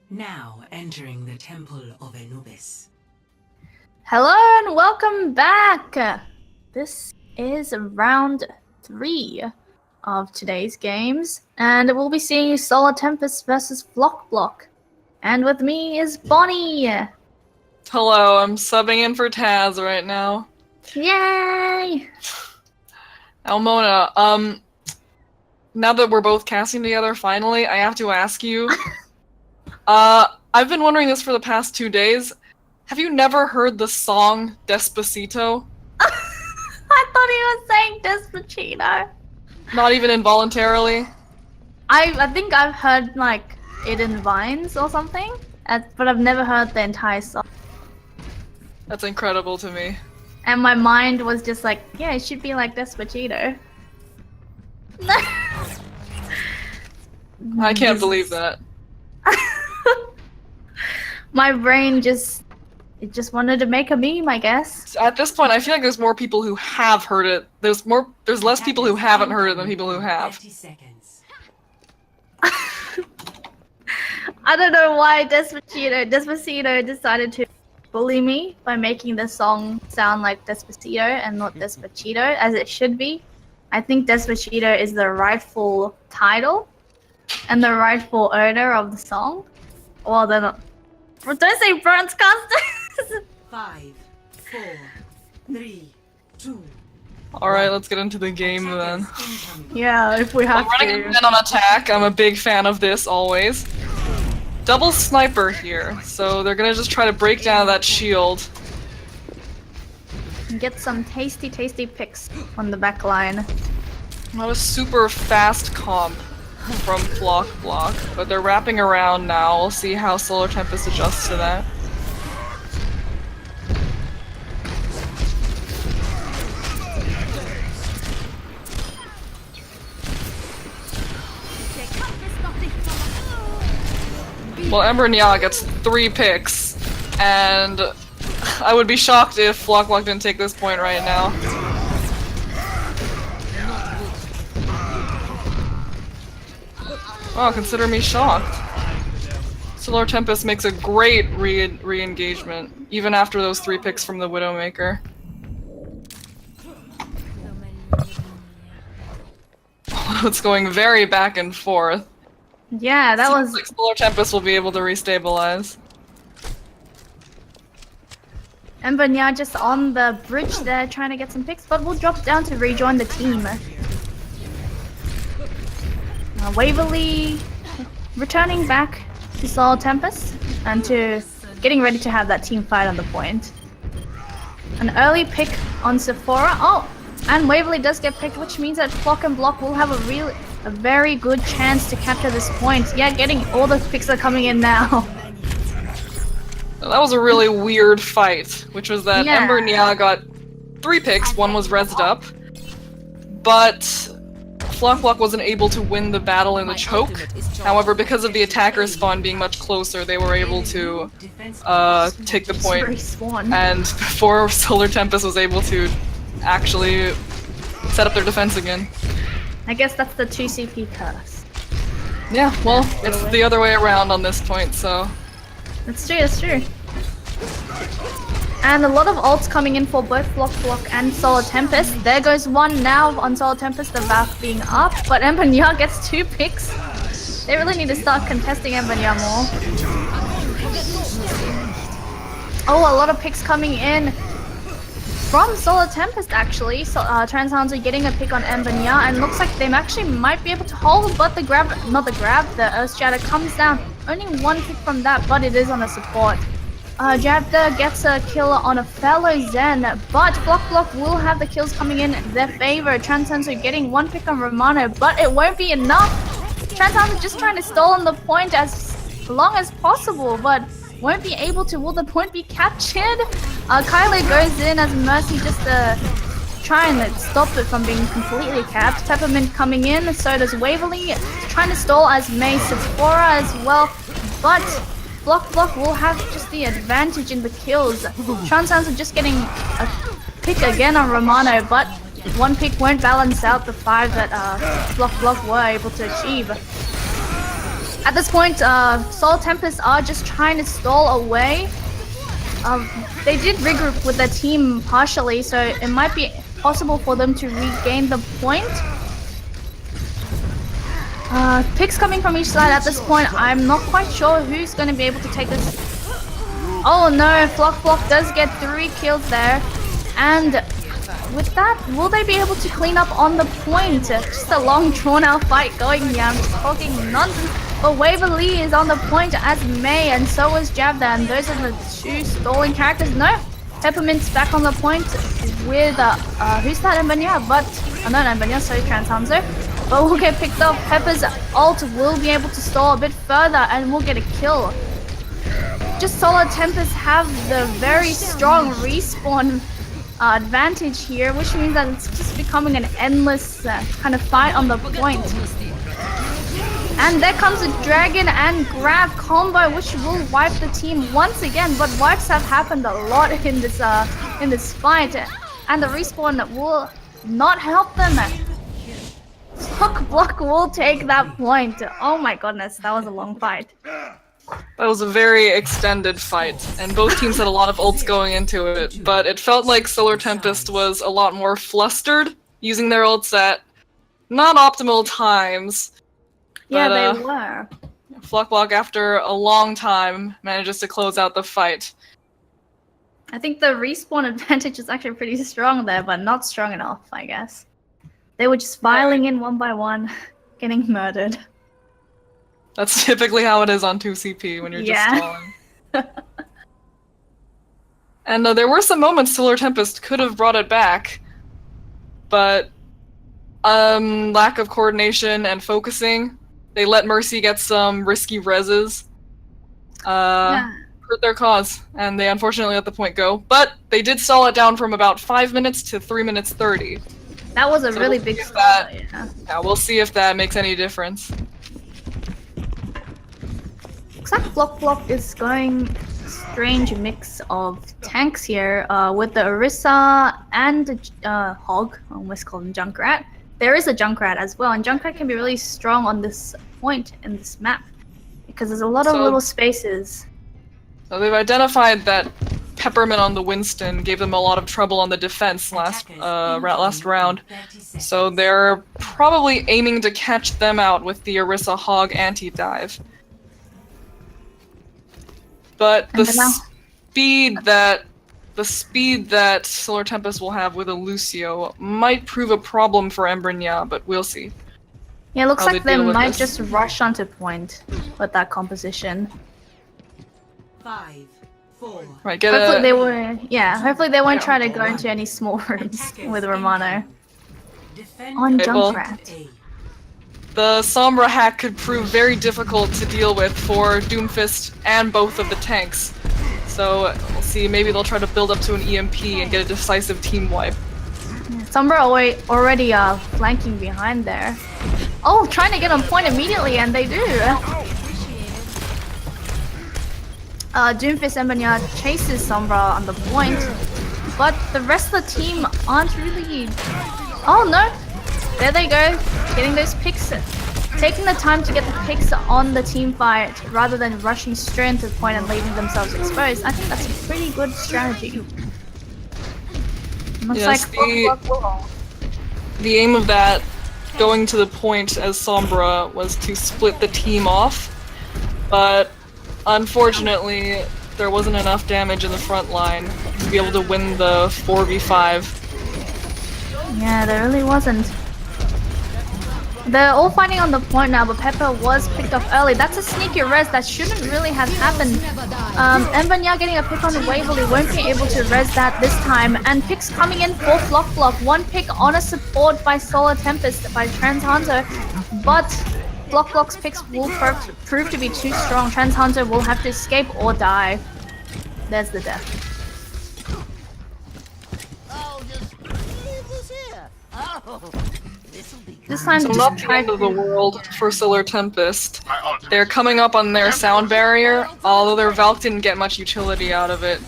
Now entering the Temple of Anubis. Hello and welcome back! This is round 3 of today's games, and we'll be seeing Solar Tempest versus Flock Block. And with me is Bonnie! Hello, I'm subbing in for Taz right now. Yay! Almona, now that we're both casting together, finally, I have to ask you. I've been wondering this for the past 2 days. Have you never heard the song Despacito? I thought he was saying Despacito. Not even involuntarily? I think I've heard like it in Vines or something, but I've never heard the entire song. That's incredible to me. And my mind was just like, yeah, it should be like Despacito. I can't believe that. My brain just wanted to make a meme, I guess. At this point, I feel like there's more people who have heard it. There's less people who haven't heard it than people who have. 30 seconds. I don't know why Despacito decided to bully me by making the song sound like Despacito and not Despacito, as it should be. I think Despacito is the rightful title and the rightful owner of the song. Well, they're not. Don't say bronze casters! 5, 4, 3, 2. Alright, let's get into the game then. Yeah, if we have I'm running to. again on attack. I'm a big fan of this always. Double sniper here, so they're gonna just try to break down that shield. Get some tasty picks on the back line. Not a super fast comp from Flock Block, but they're wrapping around now. We'll see how Solar Tempest adjusts to that. Well, Ember Nya gets 3 picks, and I would be shocked if Flock Block didn't take this point right now. Wow, consider me shocked. Solar Tempest makes a great re-engagement, even after those 3 picks from the Widowmaker. It's going very back and forth. Yeah, that Seems was. like Solar Tempest will be able to restabilize. Ember Nya just on the bridge there trying to get some picks, but we'll drop down to rejoin the team. Waverly returning back to Solar Tempest and to getting ready to have that team fight on the point. An early pick on Sephora. Oh, and Waverly does get picked, which means that Flock and Block will have a very good chance to capture this point. Yeah, getting all the picks are coming in now. That was a really weird fight, which was that Yeah. Ember Nya got 3 picks, 1 was rezzed up, but Flock Block wasn't able to win the battle in the choke. However, because of the attacker spawn being much closer, they were able to take the point. Respawn. And before Solar Tempest was able to actually set up their defense again. I guess that's the 2 CP curse. Yeah, well, it's the other way around on this point, so... That's true. And a lot of ults coming in for both Flock Block and Solar Tempest. There goes one now on Solar Tempest, the Valve being up, but Ember Nya gets 2 picks. They really need to start contesting Ember Nya more. Oh, a lot of picks coming in from Solar Tempest actually. So Transhounds are getting a pick on Embanya, and looks like they actually might be able to hold, but the Earth Shatter comes down. Only one pick from that, but it is on a support. Jabda gets a kill on a fellow Zen, but Block will have the kills coming in their favor. Transhounds are getting one pick on Romano, but it won't be enough. Transhounds are just trying to stall on the point as long as possible, but won't be able to. Will the point be captured? Kyler goes in as Mercy just to try and stop it from being completely capped. Peppermint coming in, so does Waverly, trying to stall as May Sephora as well, but Block will have just the advantage in the kills. Transhounds are just getting a pick again on Romano, but one pick won't balance out the 5 that Block were able to achieve. At this point, Soul Tempest are just trying to stall away. They did regroup with their team partially, so it might be possible for them to regain the point. Picks coming from each side at this point. I'm not quite sure who's going to be able to take this. Oh no, Flock does get 3 kills there. And with that, will they be able to clean up on the point? Just a long drawn out fight going here. I'm just talking nonsense. But Waverly is on the point as May, and so is Jabda, and those are the 2 stalling characters. No, Peppermint's back on the point with, who's that, Embanya? But, not Embanya, sorry, Transhanzo. But we'll get picked up. Pepper's ult will be able to stall a bit further, and we'll get a kill. Just Solar Tempest have the very strong respawn advantage here, which means that it's just becoming an endless kind of fight on the point. And there comes a dragon and grab combo, which will wipe the team once again. But wipes have happened a lot in this fight, and the respawn will not help them. Block will take that point. Oh my goodness, that was a long fight. That was a very extended fight, and both teams had a lot of ults going into it, but it felt like Solar Tempest was a lot more flustered, using their ults at not optimal times. Yeah, but, they were. Flockblock, after a long time, manages to close out the fight. I think the respawn advantage is actually pretty strong there, but not strong enough, I guess. They were just filing in one by one, getting murdered. That's typically how it is on 2CP when you're just stalling. And there were some moments Solar Tempest could have brought it back, but lack of coordination and focusing. They let Mercy get some risky reses. Hurt their cause, and they unfortunately let the point go. But they did stall it down from about 5 minutes to 3 minutes 30. That was a really big stall, yeah, we'll see if that makes any difference. Looks like Block is going strange mix of tanks here with the Orisa and Hog. I almost called him Junkrat. There is a Junkrat as well, and Junkrat can be really strong on this point in this map because there's a lot of little spaces. So they've identified that Peppermint on the Winston gave them a lot of trouble on the defense last round, so they're probably aiming to catch them out with the Orisa Hog anti-dive. But the speed that Solar Tempest will have with a Lucio might prove a problem for Embrenya, but we'll see. Yeah, it looks like they might just rush onto point with that composition. 5, 4. Right, hopefully they won't try to go into any small rooms with Romano. On Junkrat. The Sombra hack could prove very difficult to deal with for Doomfist and both of the tanks. So we'll see, maybe they'll try to build up to an EMP and get a decisive team wipe. Sombra already flanking behind there. Oh, trying to get on point immediately, and they do. Doomfist Embanya chases Sombra on the point, but the rest of the team aren't really... Oh no! There they go, getting those picks, taking the time to get the picks on the team fight rather than rushing straight into the point and leaving themselves exposed. I think that's a pretty good strategy. Looks like the aim of that, going to the point as Sombra, was to split the team off, but unfortunately there wasn't enough damage in the front line to be able to win the 4v5. Yeah, there really wasn't. They're all fighting on the point now, but Pepper was picked off early. That's a sneaky res that shouldn't really have happened. Embanya getting a pick on Waverly won't be able to res that this time. And picks coming in for Flock Block. One pick on a support by Solar Tempest by Trans Hunter. But Flock Block's picks will prove to be too strong. Trans Hunter will have to escape or die. There's the death. This time, So just not the try end of the world for Solar Tempest. They're coming up on their sound barrier, although their Valk didn't get much utility out of it.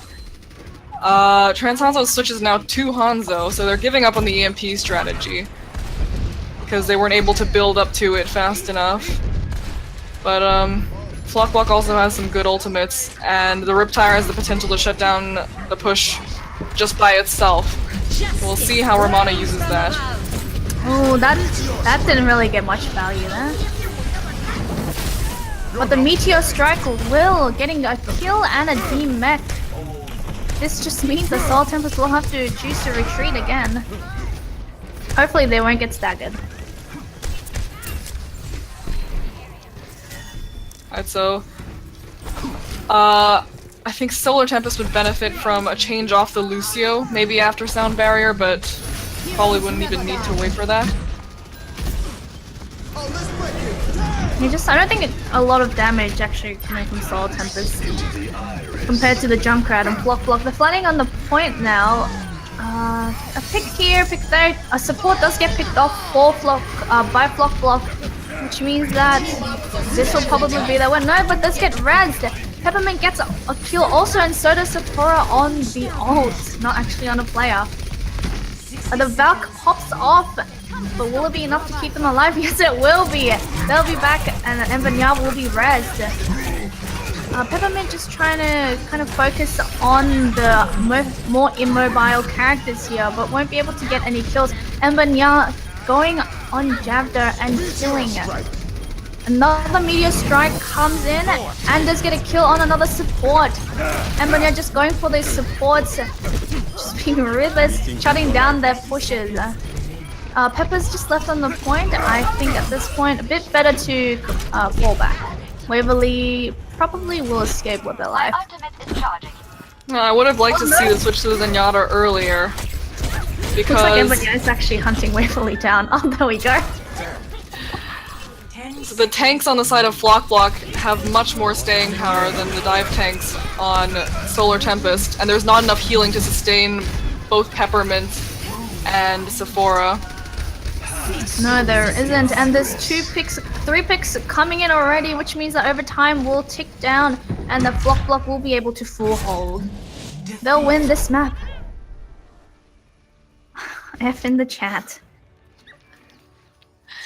Trans Hanzo switches now to Hanzo, so they're giving up on the EMP strategy. Because they weren't able to build up to it fast enough. But, Flockblock also has some good ultimates, and the Riptire has the potential to shut down the push just by itself. We'll see how Romana uses that. Oh, that didn't really get much value there. But the Meteor Strike will getting a kill and a D-Mech. This just means the Soul Tempest will have to choose to retreat again. Hopefully they won't get staggered. Alright, so I think Solar Tempest would benefit from a change off the Lucio, maybe after Sound Barrier, but probably wouldn't even need to wait for that. I don't think a lot of damage actually coming from Soul Tempest compared to the Junkrat and Flock Block. They're flying on the point now. A pick here, pick there. A support does get picked off for by Flock Block, which means that this will probably be the win. No, but does get rezzed. Peppermint gets a kill also, and so does Sephora on the ult, not actually on a player. The Valk pops off, but will it be enough to keep them alive? Yes, it will be. They'll be back, and Embanya will be rezzed. Peppermint just trying to kind of focus on the more immobile characters here, but won't be able to get any kills. Embanya going on Javda and killing it. Another Meteor Strike comes in and does get a kill on another support. Embanya just going for these supports, just being ruthless, shutting down their pushes. Pepper's just left on the point. I think at this point, a bit better to fall back. Waverly probably will escape with their life. I would have liked to see the switch to the Zenyatta earlier. Because looks like Embanya is actually hunting Waverly down. Oh, there we go. the tanks on the side of Flock Block have much more staying power than the dive tanks on Solar Tempest, and there's not enough healing to sustain both Peppermint and Sephora. No, there isn't, and there's 3 picks coming in already, which means that over time will tick down, and the Flock Block will be able to full hold. They'll win this map. F in the chat.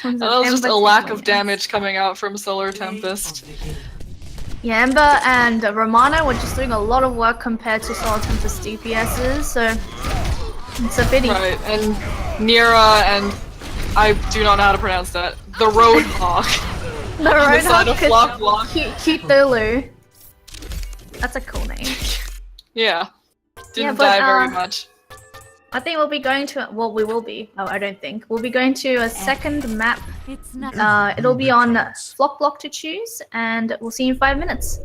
That was just a lack of damage coming out from Solar Tempest. Yeah, Ember and Romana were just doing a lot of work compared to Solar Tempest DPSs, so it's a pity. Right, and Nira and I do not know how to pronounce that. The Roadhog. The Roadhog is Cthulhu. That's a cool name. Yeah. Didn't die very much. I think we'll be going to, well, we will be. Oh, I don't think. We'll be going to a second map. It'll be on Flock Block to choose, and we'll see you in 5 minutes.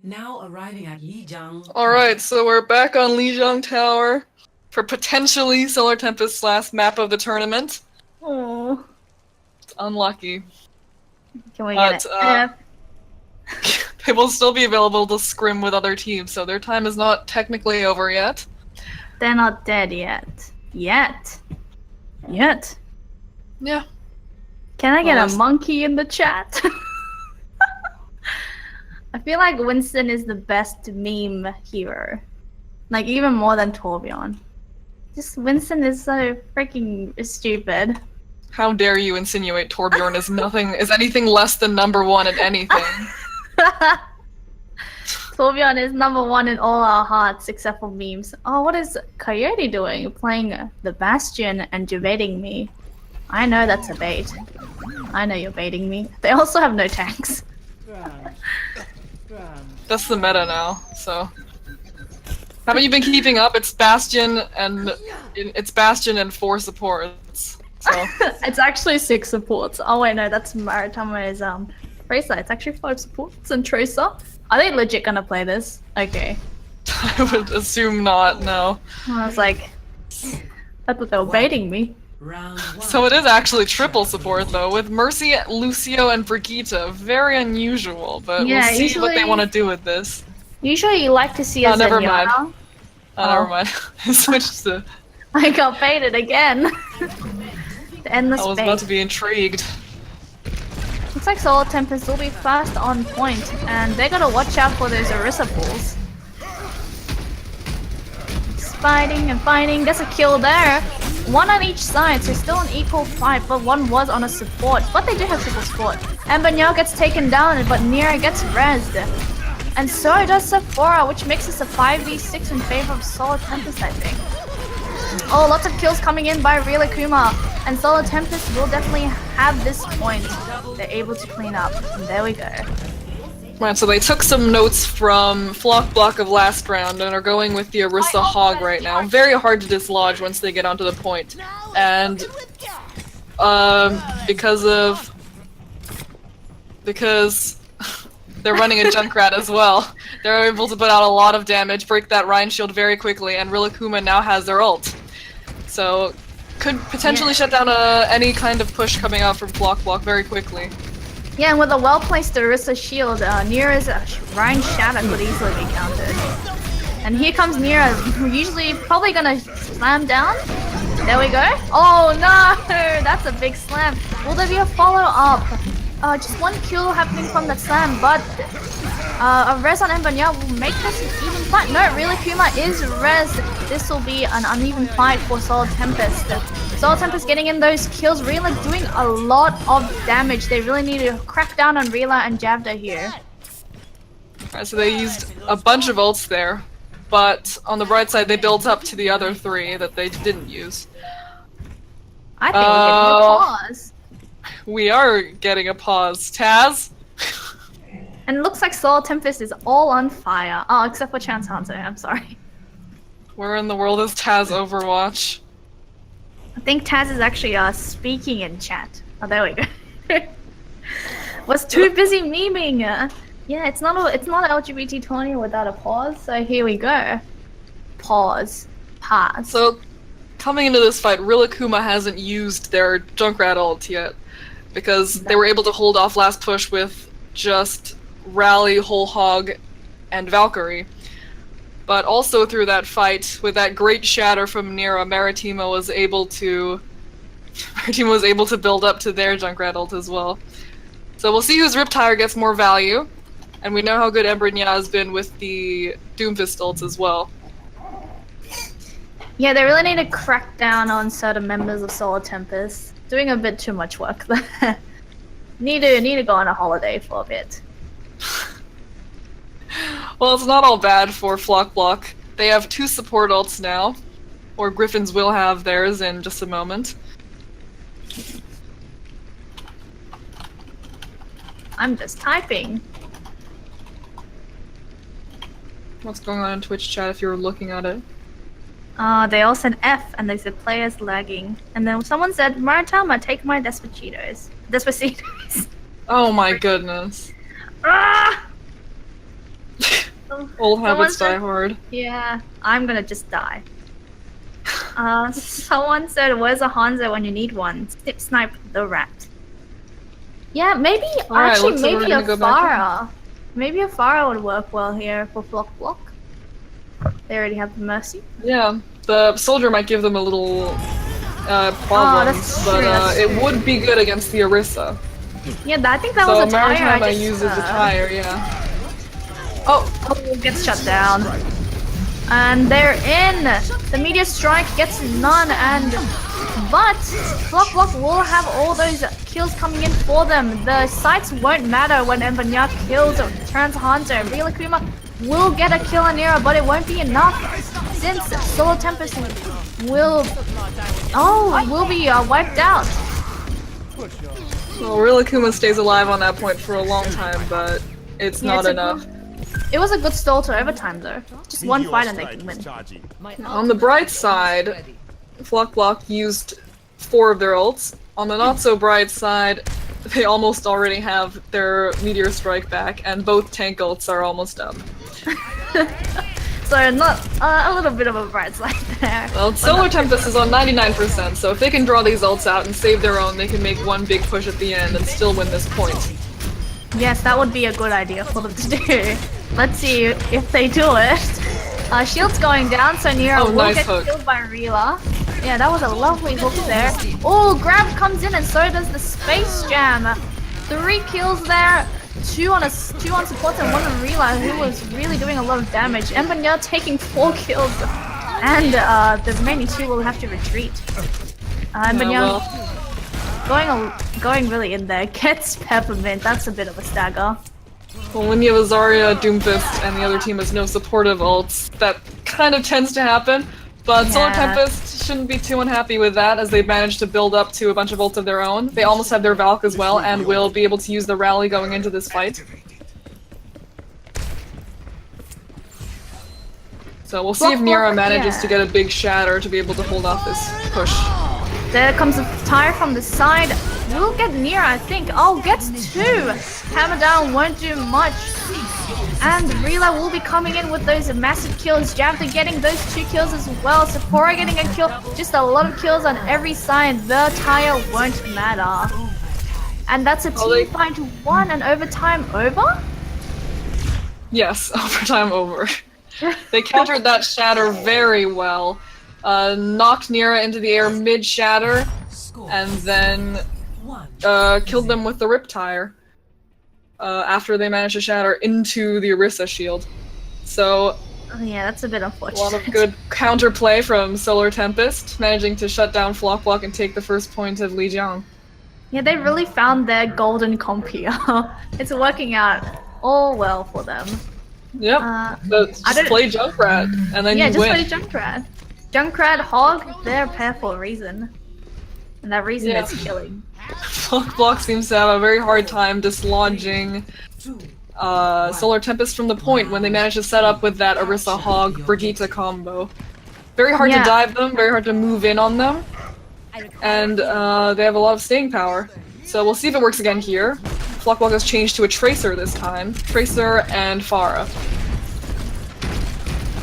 Now arriving at Lijiang. Alright, so we're back on Lijiang Tower for potentially Solar Tempest's last map of the tournament. Oh, Unlucky. can we But, get it? they will still be available to scrim with other teams, so their time is not technically over yet. They're not dead yet. Yet. Yeah. Can I get Well, a monkey in the chat? I feel like Winston is the best meme hero. Like, even more than Torbjorn. Just Winston is so freaking stupid. How dare you insinuate Torbjorn is anything less than number one at anything? Torbjorn is number one in all our hearts except for memes. Oh, what is Coyote doing? Playing the Bastion and debating me. I know that's a bait. I know you're baiting me. They also have no tanks. That's the meta now, so. Haven't you been keeping up? It's Bastion and 4 supports. So It's actually 6 supports. Oh wait, no, that's Maritima's Tracer. It's actually 5 supports and Tracer. Are they legit gonna play this? Okay. I would assume not, no. I was like, I thought they were baiting me. Round 1. So it is actually triple support though, with Mercy, Lucio, and Brigitte. Very unusual, but Yeah, we'll see what they usually- want to do with this. Usually you like to see a never mind. Zenyatta. Oh, never mind. I switched to. I got baited again. The endless I was bait. about to be intrigued. Looks like Solar Tempest will be fast on point, and they gotta watch out for those Orisa pools. Just fighting and fighting. There's a kill there. One on each side, so still an equal fight, but one was on a support. But they do have triple support. And Banyao gets taken down, but Nira gets rezzed. And so does Sephora, which makes this a 5v6 in favor of Solar Tempest, I think. Oh, lots of kills coming in by Rila Kuma. And Solar Tempest will definitely have this point. They're able to clean up. And there we go. Right, so they took some notes from Flock Block of last round and are going with the Orisa Hog right now. Very hard to dislodge once they get onto the point. And because they're running a Junkrat as well, they're able to put out a lot of damage, break that Rhine shield very quickly, and Rilakuma now has their ult. So could potentially shut down any kind of push coming out from Flock Block very quickly. Yeah, and with a well-placed Orisa shield, Nira's Rhine Shatter could easily be countered. And here comes Nira, usually probably gonna slam down. There we go. Oh no! That's a big slam. Will there be a follow-up? Just one kill happening from that slam, but a res on Mbanya will make this an even fight. No, Rilakuma is res. This will be an uneven fight for Solar Tempest. Solar Tempest getting in those kills. Rila doing a lot of damage. They really need to crack down on Rila and Javda here. Alright, so they used a bunch of ults there, but on the bright side they built up to the other 3 that they didn't use. I think we're getting a pause. We are getting a pause. Taz? And it looks like Solar Tempest is all on fire. Oh, except for Chance Hunter. I'm sorry. Where in the world is Taz Overwatch? I think Taz is actually speaking in chat. Oh, there we go. Was too busy memeing. Yeah, it's not LGBT 20 without a pause. So here we go. Pause. Pause. So, coming into this fight, Rilakuma hasn't used their Junkrat ult yet, because they were able to hold off last push with just Rally, Whole Hog, and Valkyrie. But also through that fight, with that great shatter from Nira, Maritima was able to build up to their Junkrat ult as well. So we'll see whose Riptire gets more value, and we know how good Embranya has been with the Doomfist ults as well. Yeah, they really need to crack down on certain members of Solar Tempest. Doing a bit too much work there. need to go on a holiday for a bit. Well, it's not all bad for Flock Block. They have 2 support ults now, or Griffins will have theirs in just a moment. I'm just typing. What's going on in Twitch chat if you're looking at it? They all said F, and they said players lagging. And then someone said, Maritama, take my Despacitos. Despacitos. Oh my goodness. Ah! Old habits said- die hard. Yeah, I'm gonna just die. Someone said, "Where's a Hanzo when you need one?" Snipe the rat. Yeah, maybe Alright, actually looks like we're maybe gonna a go back in. Pharah. Maybe a Pharah would work well here for Flock Block. They already have the Mercy. Yeah, the soldier might give them a little problems, that's but true, that's it true. would be good against the Orisa. Yeah, I think that So was a tire. Maritime I I just, use as a tire, yeah. Oh, Oh, gets shut down. And they're in! The meteor strike gets none, and but Flock Block will have all those kills coming in for them. The sights won't matter when Embanya kills Trans Hunter. Real Akuma will get a kill on Nira, but it won't be enough since Solo Tempest will be wiped out. well, Rillakkuma stays alive on that point for a long time, but it's Yeah, not it's a enough. It was a good stall to overtime though. Just one fight and they can win. On the bright side, Flock Block used 4 of their ults. On the not so bright side, they almost already have their Meteor Strike back, and both tank ults are almost up. So not a little bit of a bright side there. Well, Solar Tempest is on 99%, so if they can draw these ults out and save their own, they can make one big push at the end and still win this point. Yes, that would be a good idea for them to do. Let's see if they do it. Shield's going down, so Nira Oh, will nice get hook. killed by Rila. Yeah, that was a lovely hook there. Oh, Grab comes in and so does the Space Jam. 3 kills there. 2 on support and 1 on Rila, who was really doing a lot of damage. Embanya taking 4 kills. And the remaining 2 will have to retreat. Embanya going really in there. Gets Peppermint. That's a bit of a stagger. Well, when you have a Zarya, Doomfist, and the other team has no supportive ults, that kind of tends to happen. But Solar Yeah. Tempest shouldn't be too unhappy with that, as they've managed to build up to a bunch of ults of their own. They almost have their Valk as well, and will be able to use the rally going into this fight. So we'll see if Nira manages to get a big shatter to be able to hold off this push. There comes a tire from the side. We'll get Nira, I think. Oh, gets 2. Hammer down won't do much. And Rila will be coming in with those massive kills. Javda getting those 2 kills as well. Sephora getting a kill. Just a lot of kills on every side. The tire won't matter. And that's a team fight 1 and overtime over? Yes, overtime over. They countered that shatter very well. Knocked Nira into the air mid-shatter, and then killed them with the Riptire. After they managed to shatter into the Orisa shield. So, Oh, yeah, that's a bit a unfortunate. lot of good counterplay from Solar Tempest, managing to shut down Flock Block and take the first point of Li Jiang. Yeah, they really found their golden comp here. It's working out all well for them. Yep, but I just don't- play Junkrat, and then Yeah, you just win. play Junkrat. Junkrat, Hog, they're a pair for a reason. And that reason Yeah. is killing. Flock Block seems to have a very hard time dislodging Solar Tempest from the point when they manage to set up with that Orisa Hog Brigitte combo. Very hard Yeah. to dive them, very hard to move in on them, and they have a lot of staying power. So we'll see if it works again here. Flock Block has changed to a Tracer this time. Tracer and Pharah.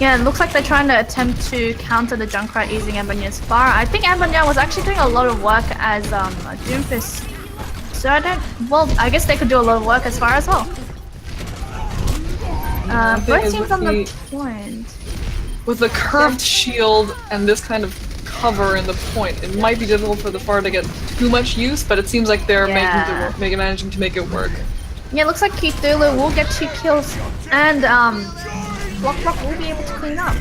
Yeah, it looks like they're trying to attempt to counter the Junkrat using Embanya's Fire. I think Embanya was actually doing a lot of work as Doomfist. So I guess they could do a lot of work as Fire as well. Both teams on the point. With the curved shield and this kind of cover in the point, it might be difficult for the Pharah to get too much use, but it seems like they're managing to make it work. Yeah, it looks like Cthulhu will get 2 kills and Block will be able to clean up.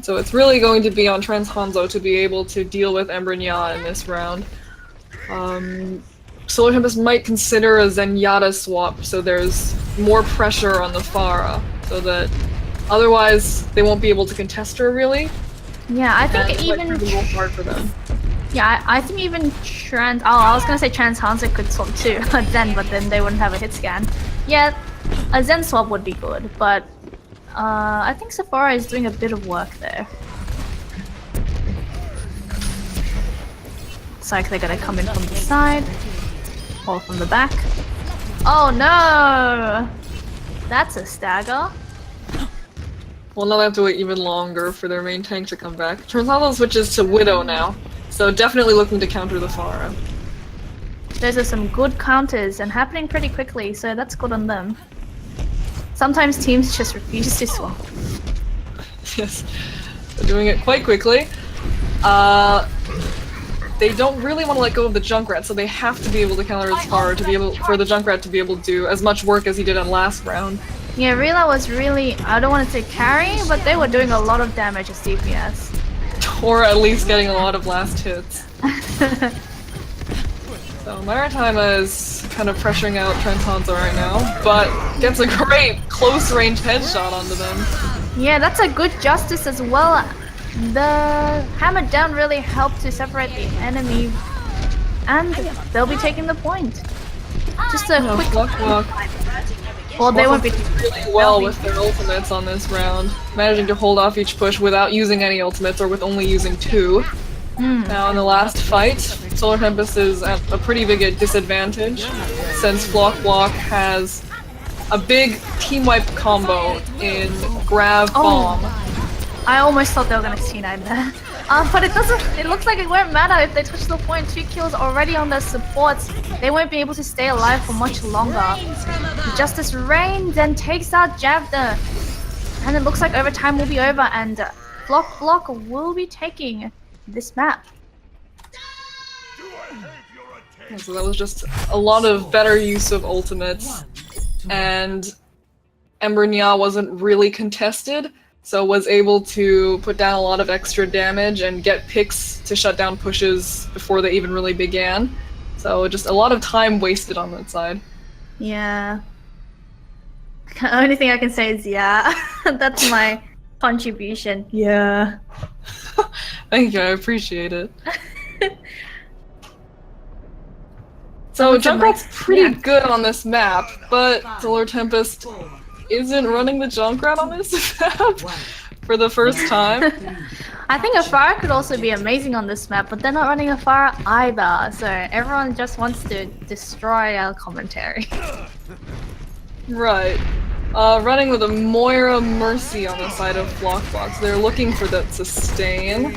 So it's really going to be on Trans Hanzo to be able to deal with Embranya in this round. Solar Tempest might consider a Zenyatta swap, so there's more pressure on the Pharah, so that otherwise they won't be able to contest her really. Yeah, I think And it might even prove a little hard for them. yeah, I think even I was gonna say Trans Hanzo could swap too, but then they wouldn't have a hit scan. Yeah, a Zen swap would be good, but I think Sephora is doing a bit of work there. Looks like they're gonna come in from the side or from the back. Oh no! That's a stagger. Well, now they have to wait even longer for their main tank to come back. Transaldo switches to Widow now, so definitely looking to counter the Pharah. Those are some good counters and happening pretty quickly, so that's good on them. Sometimes teams just refuse to swap. Yes, they're doing it quite quickly. They don't really want to let go of the Junkrat, so they have to be able to counter his Pharah to be able for the Junkrat to be able to do as much work as he did on last round. Yeah, Rila was really, I don't want to say carrying, but they were doing a lot of damage as DPS. Or at least getting a lot of last hits. So Maritima is kind of pressuring out Trent Hanzo right now, but gets a great close-range headshot onto them. Yeah, that's a good justice as well. The hammer down really helped to separate the enemy, and they'll be taking the point. Just a quick Walk. Well, they won't be really well with their ultimates on this round, managing to hold off each push without using any ultimates or with only using 2. Now in the last fight, Solar Tempest is at a pretty big disadvantage since Flock Block has a big team wipe combo in Grav Bomb. I almost thought they were gonna C9 there. But it doesn't, it looks like it won't matter if they touch the point. 2 kills already on their supports. They won't be able to stay alive for much longer. Justice reigns and takes out Javda. And it looks like overtime will be over and Flock Block will be taking this map. So that was just a lot of better use of ultimates, and Ember Nya wasn't really contested, so was able to put down a lot of extra damage and get picks to shut down pushes before they even really began. So just a lot of time wasted on that side. Yeah. The only thing I can say is yeah. That's my contribution. Yeah. Thank you, I appreciate it. So Junkrat's pretty good on this map, but Solar Tempest isn't running the Junkrat on this map for the first time. I think a Pharah could also be amazing on this map, but they're not running a Pharah either, so everyone just wants to destroy our commentary. Right. Running with a Moira Mercy on the side of Flock Block, so they're looking for that sustain.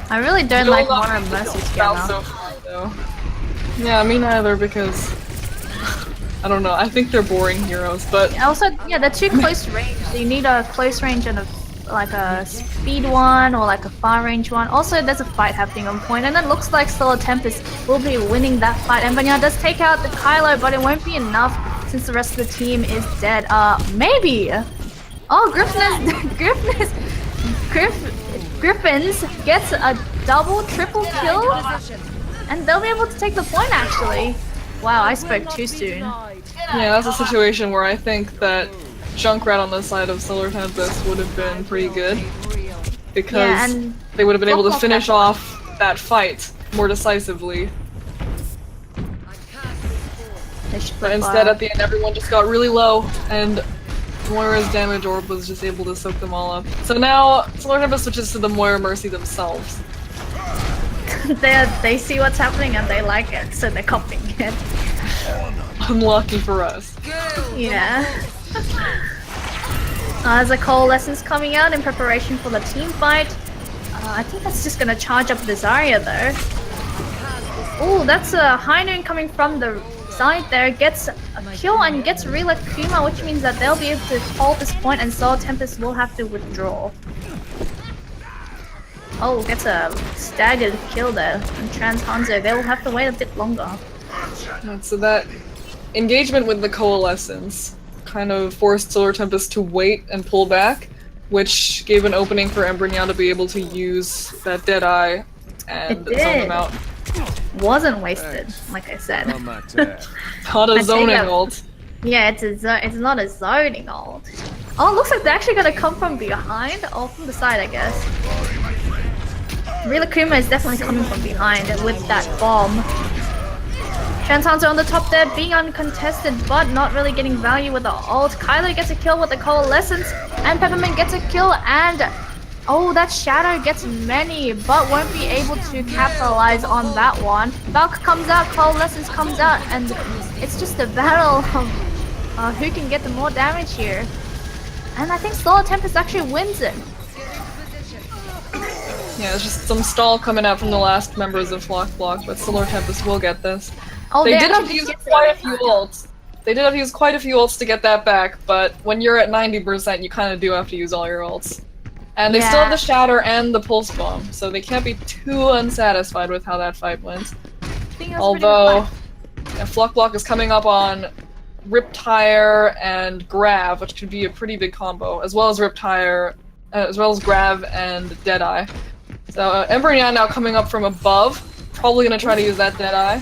I really don't like Moira Mercy's skin so far, though. Yeah, me neither, because I don't know, I think they're boring heroes, but also, yeah, they're too close range. So you need a close range and like a speed one or like a far range one. Also, there's a fight happening on point, and it looks like Solar Tempest will be winning that fight. And Banya does take out the Kylo, but it won't be enough since the rest of the team is dead. Maybe. Oh, Griffins gets a double, triple kill, and they'll be able to take the point actually. Wow, I spoke too soon. Yeah, that's a situation where I think that Junkrat on the side of Solar Tempest would have been pretty good, because they would have been able to finish off that fight more decisively. But instead, at the end, everyone just got really low, and Moira's damage orb was just able to soak them all up. So now, Solar Tempest switches to the Moira Mercy themselves. They see what's happening and they like it, so they're copying it. Unlucky for us. Yeah. There's a coalescence coming out in preparation for the team fight. I think that's just gonna charge up the Zarya though. Oh, that's a High Noon coming from the side there. Gets a kill and gets Rila Kuma, which means that they'll be able to hold this point and Solar Tempest will have to withdraw. Oh, gets a staggered kill there. And Trans Hanzo, they will have to wait a bit longer. So that engagement with the Coalescence kind of forced Solar Tempest to wait and pull back, which gave an opening for Ember Nya to be able to use that Deadeye and zone them out. Wasn't wasted, like I said. Not a zoning ult. Yeah, it's not a zoning ult. Oh, it looks like they're actually gonna come from behind, or from the side, I guess. Rila Kuma is definitely coming from behind with that bomb. Transhanzo on the top there, being uncontested, but not really getting value with the ult. Kylo gets a kill with the Coalescence, and Peppermint gets a kill, and oh, that Shadow gets many, but won't be able to capitalize on that one. Valk comes out, Coalescence comes out, and it's just a battle of who can get the more damage here. And I think Solar Tempest actually wins it. Yeah, it's just some stall coming out from the last members of Flock Block, but Solar Tempest will get this. Oh, They did have actually to use get it. quite a few ults. They did have to use quite a few ults to get that back, but when you're at 90%, you kind of do have to use all your ults. And they still have the Shatter and the Pulse Bomb, so they can't be too unsatisfied with how that fight went. Although, yeah, Flock Block is coming up on Riptire and Grav, which could be a pretty big combo, as well as Riptire, as well as Grav and Deadeye. So Ember and Yan now coming up from above, probably gonna try to use that Deadeye.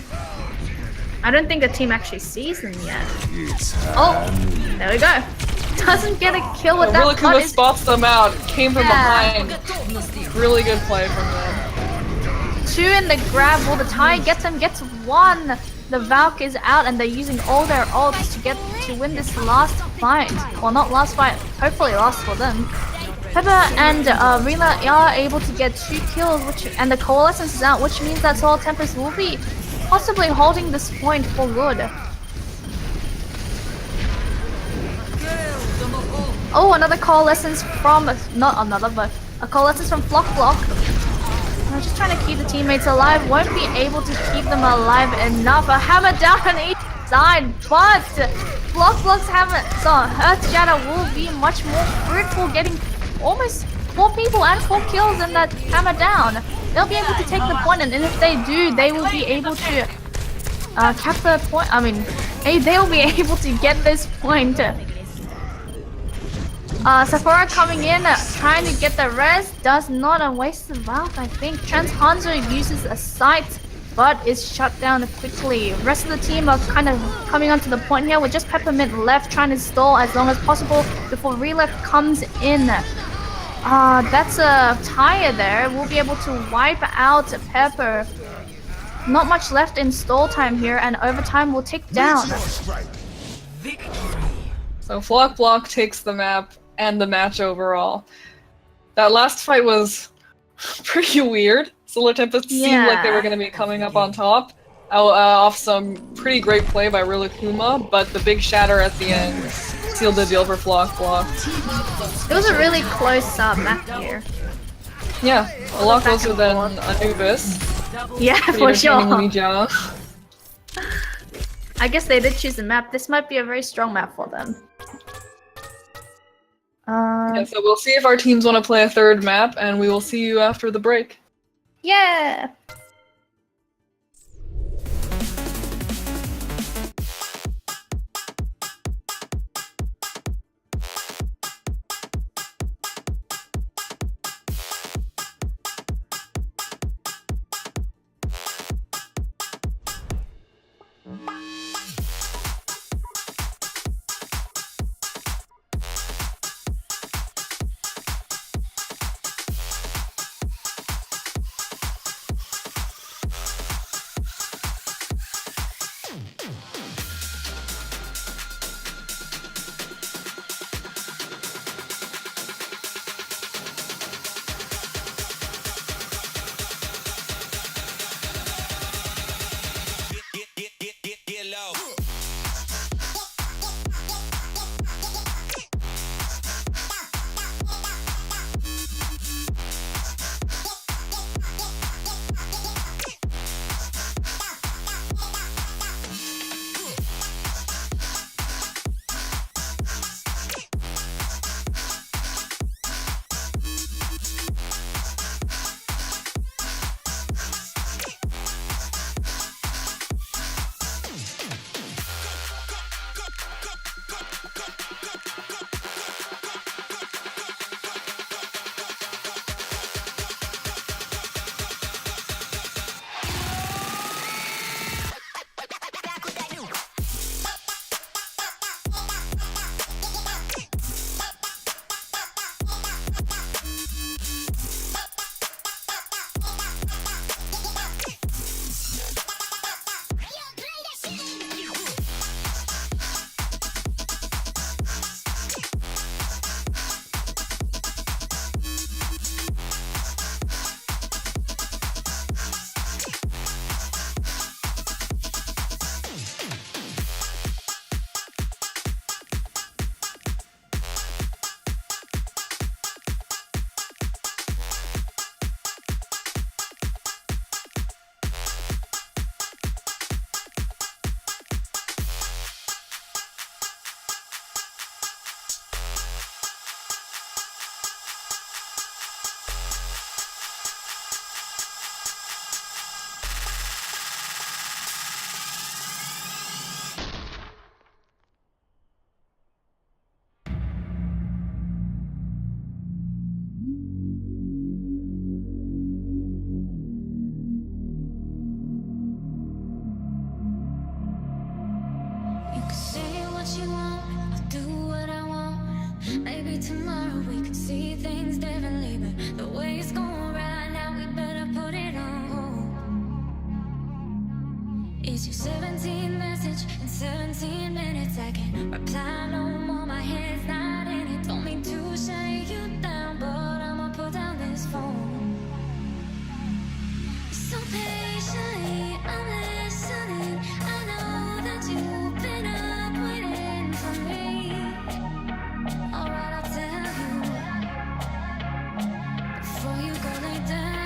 I don't think the team actually sees them yet. Oh, there we go. Doesn't get a kill with that. Rillakuga spots them out, came from behind. Really good play from them. 2 in the grab, will the tie gets him, gets 1. The Valk is out and they're using all their ults to win this last fight. Well, not last fight, hopefully last for them. Pepper and Rila are able to get 2 kills, and the Coalescence is out, which means that Solar Tempest will be possibly holding this point for good. Oh, another Coalescence from, not another, but a Coalescence from Flock Block. I'm just trying to keep the teammates alive, won't be able to keep them alive enough. A hammer down on each side, but Flock Block's hammer, so Earth Shatter will be much more fruitful, getting almost 4 people and 4 kills in that hammer down. They'll be able to take the point, and if they do, they will be able to cap the point. I mean, they will be able to get this point. Sephora coming in, trying to get the res, does not waste the Valk, I think. Transhanzo uses a sight, but is shut down quickly. Rest of the team are kind of coming onto the point here with just Peppermint left, trying to stall as long as possible before Rila comes in. That's a tire there. We'll be able to wipe out Pepper. Not much left in stall time here, and overtime will tick down. So Flock Block takes the map and the match overall. That last fight was pretty weird. Solar Tempest seemed like they were going to be coming up on top off some pretty great play by Rillakuga, but the big shatter at the end sealed the deal for Flock Block. It was a really close map here. Yeah, a lot closer than Anubis. Yeah, Pretty for sure. entertainingly I guess they did choose a map. This might be a very strong map for them. Yeah, so we'll see if our teams want to play a third map, and we will see you after the break. Yeah! what you want, I'll do what I want. Maybe tomorrow we can see things differently, but the way it's going right now, we better put it on hold. It's your 17th message in 17 minutes. I can't reply no more, my head's not in it. Don't mean to shut you down, but I'ma put down this phone. So patiently, I'm listening. I know that you've been up waiting for me. Alright, I'll tell you before you go lay down.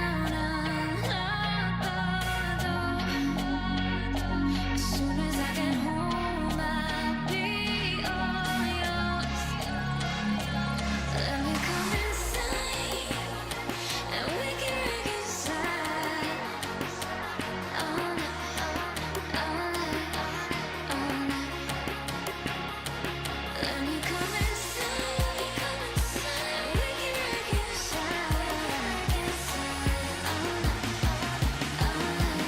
As soon as I get home, I'll be all yours. Let me come inside, and we can reconcile. All night, all night, all night. Let me come inside, and we can reconcile. All night, all night.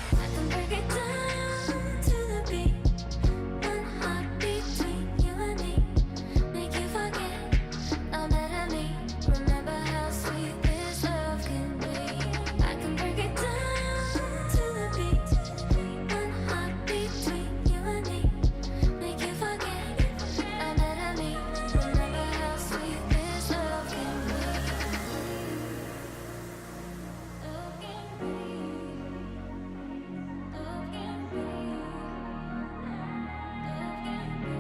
I can break it down to the beat. One heart between you and me. Make you forget all that I mean. Remember how sweet this love can be. I can break it down to the beat. One heart between you and me. Make you forget all that I mean. Remember how sweet this love can be. Love can be. Love can be. Love can be.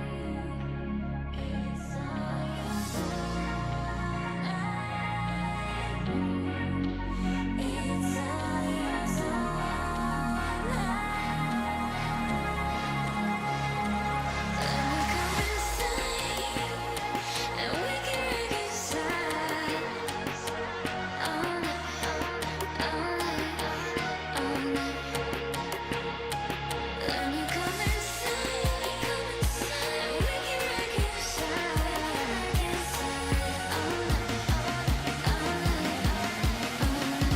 It's all yours all night. It's all yours all night. Let me come inside, and we can reconcile. All night, all night, all night. Let me come inside, and we can reconcile. All night, all night, all night.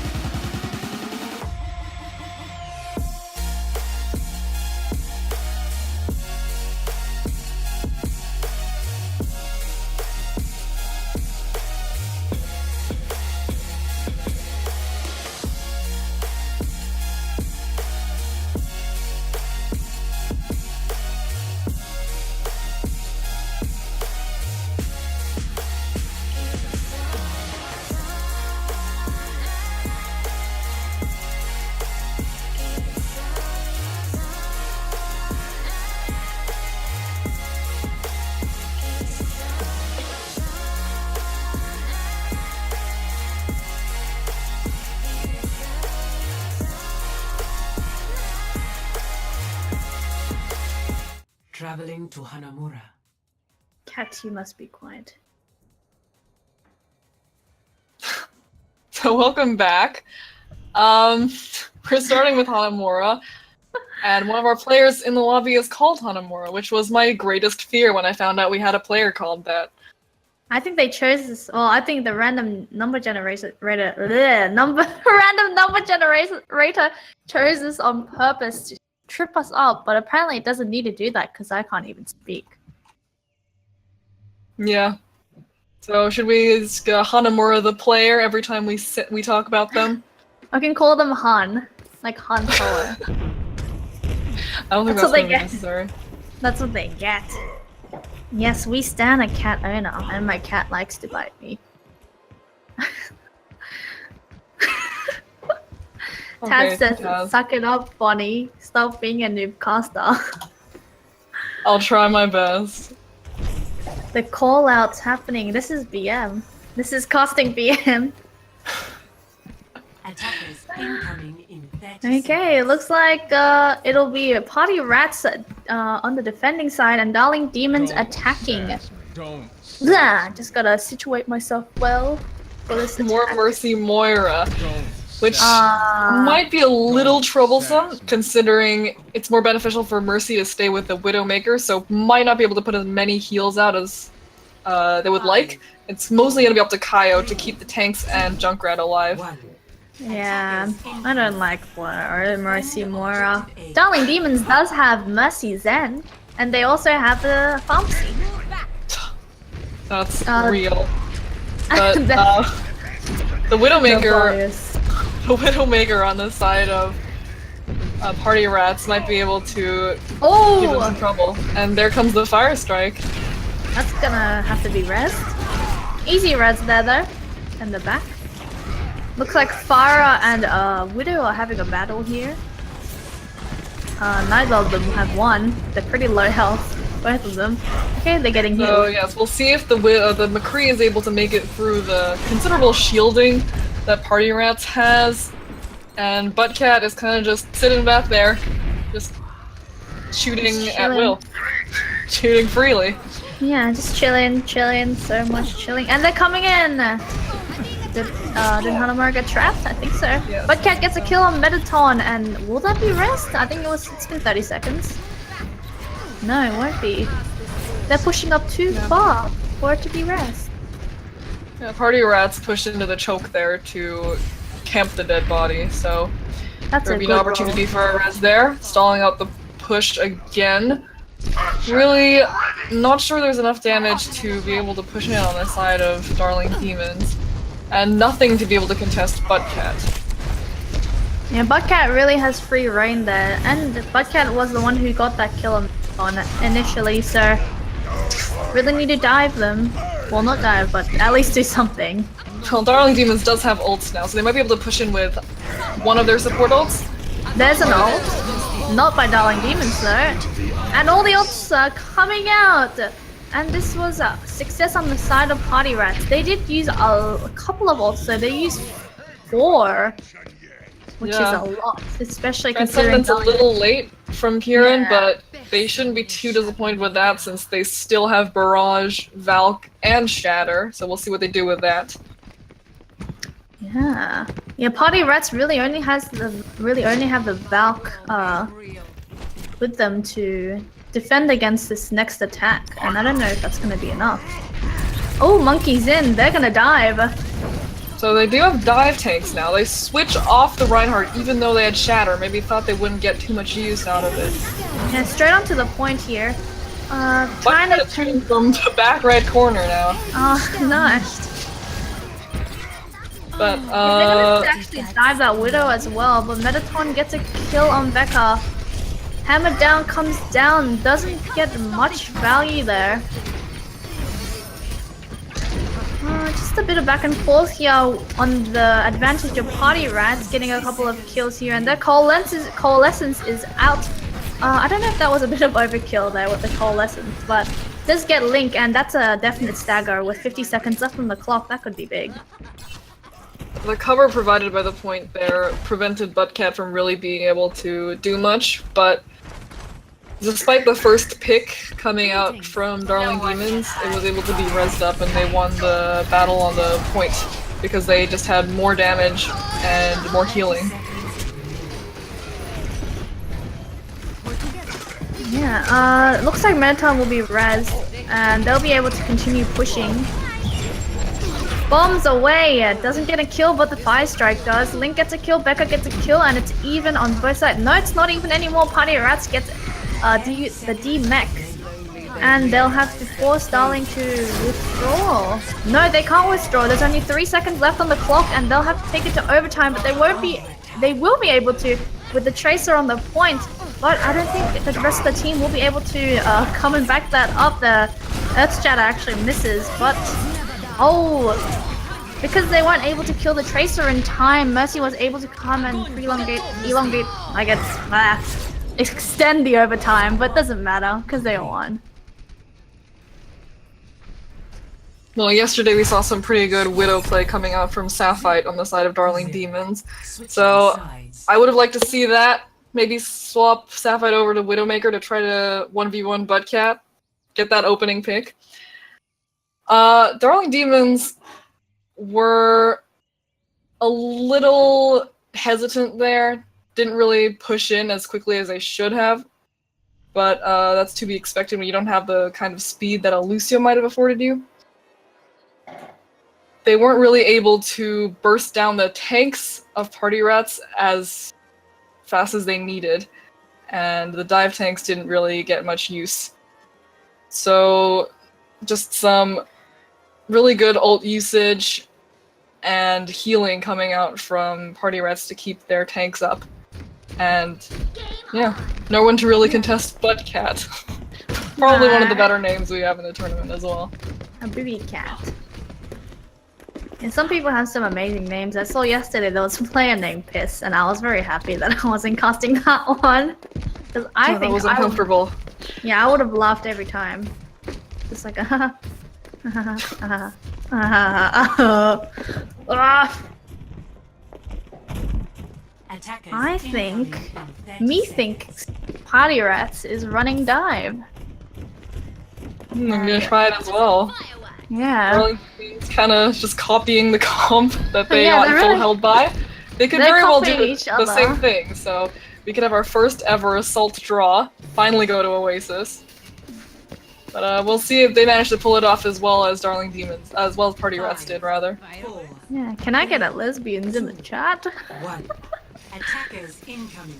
Traveling to Hanamura. Cat, you must be quiet. So welcome back. We're starting with Hanamura, and one of our players in the lobby is called Hanamura, which was my greatest fear when I found out we had a player called that. I think they chose this. Well, I think the random number generator chose this on purpose to trip us up, but apparently it doesn't need to do that because I can't even speak. Yeah. So should we ask Hanamura the player every time we talk about them? I can call them Han, like Han Solo. I don't think That's that's what they really get. necessary. That's what they get. Yes, we stand a cat owner, and my cat likes to bite me. Tad says, Taz. suck it up, Bonnie. Stop being a noob caster. I'll try my best. The call out's happening. This is BM. This is casting BM. Attackers incoming in 30 Okay, it looks like it'll be Party Rats on the defending side and Darling Demons attacking. Just gotta situate myself well for this More attack. Mercy Moira, which might be a little troublesome considering it's more beneficial for Mercy to stay with the Widowmaker, so might not be able to put as many heals out as they would like. It's mostly gonna be up to Kaio to keep the tanks and Junkrat alive. Yeah, I don't like Mercy Moira. Darling Demons does have Mercy Zen, and they also have the Pharmacy. That's real. But the Widowmaker on the side of Party Rats might be able to give them some trouble. And there comes the Fire Strike. That's gonna have to be res. Easy res there though, in the back. Looks like Farah and Widow are having a battle here. Neither of them have won. They're pretty low health, both of them. Okay, they're getting healed. So yes, we'll see if the McCree is able to make it through the considerable shielding that Party Rats has. And Buttcat is kind of just sitting back there, just shooting at will. Shooting freely. Yeah, just chilling, so much chilling. And they're coming in! Did Hanamura get trapped? I think so. Yes. Buttcat gets a kill on Metaton, and will that be rest? I think it's been 30 seconds. No, it won't be. They're pushing up too far for it to be rest. Yeah, Party Rats pushed into the choke there to camp the dead body, so That's there'll be an opportunity for a res there. Stalling out the push again. Really not sure there's enough damage to be able to push in on the side of Darling Demons. And nothing to be able to contest Buttcat. Yeah, Buttcat really has free reign there, and Buttcat was the one who got that kill on initially, so really need to dive them. Well, not dive, but at least do something. Well, Darling Demons does have ults now, so they might be able to push in with one of their support ults. There's an ult, not by Darling Demons though, and all the ults are coming out. And this was a success on the side of Party Rats. They did use a couple of ults, so they used 4, which is a lot, especially considering That's a little late from Kieran, but they shouldn't be too disappointed with that since they still have Barrage, Valk, and Shatter. So we'll see what they do with that. Yeah, Party Rats really only have the Valk with them to defend against this next attack, and I don't know if that's gonna be enough. Oh, Monkey's in. They're gonna dive. So they do have dive tanks now. They switch off the Reinhardt even though they had Shatter. Maybe thought they wouldn't get too much use out of it. Yeah, straight on to the point here. Trying to turn from the back right corner now. Oh, nice. But They're gonna actually dive that Widow as well, but Metaton gets a kill on Becca. Hammer down comes down, doesn't get much value there. Just a bit of back and forth here on the advantage of Party Rats, getting a couple of kills here, and their Coalescence is out. I don't know if that was a bit of overkill there with the Coalescence, but does get Link, and that's a definite stagger with 50 seconds left on the clock. That could be big. the cover provided by the point there prevented Buttcat from really being able to do much, but despite the first pick coming out from Darling Demons, it was able to be rezzed up and they won the battle on the point because they just had more damage and more healing. Yeah, looks like Metaton will be rezzed and they'll be able to continue pushing. Bombs away! Doesn't get a kill, but the Fire Strike does. Link gets a kill, Becca gets a kill, and it's even on both sides. No, it's not even anymore. Party Rats gets the D-Mech. And they'll have to force Darling to withdraw. No, they can't withdraw. There's only 3 seconds left on the clock, and they'll have to take it to overtime, but they will be able to with the Tracer on the point. But I don't think the rest of the team will be able to come and back that up. The Earth Shatter actually misses, but... Oh! Because they weren't able to kill the Tracer in time, Mercy was able to come and extend the overtime, but doesn't matter, because they won. Well, yesterday we saw some pretty good Widow play coming out from Sapphite on the side of Darling Demons. So I would have liked to see that. Maybe swap Sapphite over to Widowmaker to try to 1v1 Buttcat. Get that opening pick. Darling Demons were a little hesitant there. Didn't really push in as quickly as they should have. But that's to be expected when you don't have the kind of speed that a Lucio might have afforded you. They weren't really able to burst down the tanks of Party Rats as fast as they needed. And the dive tanks didn't really get much use. So just some really good ult usage and healing coming out from Party Rats to keep their tanks up. And yeah, no one to really contest Buttcat. Probably one of the better names we have in the tournament as well. A booby cat. And some people have some amazing names. I saw yesterday there was a player named Piss, and I was very happy that I wasn't casting that one. Because I think that was uncomfortable. Yeah, I would have laughed every time. Just like a I think Party Rats is running dive. I'm gonna try it as well. Yeah. It's kind of just copying the comp that they Yeah, got really- held by. They could they're very well do copying the each other. same thing, so we could have our first ever Assault draw, finally go to Oasis. But we'll see if they manage to pull it off as well as Darling Demons, as well as Party Rats did, rather. Yeah, can I get a lesbians in the chat? Attackers incoming.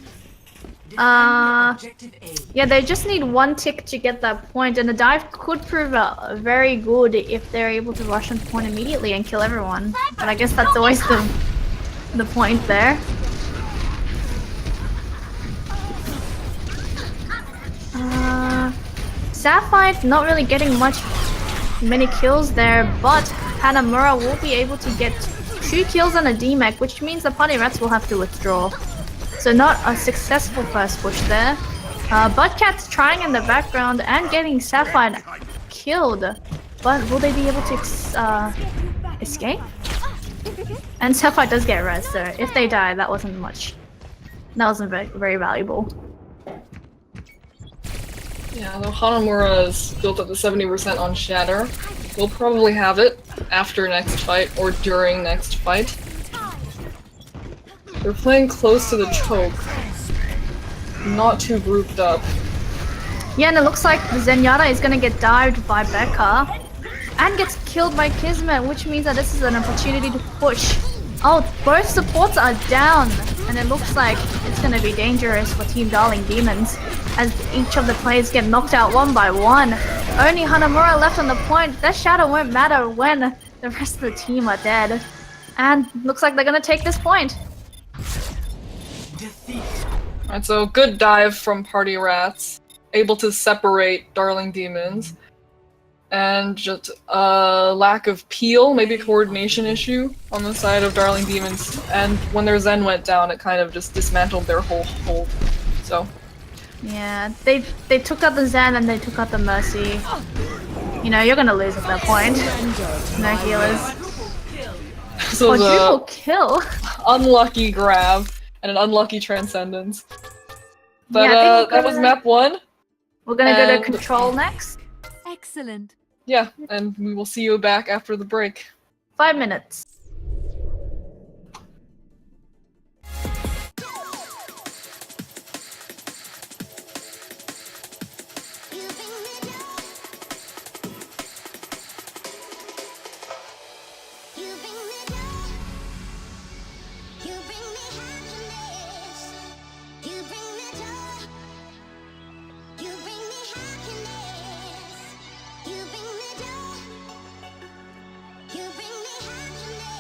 Yeah, they just need one tick to get that point, and the dive could prove very good if they're able to rush on point immediately and kill everyone. But I guess that's always the point there. Sapphire not really getting many kills there, but Hanamura will be able to get 2 kills on a DMAC, which means the Party Rats will have to withdraw. So not a successful first push there. Buttcat's trying in the background and getting Sapphire killed, but will they be able to escape? And Sapphire does get res, so if they die, that wasn't very valuable. Yeah, though Hanamura is built up to 70% on Shatter. We'll probably have it after next fight or during next fight. They're playing close to the choke. Not too grouped up. Yeah, and it looks like the Zenyatta is gonna get dived by Becca and gets killed by Kismet, which means that this is an opportunity to push. Oh, both supports are down, and it looks like it's gonna be dangerous for Team Darling Demons as each of the players get knocked out one by one. Only Hanamura left on the point. That shadow won't matter when the rest of the team are dead. And looks like they're gonna take this point. Alright, so good dive from Party Rats. Able to separate Darling Demons. And just a lack of peel, maybe a coordination issue on the side of Darling Demons. And when their Zen went down, it kind of just dismantled their whole hold. So. Yeah, they took out the Zen and they took out the Mercy. You know, you're gonna lose at that point. No healers. So Quadruple kill? Unlucky grab and an unlucky transcendence. But Yeah, that was map 1. We're gonna go to control next. Excellent. Yeah, and we will see you back after the break. 5 minutes. You bring me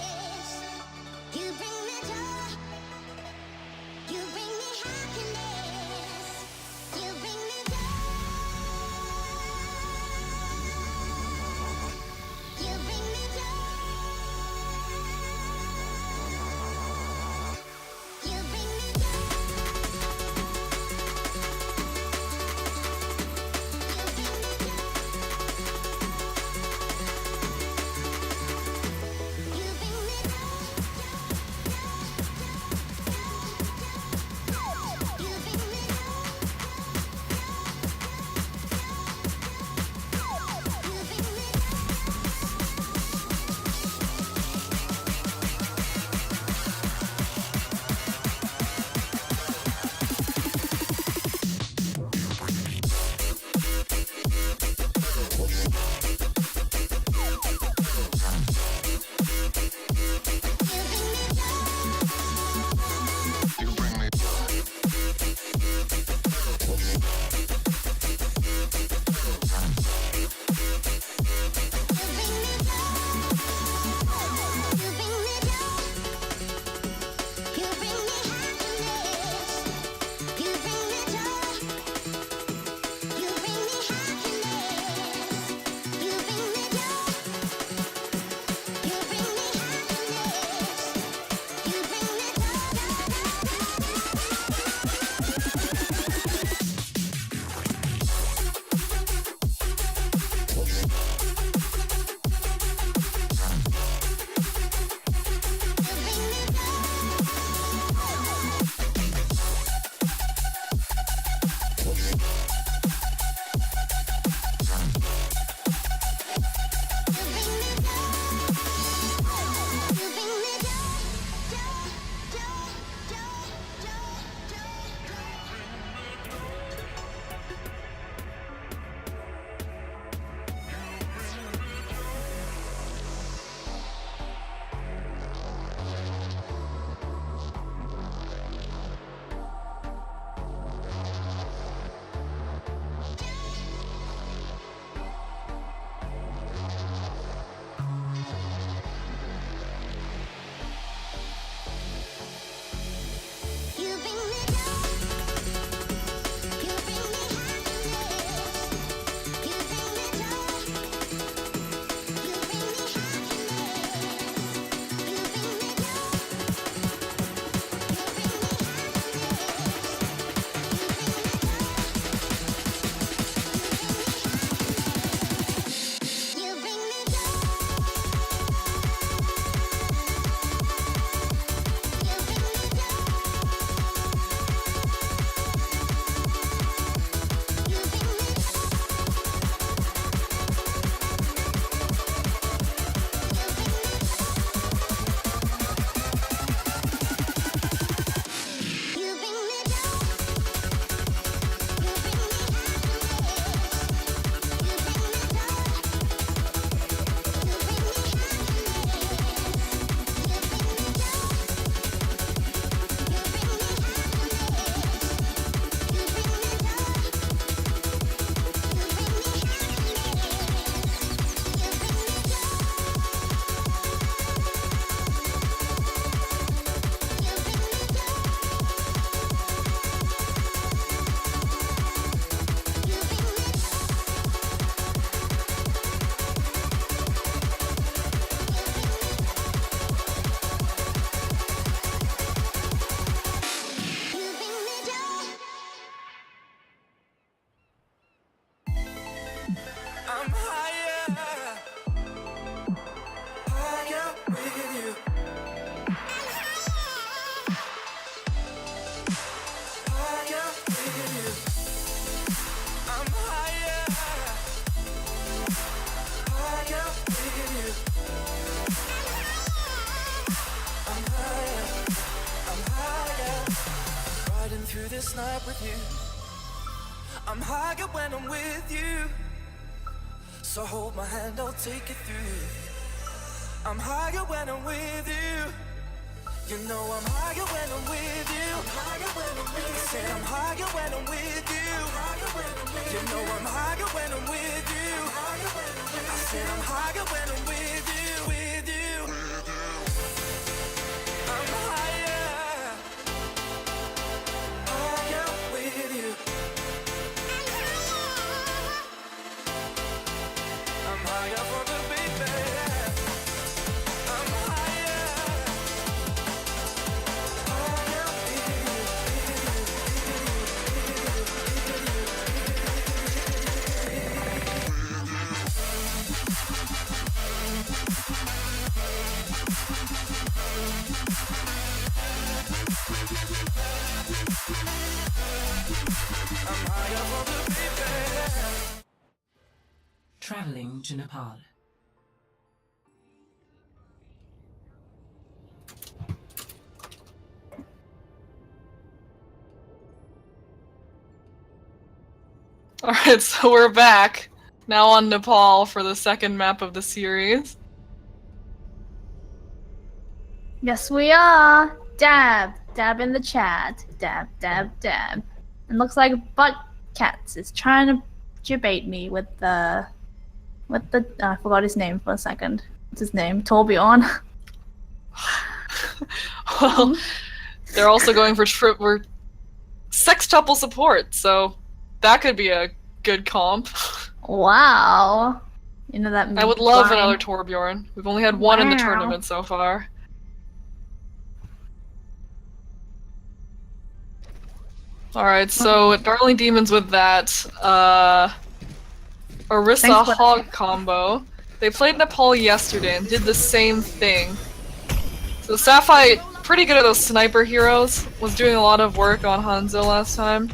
night with you. I'm higher when I'm with you. So hold my hand, I'll take you through. I'm higher when I'm with you. You know I'm higher when I'm with you. I'm higher when I'm with you. Say I'm higher when I'm with you. You know I'm higher when I'm with you. I said I'm higher when I'm with you, with you. I'm higher, higher with you. I'm higher for the baby. I'm higher, higher with you. I'm higher for the baby. Traveling to Nepal. Alright, so we're back. Now on Nepal for the second map of the series. Yes, we are. Dab. Dab in the chat. Dab, dab, dab. And looks like Butt Cats is trying to debate me with the... I forgot his name for a second. What's his name? Torbjorn. Well, they're also going for sextuple support, so that could be a good comp. Wow. You know that I would love line? another Torbjorn. We've only had one in the Wow. tournament so far. Alright, so Darling Demons with that, Orisa Thanks for- Hog combo. They played Nepal yesterday and did the same thing. So Sapphire, pretty good at those sniper heroes, was doing a lot of work on Hanzo last time.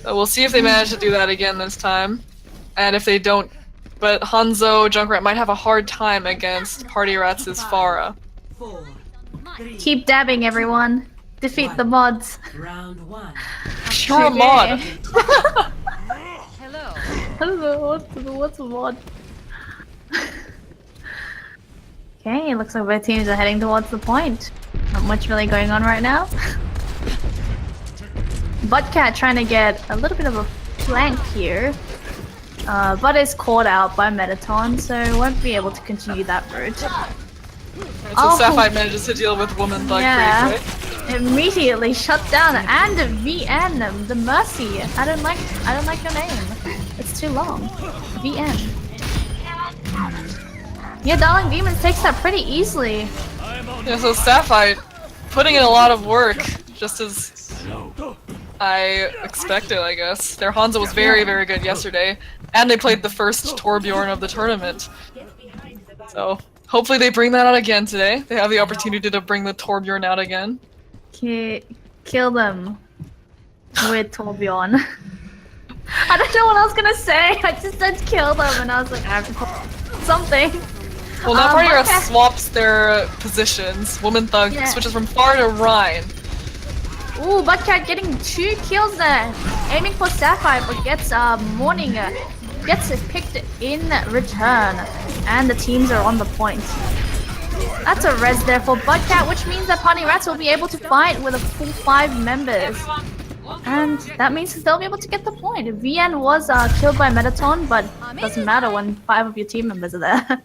So we'll see if they manage to do that again this time. And if they don't, but Hanzo Junkrat might have a hard time against Party Rats' Farah. 4, 3, Keep dabbing, everyone. Defeat the mods. round 1. You're a mod! Hello. Hello, what's a mod? Okay, looks like both teams are heading towards the point. Not much really going on right now. Buttcat trying to get a little bit of a flank here. But is caught out by Metaton, so won't be able to continue that route. So Sapphire manages to deal with Woman Thug Yeah. pretty quick. Immediately shut down and VN the Mercy. I don't like your name. It's too long. VN. Yeah, Darling Demons takes that pretty easily. Yeah, so Sapphire putting in a lot of work, just as I expected, I guess. Their Hanzo was very, very good yesterday, and they played the first Torbjorn of the tournament. So hopefully they bring that out again today. They have the opportunity to bring the Torbjorn out again. Kill them with Torbjorn. I don't know what I was gonna say. I just said kill them, and I was like, I have to put something. Well, now Party Rats okay. swaps their positions. Woman Thug Yeah. switches from Far to Rhine. Ooh, Buttcat getting 2 kills there. Aiming for Sapphire, but gets Morning gets it picked in return. And the teams are on the point. That's a res there for Buttcat, which means that Party Rats will be able to fight with a full 5 members. And that means they'll be able to get the point. VN was killed by Metaton, but doesn't matter when 5 of your team members are there.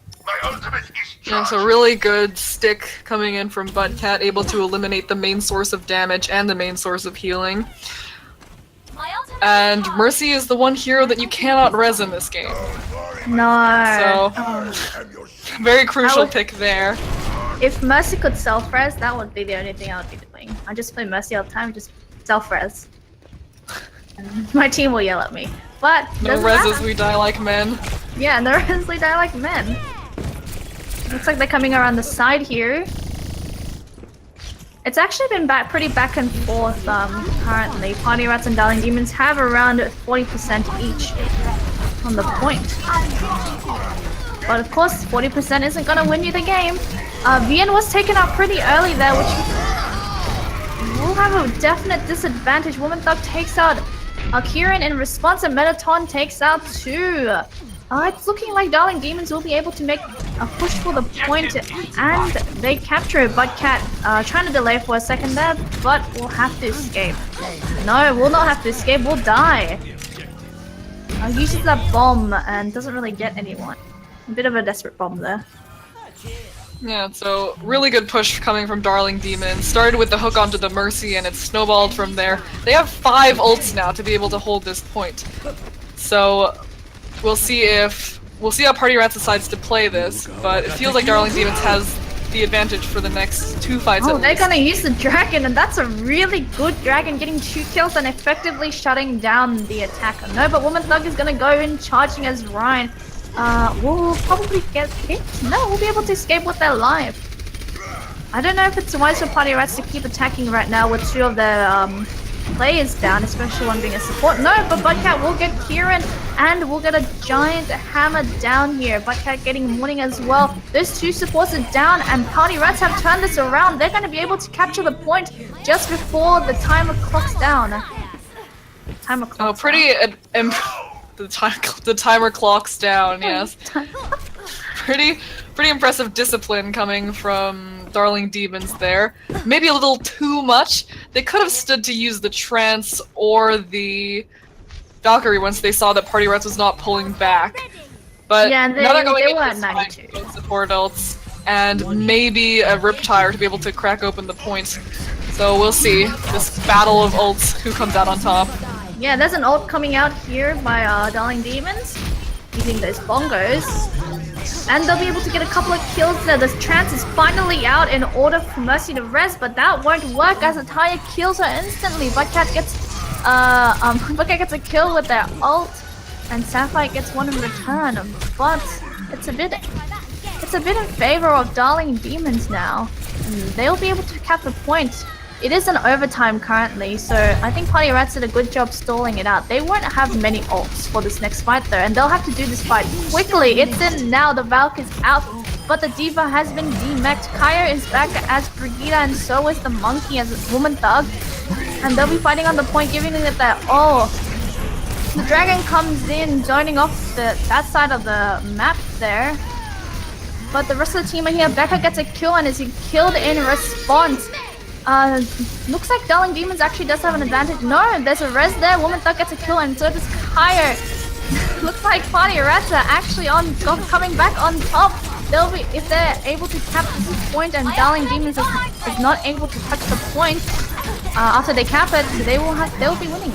Yeah, so really good stick coming in from Buttcat, able to eliminate the main source of damage and the main source of healing. And Mercy is the one hero that you cannot res in this game. No. So, very crucial pick there. If Mercy could self-res, that would be the only thing I would be doing. I just play Mercy all the time, just self-res. And my team will yell at me. But No doesn't reses, matter. we die like men. Yeah, no res, we die like men. Looks like they're coming around the side here. It's actually been pretty back and forth currently. Party Rats and Darling Demons have around 40% each on the point. But of course, 40% isn't gonna win you the game. VN was taken out pretty early there, which... Ooh, have a definite disadvantage. Woman Thug takes out Kieran in response, and Metaton takes out 2. It's looking like Darling Demons will be able to make a push for the point, and they capture it. Butcat trying to delay for a second there, but we'll have to escape. No, we'll not have to escape, we'll die. Uses that bomb and doesn't really get anyone. A bit of a desperate bomb there. Yeah, so really good push coming from Darling Demon. Started with the hook onto the Mercy and it snowballed from there. They have 5 ults now to be able to hold this point. So we'll see how Party Rats decides to play this, but it feels like Darling Demons has the advantage for the next 2 fights at Oh, they're least. gonna use the dragon, and that's a really good dragon, getting 2 kills and effectively shutting down the attacker. No, but Woman Thug is gonna go in charging as Ryan. We'll probably get hit. No, we'll be able to escape with their life. I don't know if it's wise for Party Rats to keep attacking right now with 2 of their players down, especially one being a support. No, but Butcat will get Kieran, and we'll get a giant hammer down here. Butcat getting Morning as well. Those 2 supports are down, and Party Rats have turned this around. They're going to be able to capture the point just before the timer clocks down. Timer clocks down. The timer clocks down, yes. Pretty impressive discipline coming from Darling Demons there. Maybe a little too much. They could have stood to use the Trance or the Valkyrie once they saw that Party Rats was not pulling back. But yeah, now they're going they into were at this 92. fight with support ults and maybe a Riptire to be able to crack open the point. So we'll see this battle of ults, who comes out on top. Yeah, there's an ult coming out here by Darling Demons, using those bongos. And they'll be able to get a couple of kills there. The Trance is finally out in order for Mercy to res, but that won't work as Ataya kills her instantly. Butcat gets a kill with their ult, and Sapphire gets one in return. But it's a bit in favor of Darling Demons now. And they'll be able to cap the point. It is an overtime currently, so I think Party Rats did a good job stalling it out. They won't have many ults for this next fight though, and they'll have to do this fight quickly. It's in now, the Valk is out, but the Diva has been demeched. Kaya is back as Brigitte, and so is the Monkey as a Woman Thug. And they'll be fighting on the point, giving it that, the Dragon comes in, zoning off that side of the map there. But the rest of the team are here. Becca gets a kill and is killed in response. Looks like Darling Demons actually does have an advantage. No, there's a res there. Woman Thug gets a kill, and so does Kaya. Looks like Party Rats are actually coming back on top. They'll be, if they're able to cap this point, and Darling Demons is not able to touch the point after they cap it, they'll be winning.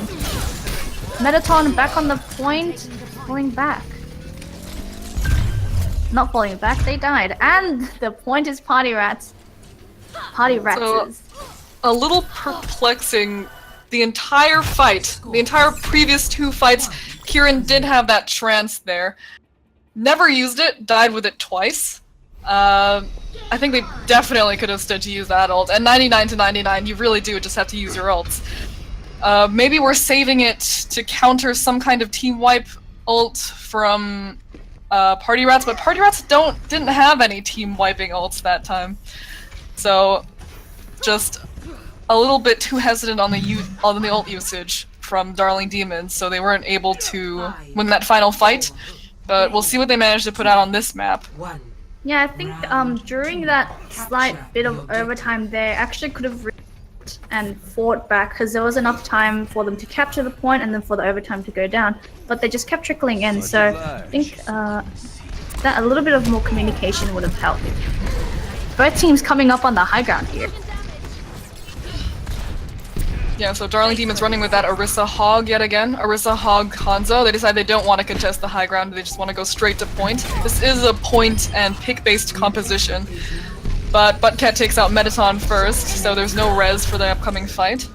Metaton back on the point, falling back. Not falling back, they died, and the point is Party Rats. Party Rats. So, a little perplexing. The entire fight, the entire previous 2 fights, Kieran did have that Trance there. Never used it, died with it twice. I think they definitely could have stood to use that ult. And 99 to 99, you really do just have to use your ults. Maybe we're saving it to counter some kind of team wipe ult from Party Rats, but Party Rats didn't have any team wiping ults that time. So, just a little bit too hesitant on the ult usage from Darling Demons, so they weren't able to win that final fight. But we'll see what they manage to put out on this map. Yeah, I think during that slight bit of overtime, they actually could have and fought back, because there was enough time for them to capture the point and then for the overtime to go down. But they just kept trickling in, so I think that a little bit of more communication would have helped. Both teams coming up on the high ground here. Yeah, so Darling Demon's running with that Orisa Hog yet again. Orisa Hog Hanzo. They decide they don't want to contest the high ground, they just want to go straight to point. This is a point and pick-based composition. But Buttcat takes out Metaton first, so there's no res for the upcoming fight.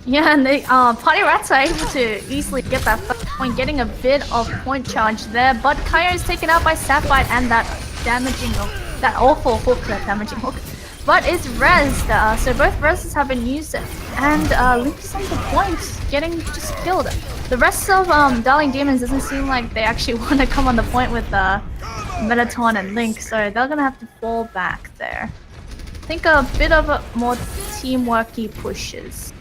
Yeah, and they, Party Rats are able to easily get that first point, getting a bit of point charge there, but Kaya is taken out by Sapphire and that damaging hook, that awful hook, that damaging hook. But it's rezzed, so both rezzes have been used, and Link is on the point, getting just killed. The rest of Darling Demons doesn't seem like they actually want to come on the point with Metaton and Link, so they're gonna have to fall back there. think a bit of a more teamworky pushes.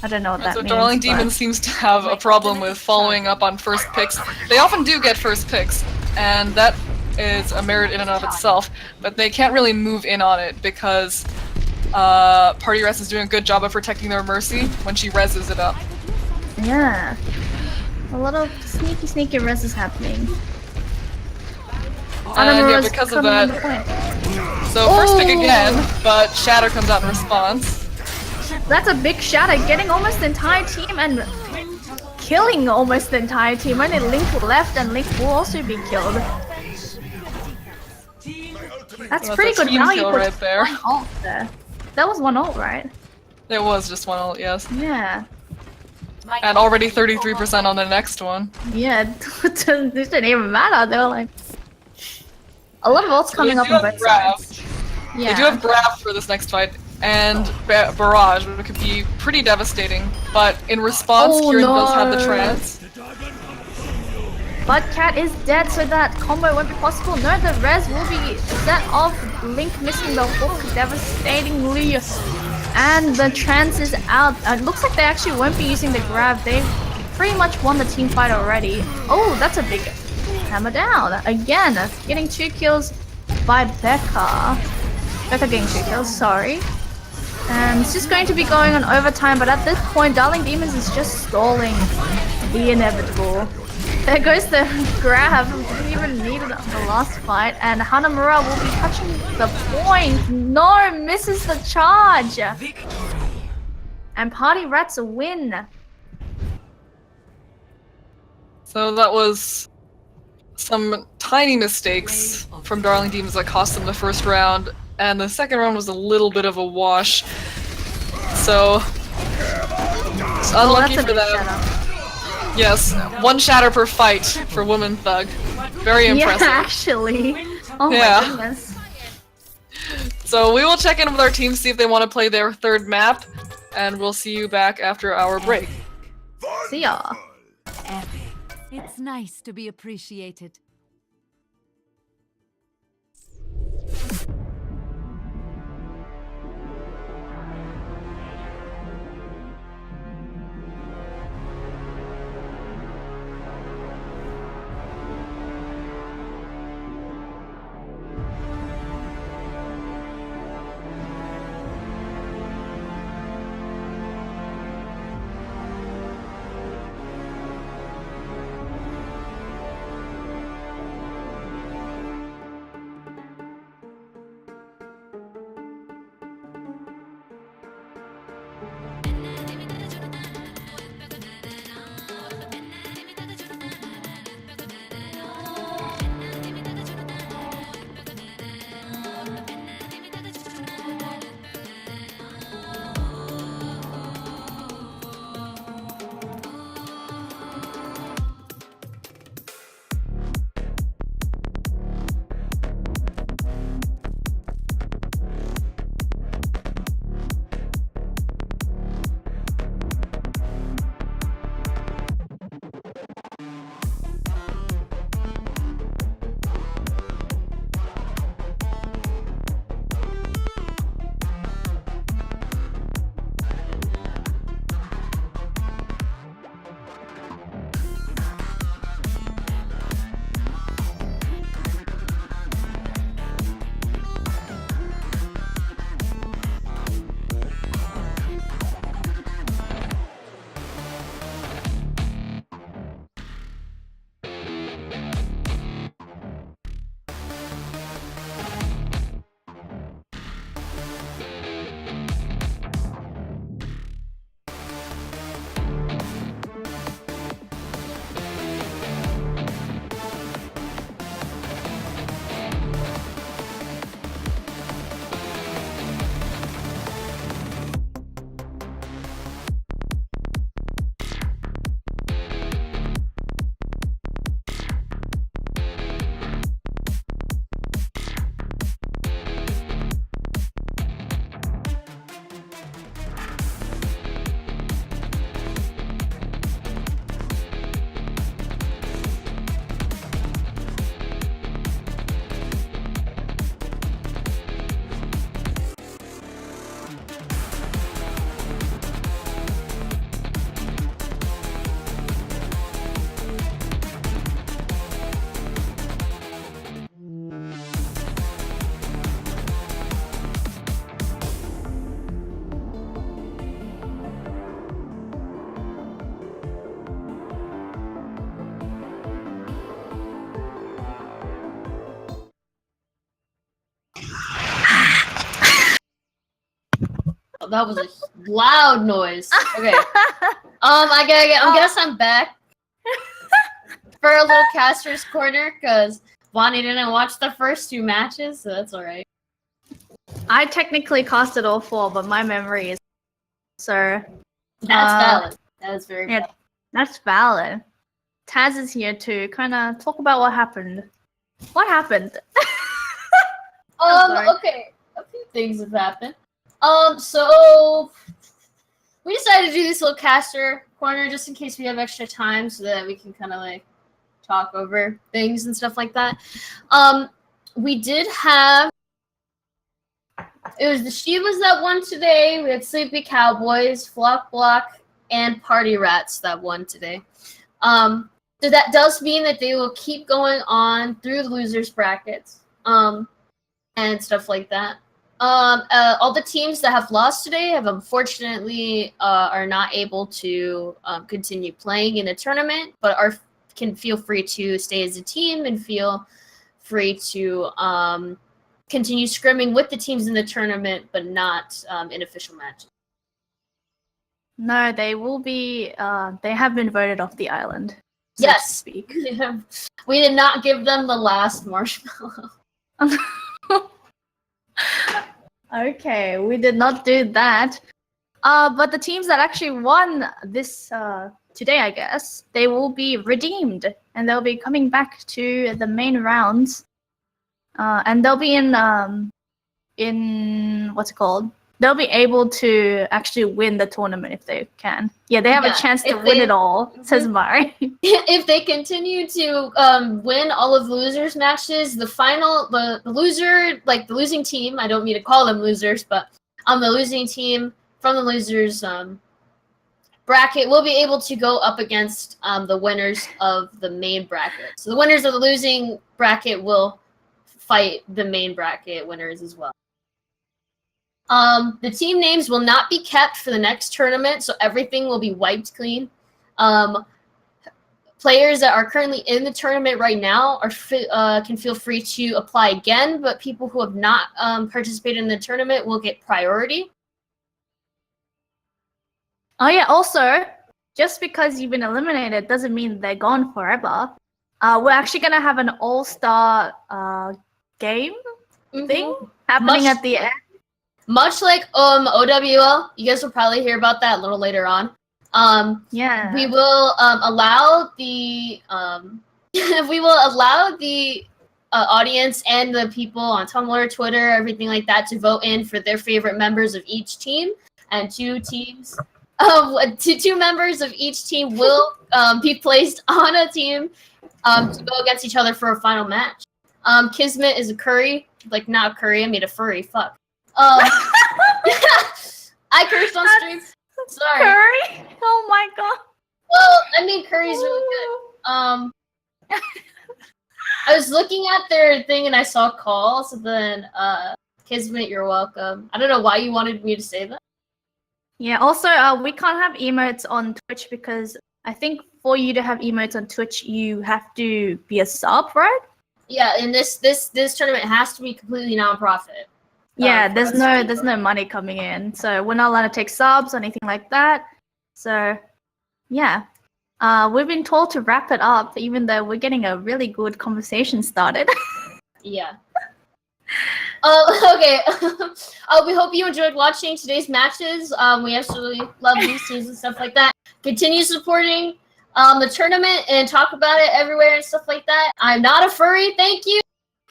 I don't know what that So means. Darling but- Demon seems to have a problem with following up on first picks. They often do get first picks, and that is a merit in and of itself, but they can't really move in on it because Party Res is doing a good job of protecting their Mercy when she reses it up. Yeah. A lot of sneaky res is happening. And yeah, Anamura's because of coming on that, the point. so first pick again, but Shatter comes out in response. That's a big shatter, getting almost the entire team and killing almost the entire team. Only Link left, and Link will also be killed. That's That's pretty a good team value kill for right there. one ult there. That was one ult, right? It was just one ult, yes. Yeah. And already 33% on the next one. Yeah, this didn't even matter. They were like... A lot of ults coming up on both sides. Yeah. They do have grab for this next fight, and Barrage, which could be pretty devastating. But in response, Oh, Kieran does have the no. trance. But Cat is dead, so that combo won't be possible. No, the res will be set off. Link missing the hook devastatingly. And the trance is out. It looks like they actually won't be using the grab. They've pretty much won the team fight already. Oh, that's a big hammer down. Again, getting 2 kills by Becca. Becca getting 2 kills, sorry. And it's just going to be going on overtime, but at this point, Darling Demons is just stalling the inevitable. There goes the grab. Didn't even need it on the last fight. And Hanamura will be touching the point. No, misses the charge. And Party Rats a win. So that was some tiny mistakes from Darling Demons that cost them the first round, and the second round was a little bit of a wash. So it's unlucky that's a for big them. shatter. Yes, 1 shatter per fight for Woman Thug. Very impressive. Yeah, actually. Oh Yeah. my goodness. So we will check in with our team, see if they want to play their third map, and we'll see you back after our break. See ya. Epic. It's nice to be appreciated. That was a loud noise. Okay. I guess I'm back for a little caster's corner because Bonnie didn't watch the first 2 matches, so that's alright. I technically casted all 4, but my memory is so. That's valid. That is very Yeah, valid. that's valid. Taz is here to kind of talk about what happened. What happened? sorry. Okay. A few things have happened. So we decided to do this little caster corner just in case we have extra time so that we can kind of like talk over things and stuff like that. We did have it was the Shibas that won today. We had Sleepy Cowboys, Flock Block, and Party Rats that won today. So that does mean that they will keep going on through the losers brackets, and stuff like that. All the teams that have lost today have unfortunately are not able to continue playing in the tournament, but can feel free to stay as a team and feel free to continue scrimming with the teams in the tournament, but not in official matches. No, they will be. They have been voted off the island. So Yes, to speak. we did not give them the last marshmallow. Okay, we did not do that. But the teams that actually won this today, I guess, they will be redeemed and they'll be coming back to the main rounds. And they'll be in what's it called? They'll be able to actually win the tournament if they can. Yeah, they have a chance to win it all, says Mari. If they continue to win all of the losers matches, the loser, like the losing team, I don't mean to call them losers, but the losing team from the losers bracket will be able to go up against the winners of the main bracket. So the winners of the losing bracket will fight the main bracket winners as well. The team names will not be kept for the next tournament, so everything will be wiped clean. Players that are currently in the tournament right now can feel free to apply again, but people who have not participated in the tournament will get priority. Oh yeah, also, just because you've been eliminated doesn't mean they're gone forever. We're actually going to have an all-star game thing happening at the end. Much like OWL, you guys will probably hear about that a little later on. Yeah, we will allow the audience and the people on Tumblr, Twitter, everything like that to vote in for their favorite members of each team, and two members of each team will be placed on a team to go against each other for a final match. Kismet is a curry, like not curry. I made a furry. Fuck. I cursed on stream. Sorry. Curry? Oh my god. Well, I mean, curry's really good. I was looking at their thing and I saw call, so then, Kismet, you're welcome. I don't know why you wanted me to say that. Yeah, also, we can't have emotes on Twitch because I think for you to have emotes on Twitch, you have to be a sub, right? Yeah, and this tournament has to be completely non-profit. Yeah, there's no money coming in, so we're not allowed to take subs or anything like that. So, yeah, we've been told to wrap it up, even though we're getting a really good conversation started. Yeah. Okay. We hope you enjoyed watching today's matches. We absolutely love these teams and stuff like that. Continue supporting the tournament and talk about it everywhere and stuff like that. I'm not a furry, thank you.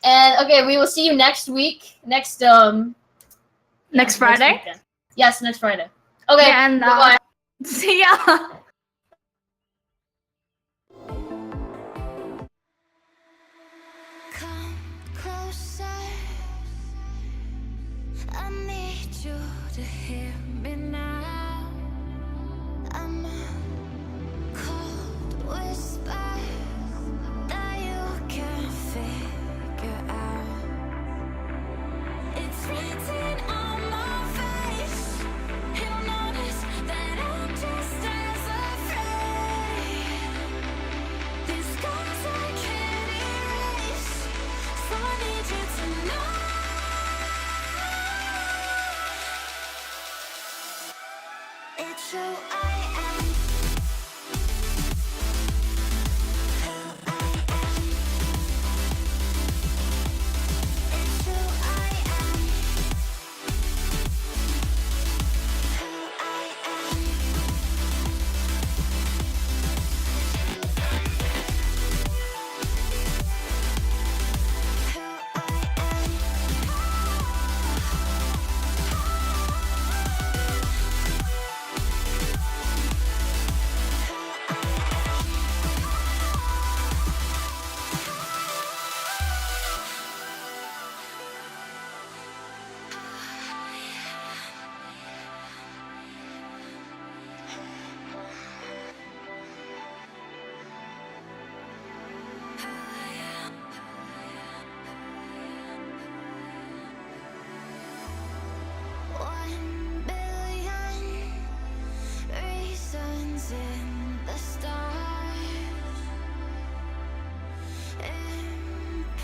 And okay, we will see you next week. Next Friday? Next Yes, next Friday. Okay, yeah, and bye-bye. See ya. Come closer. I need you to hear me now. I'm a cold whisper that you can figure out. It's written on my face. You'll notice that I'm just as afraid. These scars I can't erase, so I need you to know. who I am. Who I am. It's who I am. Who I am. One billion reasons in the stars, imprisoned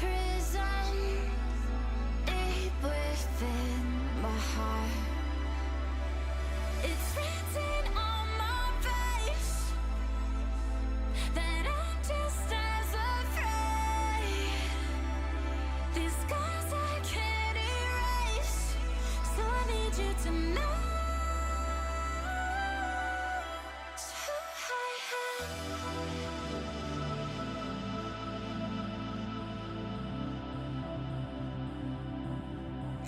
deep within my heart. It's written on my face that I'm just as afraid. These scars I can't erase, so I need you to know it's who I am.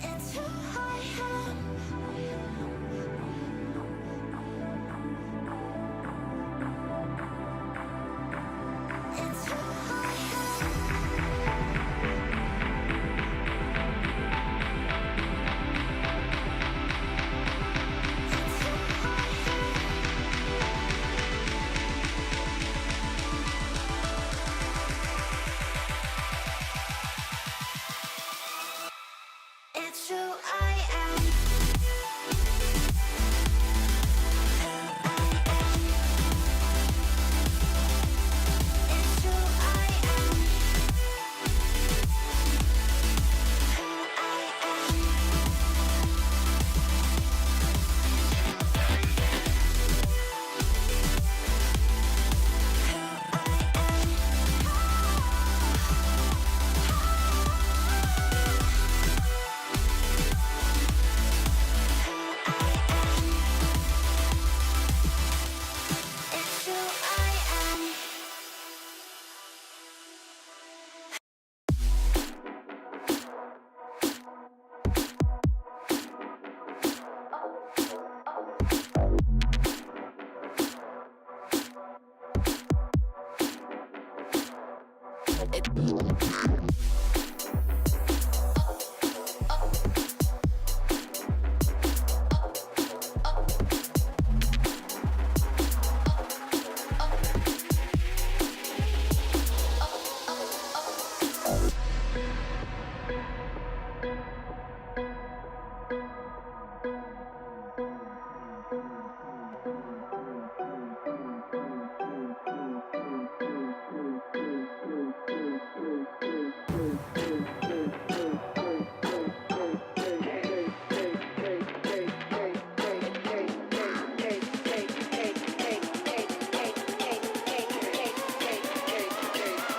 It's who I am. It's who I am. It's who I am. It's who I am. Who I am. It's who I am.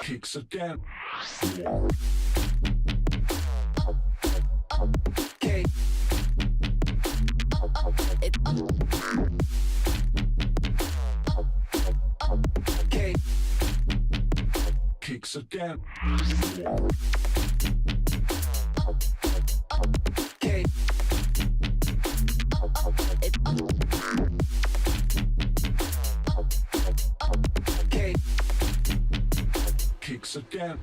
Kicks again. K. K. Kicks again. K. K. Kicks again.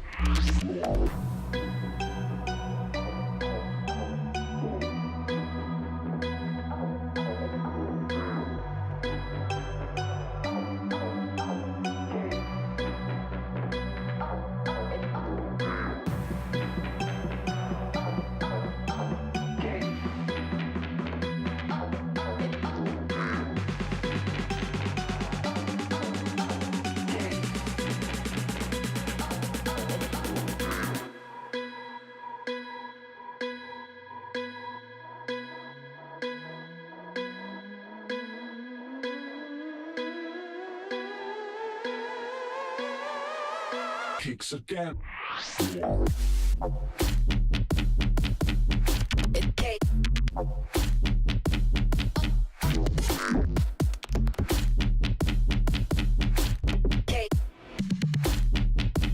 Kicks again.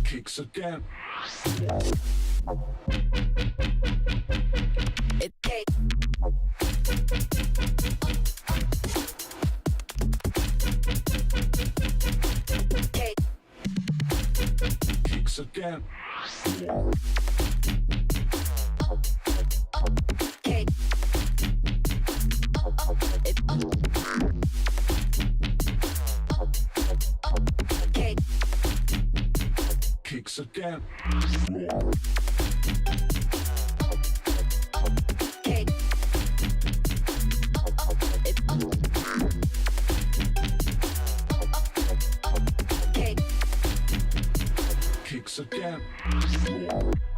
Kicks again. Kicks again. Kicks again. Kicks again.